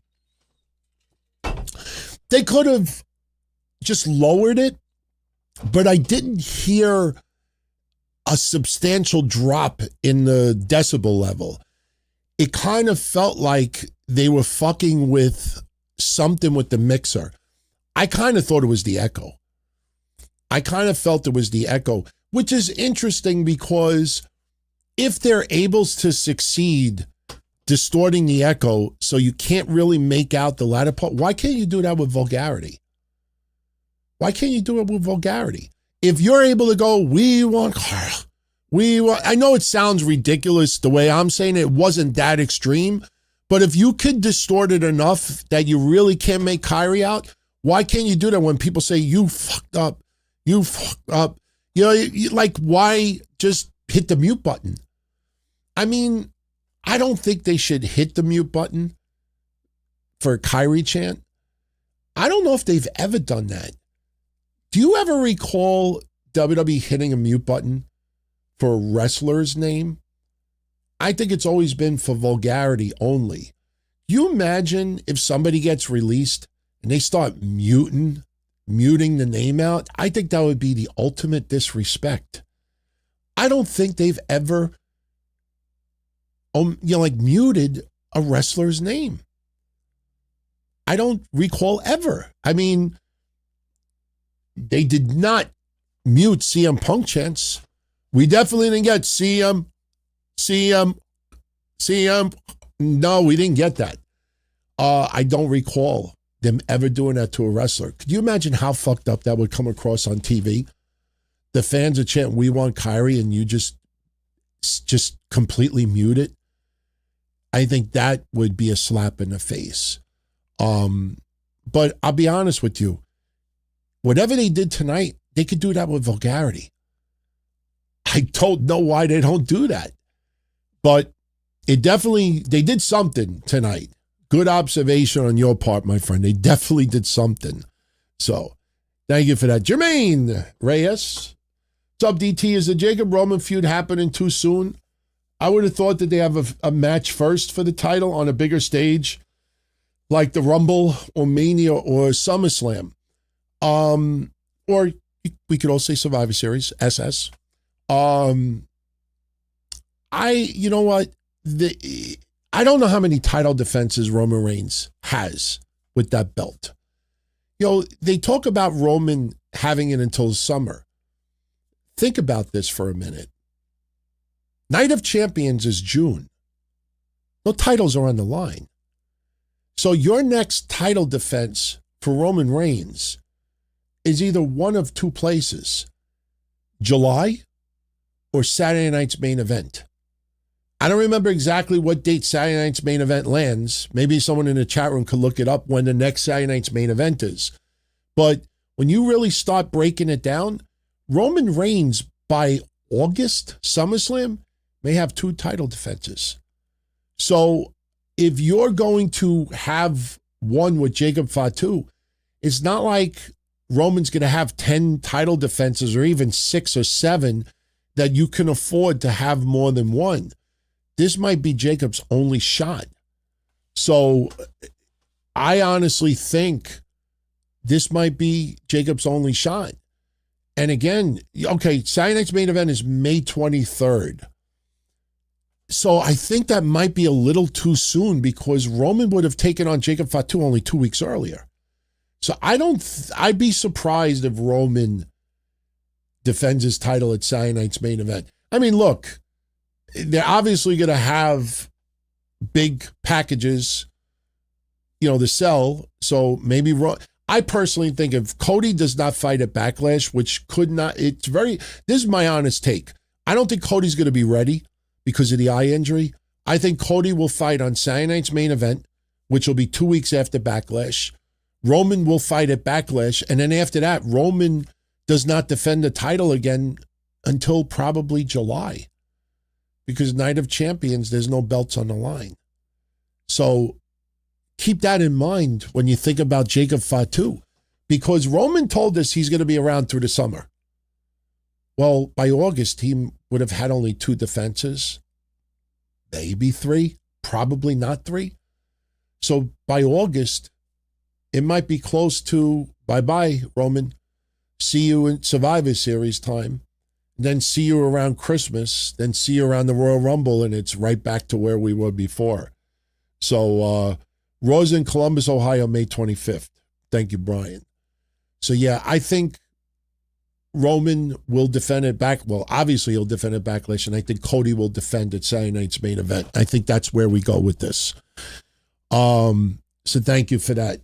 S1: They could have just lowered it, but I didn't hear a substantial drop in the decibel level. It kind of felt like they were fucking with something with the mixer. I kind of thought it was the echo. I kind of felt it was the echo, which is interesting because if they're able to succeed distorting the echo so you can't really make out the latter part, why can't you do that with vulgarity? Why can't you do it with vulgarity? If you're able to go, we want, I know it sounds ridiculous the way I'm saying it. It wasn't that extreme, but if you could distort it enough that you really can't make Kairi out, why can't you do that when people say, you fucked up, you fucked up? You know, like, why just hit the mute button? I mean, I don't think they should hit the mute button for a Kairi chant. I don't know if they've ever done that. Do you ever recall WWE hitting a mute button for a wrestler's name? I think it's always been for vulgarity only. You imagine if somebody gets released and they start muting the name out? I think that would be the ultimate disrespect. I don't think they've ever, muted a wrestler's name. I don't recall ever. I mean, they did not mute CM Punk chants. We definitely didn't get CM. No, we didn't get that. I don't recall them ever doing that to a wrestler. Could you imagine how fucked up that would come across on TV? The fans are chanting, we want Kairi, and you just completely mute it. I think that would be a slap in the face. But I'll be honest with you. Whatever they did tonight, they could do that with vulgarity. I don't know why they don't do that. But they did something tonight. Good observation on your part, my friend. They definitely did something. So, thank you for that. Jermaine Reyes. What's up, DT? Is the Jacob Roman feud happening too soon? I would have thought that they have a match first for the title on a bigger stage, like the Rumble or Mania or SummerSlam. Or we could all say Survivor Series, SS. You know what? I don't know how many title defenses Roman Reigns has with that belt. They talk about Roman having it until summer. Think about this for a minute. Night of Champions is June. No titles are on the line. So your next title defense for Roman Reigns is either one of two places, July or Saturday night's main event. I don't remember exactly what date Saturday night's main event lands. Maybe someone in the chat room could look it up when the next Saturday night's main event is. But when you really start breaking it down, Roman Reigns by August, SummerSlam, may have two title defenses. So if you're going to have one with Jacob Fatu, it's not like Roman's going to have 10 title defenses or even 6 or 7 that you can afford to have more than one. This might be Jacob's only shot. So I honestly think this might be Jacob's only shot. And again, okay, Saturday night's main event is May 23rd. So I think that might be a little too soon because Roman would have taken on Jacob Fatu only 2 weeks earlier. So I'd be surprised if Roman defends his title at Saturday night's main event. I mean, look, they're obviously going to have big packages, to sell. So maybe I personally think if Cody does not fight at Backlash, which could not, this is my honest take. I don't think Cody's going to be ready because of the eye injury. I think Cody will fight on Saturday night's main event, which will be 2 weeks after Backlash. Roman will fight at Backlash. And then after that, Roman does not defend the title again until probably July. Because Night of Champions, there's no belts on the line. So keep that in mind when you think about Jacob Fatu. Because Roman told us he's going to be around through the summer. Well, by August, he would have had only 2 defenses. Maybe 3. Probably not 3. So by August, it might be close to bye-bye, Roman. See you in Survivor Series time. Then see you around Christmas, then see you around the Royal Rumble, and it's right back to where we were before. So, Raw's in Columbus, Ohio, May 25th. Thank you, Brian. So, yeah, I think Roman will defend it back. Well, obviously he'll defend it Backlash, and I think Cody will defend at Saturday night's main event. I think that's where we go with this. So thank you for that.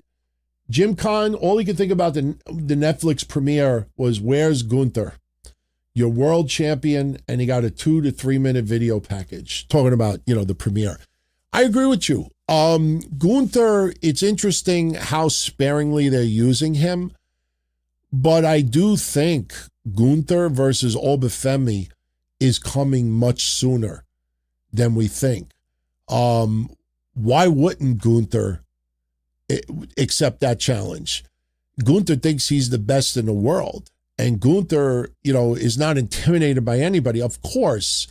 S1: Jim Kahn, all he could think about the Netflix premiere was, where's Gunther? Your world champion, and he got a 2 to 3 minute video package talking about, the premiere. I agree with you. Gunther, it's interesting how sparingly they're using him, but I do think Gunther versus Oba Femi is coming much sooner than we think. Why wouldn't Gunther accept that challenge? Gunther thinks he's the best in the world. And Gunther, is not intimidated by anybody. Of course,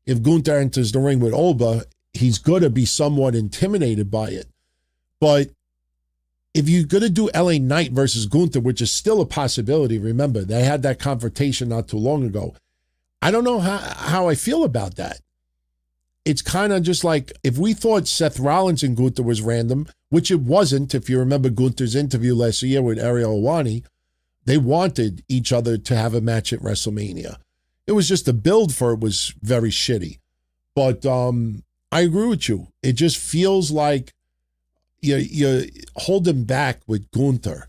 S1: if Gunther enters the ring with Oba, he's going to be somewhat intimidated by it. But if you're going to do LA Knight versus Gunther, which is still a possibility, remember, they had that confrontation not too long ago. I don't know how I feel about that. It's kind of just like if we thought Seth Rollins and Gunther was random, which it wasn't, if you remember Gunther's interview last year with Ariel Helwani, they wanted each other to have a match at WrestleMania. It was just the build for it was very shitty. But I agree with you. It just feels like you hold him back with Gunther.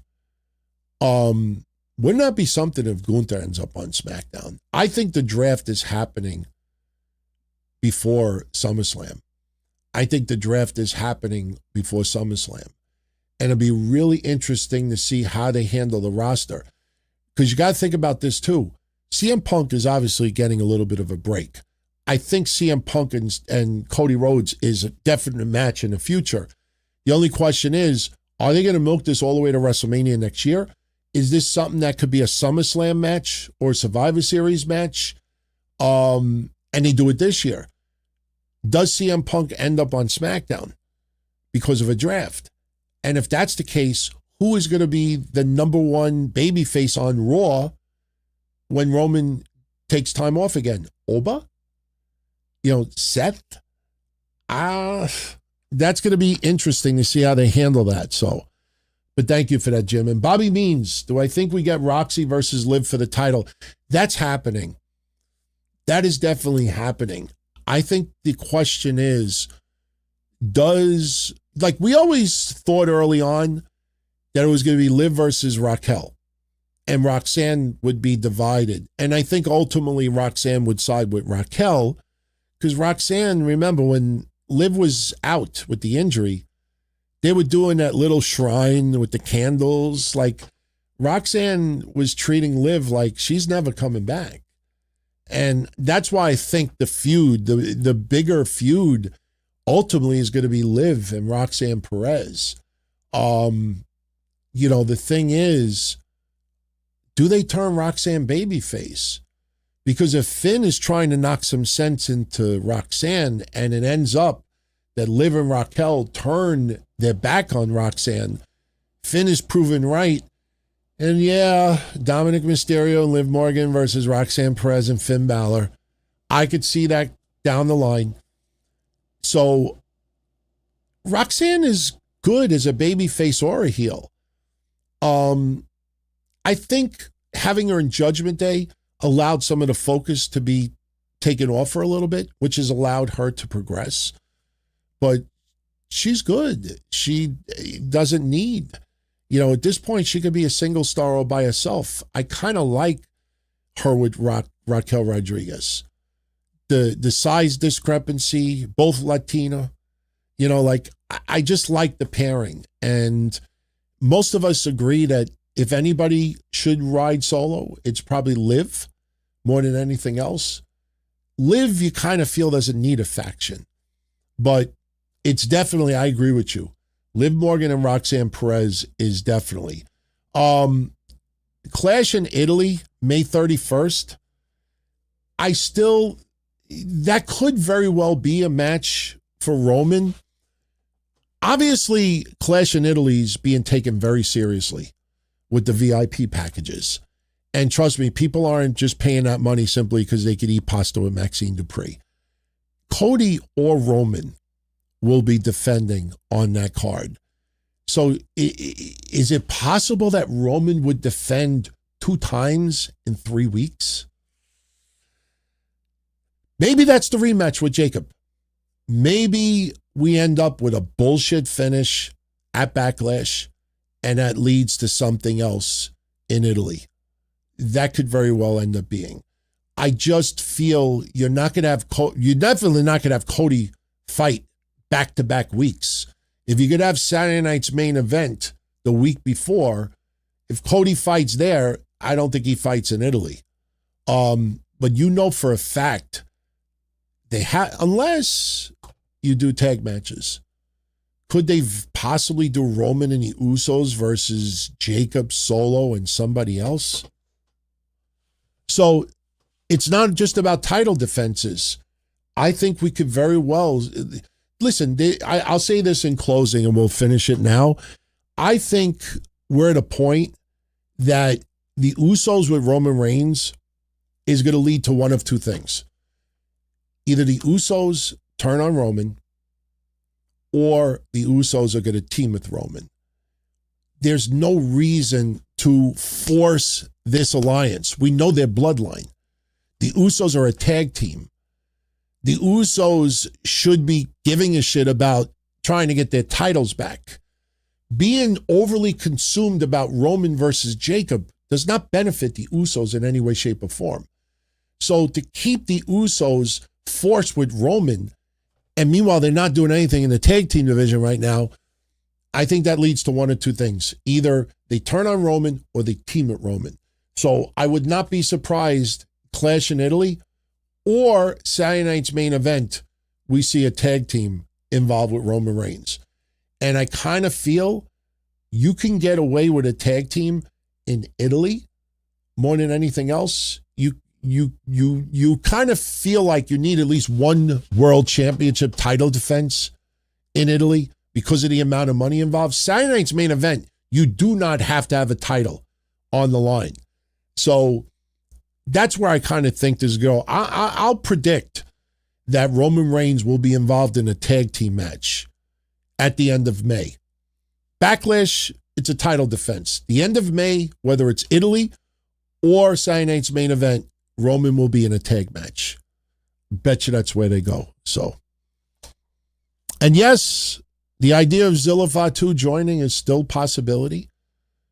S1: Wouldn't that be something if Gunther ends up on SmackDown? I think the draft is happening before SummerSlam. I think the draft is happening before SummerSlam. And it'll be really interesting to see how they handle the roster. Because you got to think about this too. CM Punk is obviously getting a little bit of a break. I think CM Punk and Cody Rhodes is a definite match in the future. The only question is, are they going to milk this all the way to WrestleMania next year? Is this something that could be a SummerSlam match or a Survivor Series match? And they do it this year. Does CM Punk end up on SmackDown because of a draft? And if that's the case, who is going to be the number one babyface on Raw when Roman takes time off again? Oba? Seth? That's going to be interesting to see how they handle that. So, but thank you for that, Jim. And Bobby Means, do I think we get Roxy versus Liv for the title? That's happening. That is definitely happening. I think the question is, we always thought early on that it was going to be Liv versus Raquel, and Roxanne would be divided. And I think ultimately Roxanne would side with Raquel, because Roxanne, remember when Liv was out with the injury, they were doing that little shrine with the candles. Like, Roxanne was treating Liv like she's never coming back. And that's why I think the feud, the bigger feud, ultimately is going to be Liv and Roxanne Perez. The thing is, do they turn Roxanne babyface? Because if Finn is trying to knock some sense into Roxanne and it ends up that Liv and Raquel turn their back on Roxanne, Finn is proven right. And yeah, Dominic Mysterio and Liv Morgan versus Roxanne Perez and Finn Balor. I could see that down the line. So Roxanne is good as a babyface or a heel. I think having her in Judgment Day allowed some of the focus to be taken off her a little bit, which has allowed her to progress. But she's good. She doesn't need, at this point, she could be a single star all by herself. I kind of like her with Raquel Rodriguez. The size discrepancy, both Latina, I just like the pairing. And most of us agree that if anybody should ride solo, it's probably Liv more than anything else. Liv, you kind of feel doesn't need a faction, but it's definitely, I agree with you. Liv Morgan and Roxanne Perez is definitely. Clash in Italy, May 31st. That could very well be a match for Roman. Obviously, Clash in Italy is being taken very seriously with the VIP packages. And trust me, people aren't just paying that money simply because they could eat pasta with Maxine Dupree. Cody or Roman will be defending on that card. So is it possible that Roman would defend 2 times in 3 weeks? Maybe that's the rematch with Jacob. Maybe we end up with a bullshit finish at Backlash, and that leads to something else in Italy. That could very well end up being. I just feel you're definitely not going to have Cody fight back-to-back weeks. If you could have Saturday night's main event the week before, if Cody fights there, I don't think he fights in Italy. But for a fact, unless you do tag matches, could they possibly do Roman and the Usos versus Jacob Solo and somebody else? So it's not just about title defenses. I think we could very well, listen, I'll say this in closing and we'll finish it now. I think we're at a point that the Usos with Roman Reigns is going to lead to one of 2 things. Either the Usos turn on Roman or the Usos are going to team with Roman. There's no reason to force this alliance. We know their bloodline. The Usos are a tag team. The Usos should be giving a shit about trying to get their titles back. Being overly consumed about Roman versus Jacob does not benefit the Usos in any way, shape, or form. So to keep the Usos forced with Roman, and meanwhile they're not doing anything in the tag team division right now, I think that leads to one of 2 things. Either they turn on Roman or they team with Roman. So I would not be surprised, Clash in Italy or Saturday night's main event, we see a tag team involved with Roman Reigns. And I kind of feel you can get away with a tag team in Italy more than anything else. You kind of feel like you need at least one world championship title defense in Italy because of the amount of money involved. Saturday night's main event, you do not have to have a title on the line. So that's where I kind of think this go. I'll predict that Roman Reigns will be involved in a tag team match at the end of May. Backlash, it's a title defense. The end of May, whether it's Italy or Saturday night's main event, Roman will be in a tag match. Bet you that's where they go. So, and yes, the idea of Zilla Fatu joining is still a possibility.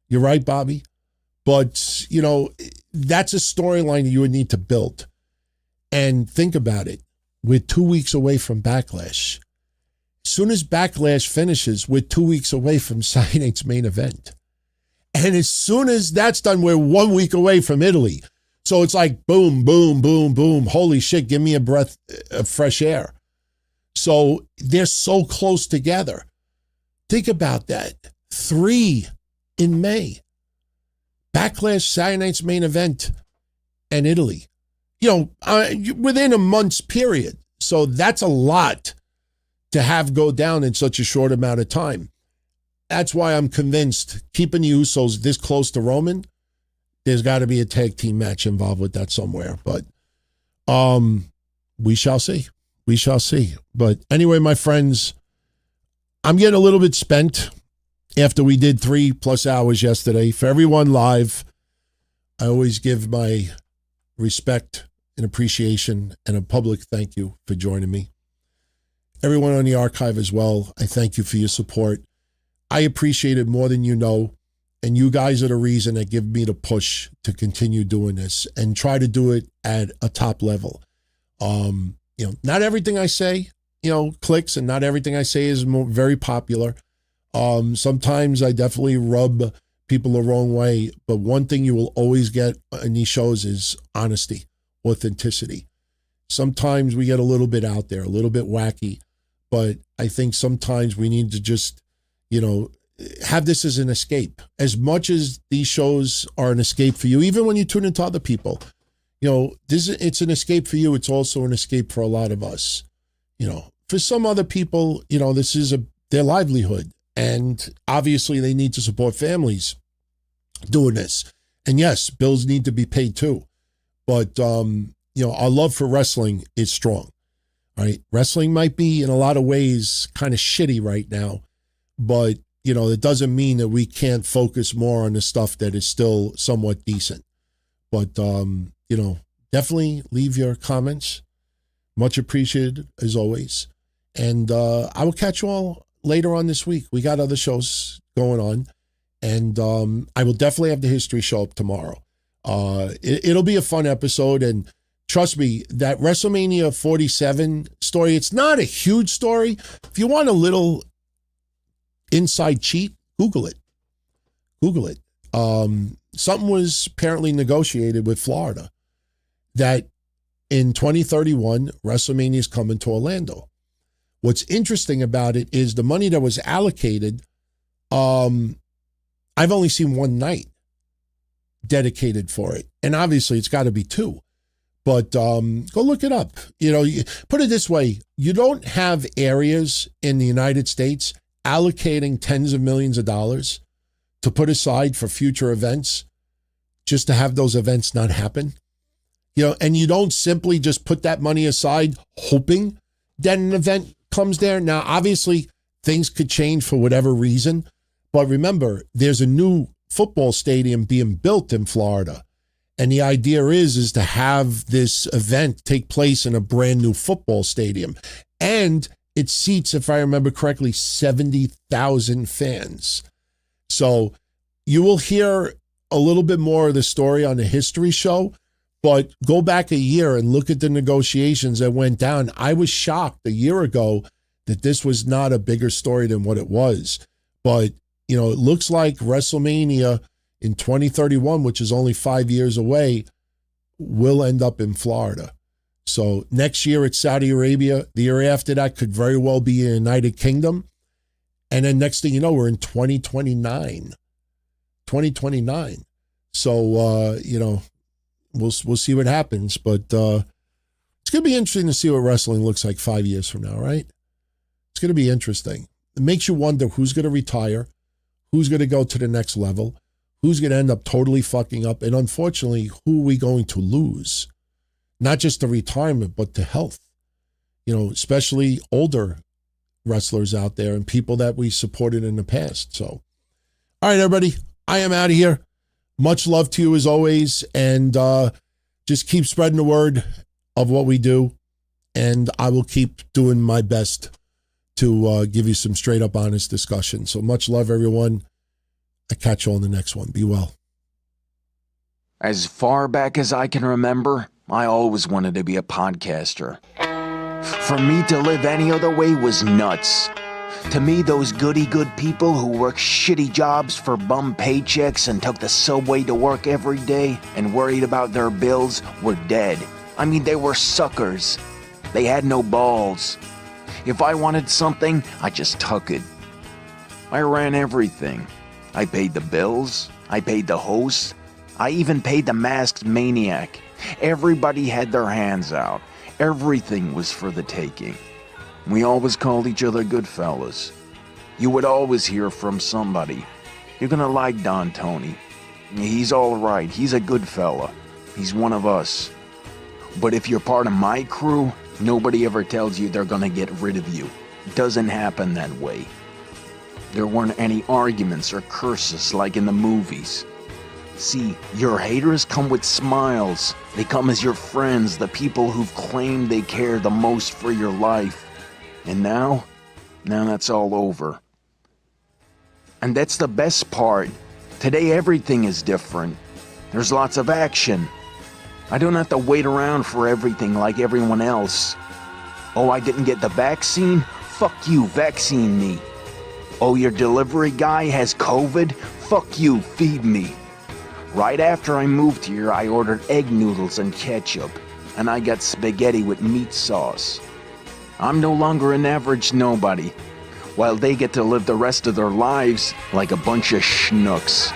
S1: You're right, Bobby. But, you know, that's a storyline that you would need to build. And think about it. We're 2 weeks away from Backlash. As soon as Backlash finishes, we're 2 weeks away from Saturday night's main event. And as soon as that's done, we're 1 week away from Italy. So it's like boom, boom, boom, boom. Holy shit, give me a breath of fresh air. So they're so close together. Think about that. 3 in May. Backlash, Saturday night's main event, and Italy. You know, within a month's period. So that's a lot to have go down in such a short amount of time. That's why I'm convinced keeping the Usos this close to Roman, there's got to be a tag team match involved with that somewhere. But we shall see. We shall see. But anyway, my friends, I'm getting a little bit spent after we did 3+ hours yesterday. For everyone live, I always give my respect and appreciation and a public thank you for joining me. Everyone on the archive as well, I thank you for your support. I appreciate it more than you know, and you guys are the reason that give me the push to continue doing this and try to do it at a top level. You know, not everything I say, you know, clicks, and not everything I say is very popular. Sometimes I definitely rub people the wrong way, but one thing you will always get in these shows is honesty, authenticity. Sometimes we get a little bit out there, a little bit wacky, but I think sometimes we need to just, you know, have this as an escape. As much as these shows are an escape for you, even when you tune into other people, you know, it's an escape for you. It's also an escape for a lot of us. You know, for some other people, you know, this is their livelihood. And obviously they need to support families doing this. And yes, bills need to be paid too. But, you know, our love for wrestling is strong, right? Wrestling might be in a lot of ways kind of shitty right now, but, you know, it doesn't mean that we can't focus more on the stuff that is still somewhat decent. But, you know, definitely leave your comments. Much appreciated as always. And I will catch you all later on this week. We got other shows going on, and I will definitely have the history show up tomorrow. It'll be a fun episode, and trust me, that WrestleMania 47 story, it's not a huge story. If you want a little inside cheat, Google it. Google it. Something was apparently negotiated with Florida that in 2031, WrestleMania is coming to Orlando. What's interesting about it is the money that was allocated, I've only seen one night dedicated for it. And obviously it's got to be 2. But go look it up. You know, put it this way. You don't have areas in the United States allocating tens of millions of dollars to put aside for future events just to have those events not happen. You know, and you don't simply just put that money aside hoping that an event comes there. Now, obviously, things could change for whatever reason. But remember, there's a new football stadium being built in Florida. And the idea is to have this event take place in a brand new football stadium. And it seats, if I remember correctly, 70,000 fans. So you will hear a little bit more of the story on the history show. But go back a year and look at the negotiations that went down. I was shocked a year ago that this was not a bigger story than what it was. But, you know, it looks like WrestleMania in 2031, which is only 5 years away, will end up in Florida. So next year it's Saudi Arabia. The year after that could very well be in the United Kingdom. And then next thing you know, we're in 2029. 2029. So, you know, we'll see what happens, but it's going to be interesting to see what wrestling looks like 5 years from now, right? It's going to be interesting. It makes you wonder who's going to retire, who's going to go to the next level, who's going to end up totally fucking up, and unfortunately, who are we going to lose? Not just to retirement, but to health. especially older wrestlers out there and people that we supported in the past. So, all right, everybody, I am out of here. Much love to you as always. And just keep spreading the word of what we do. And I will keep doing my best to give you some straight up honest discussion. So much love, everyone. I catch you on the next one. Be well.
S3: As far back as I can remember, I always wanted to be a podcaster. For me to live any other way was nuts. To me, those goody-good people who worked shitty jobs for bum paychecks and took the subway to work every day and worried about their bills were dead. I mean, they were suckers. They had no balls. If I wanted something, I just took it. I ran everything. I paid the bills. I paid the host. I even paid the masked maniac. Everybody had their hands out. Everything was for the taking. We always called each other good fellas. You would always hear from somebody. You're gonna like Don Tony. He's all right. He's a good fella. He's one of us. But if you're part of my crew, nobody ever tells you they're gonna get rid of you. It doesn't happen that way. There weren't any arguments or curses like in the movies. See, your haters come with smiles. They come as your friends, the people who've claimed they care the most for your life. And now that's all over. And that's the best part. Today everything is different. There's lots of action. I don't have to wait around for everything like everyone else. Oh, I didn't get the vaccine? Fuck you, vaccine me. Oh, your delivery guy has COVID? Fuck you, feed me. Right after I moved here, I ordered egg noodles and ketchup, and I got spaghetti with meat sauce. I'm no longer an average nobody, while they get to live the rest of their lives like a bunch of schnooks.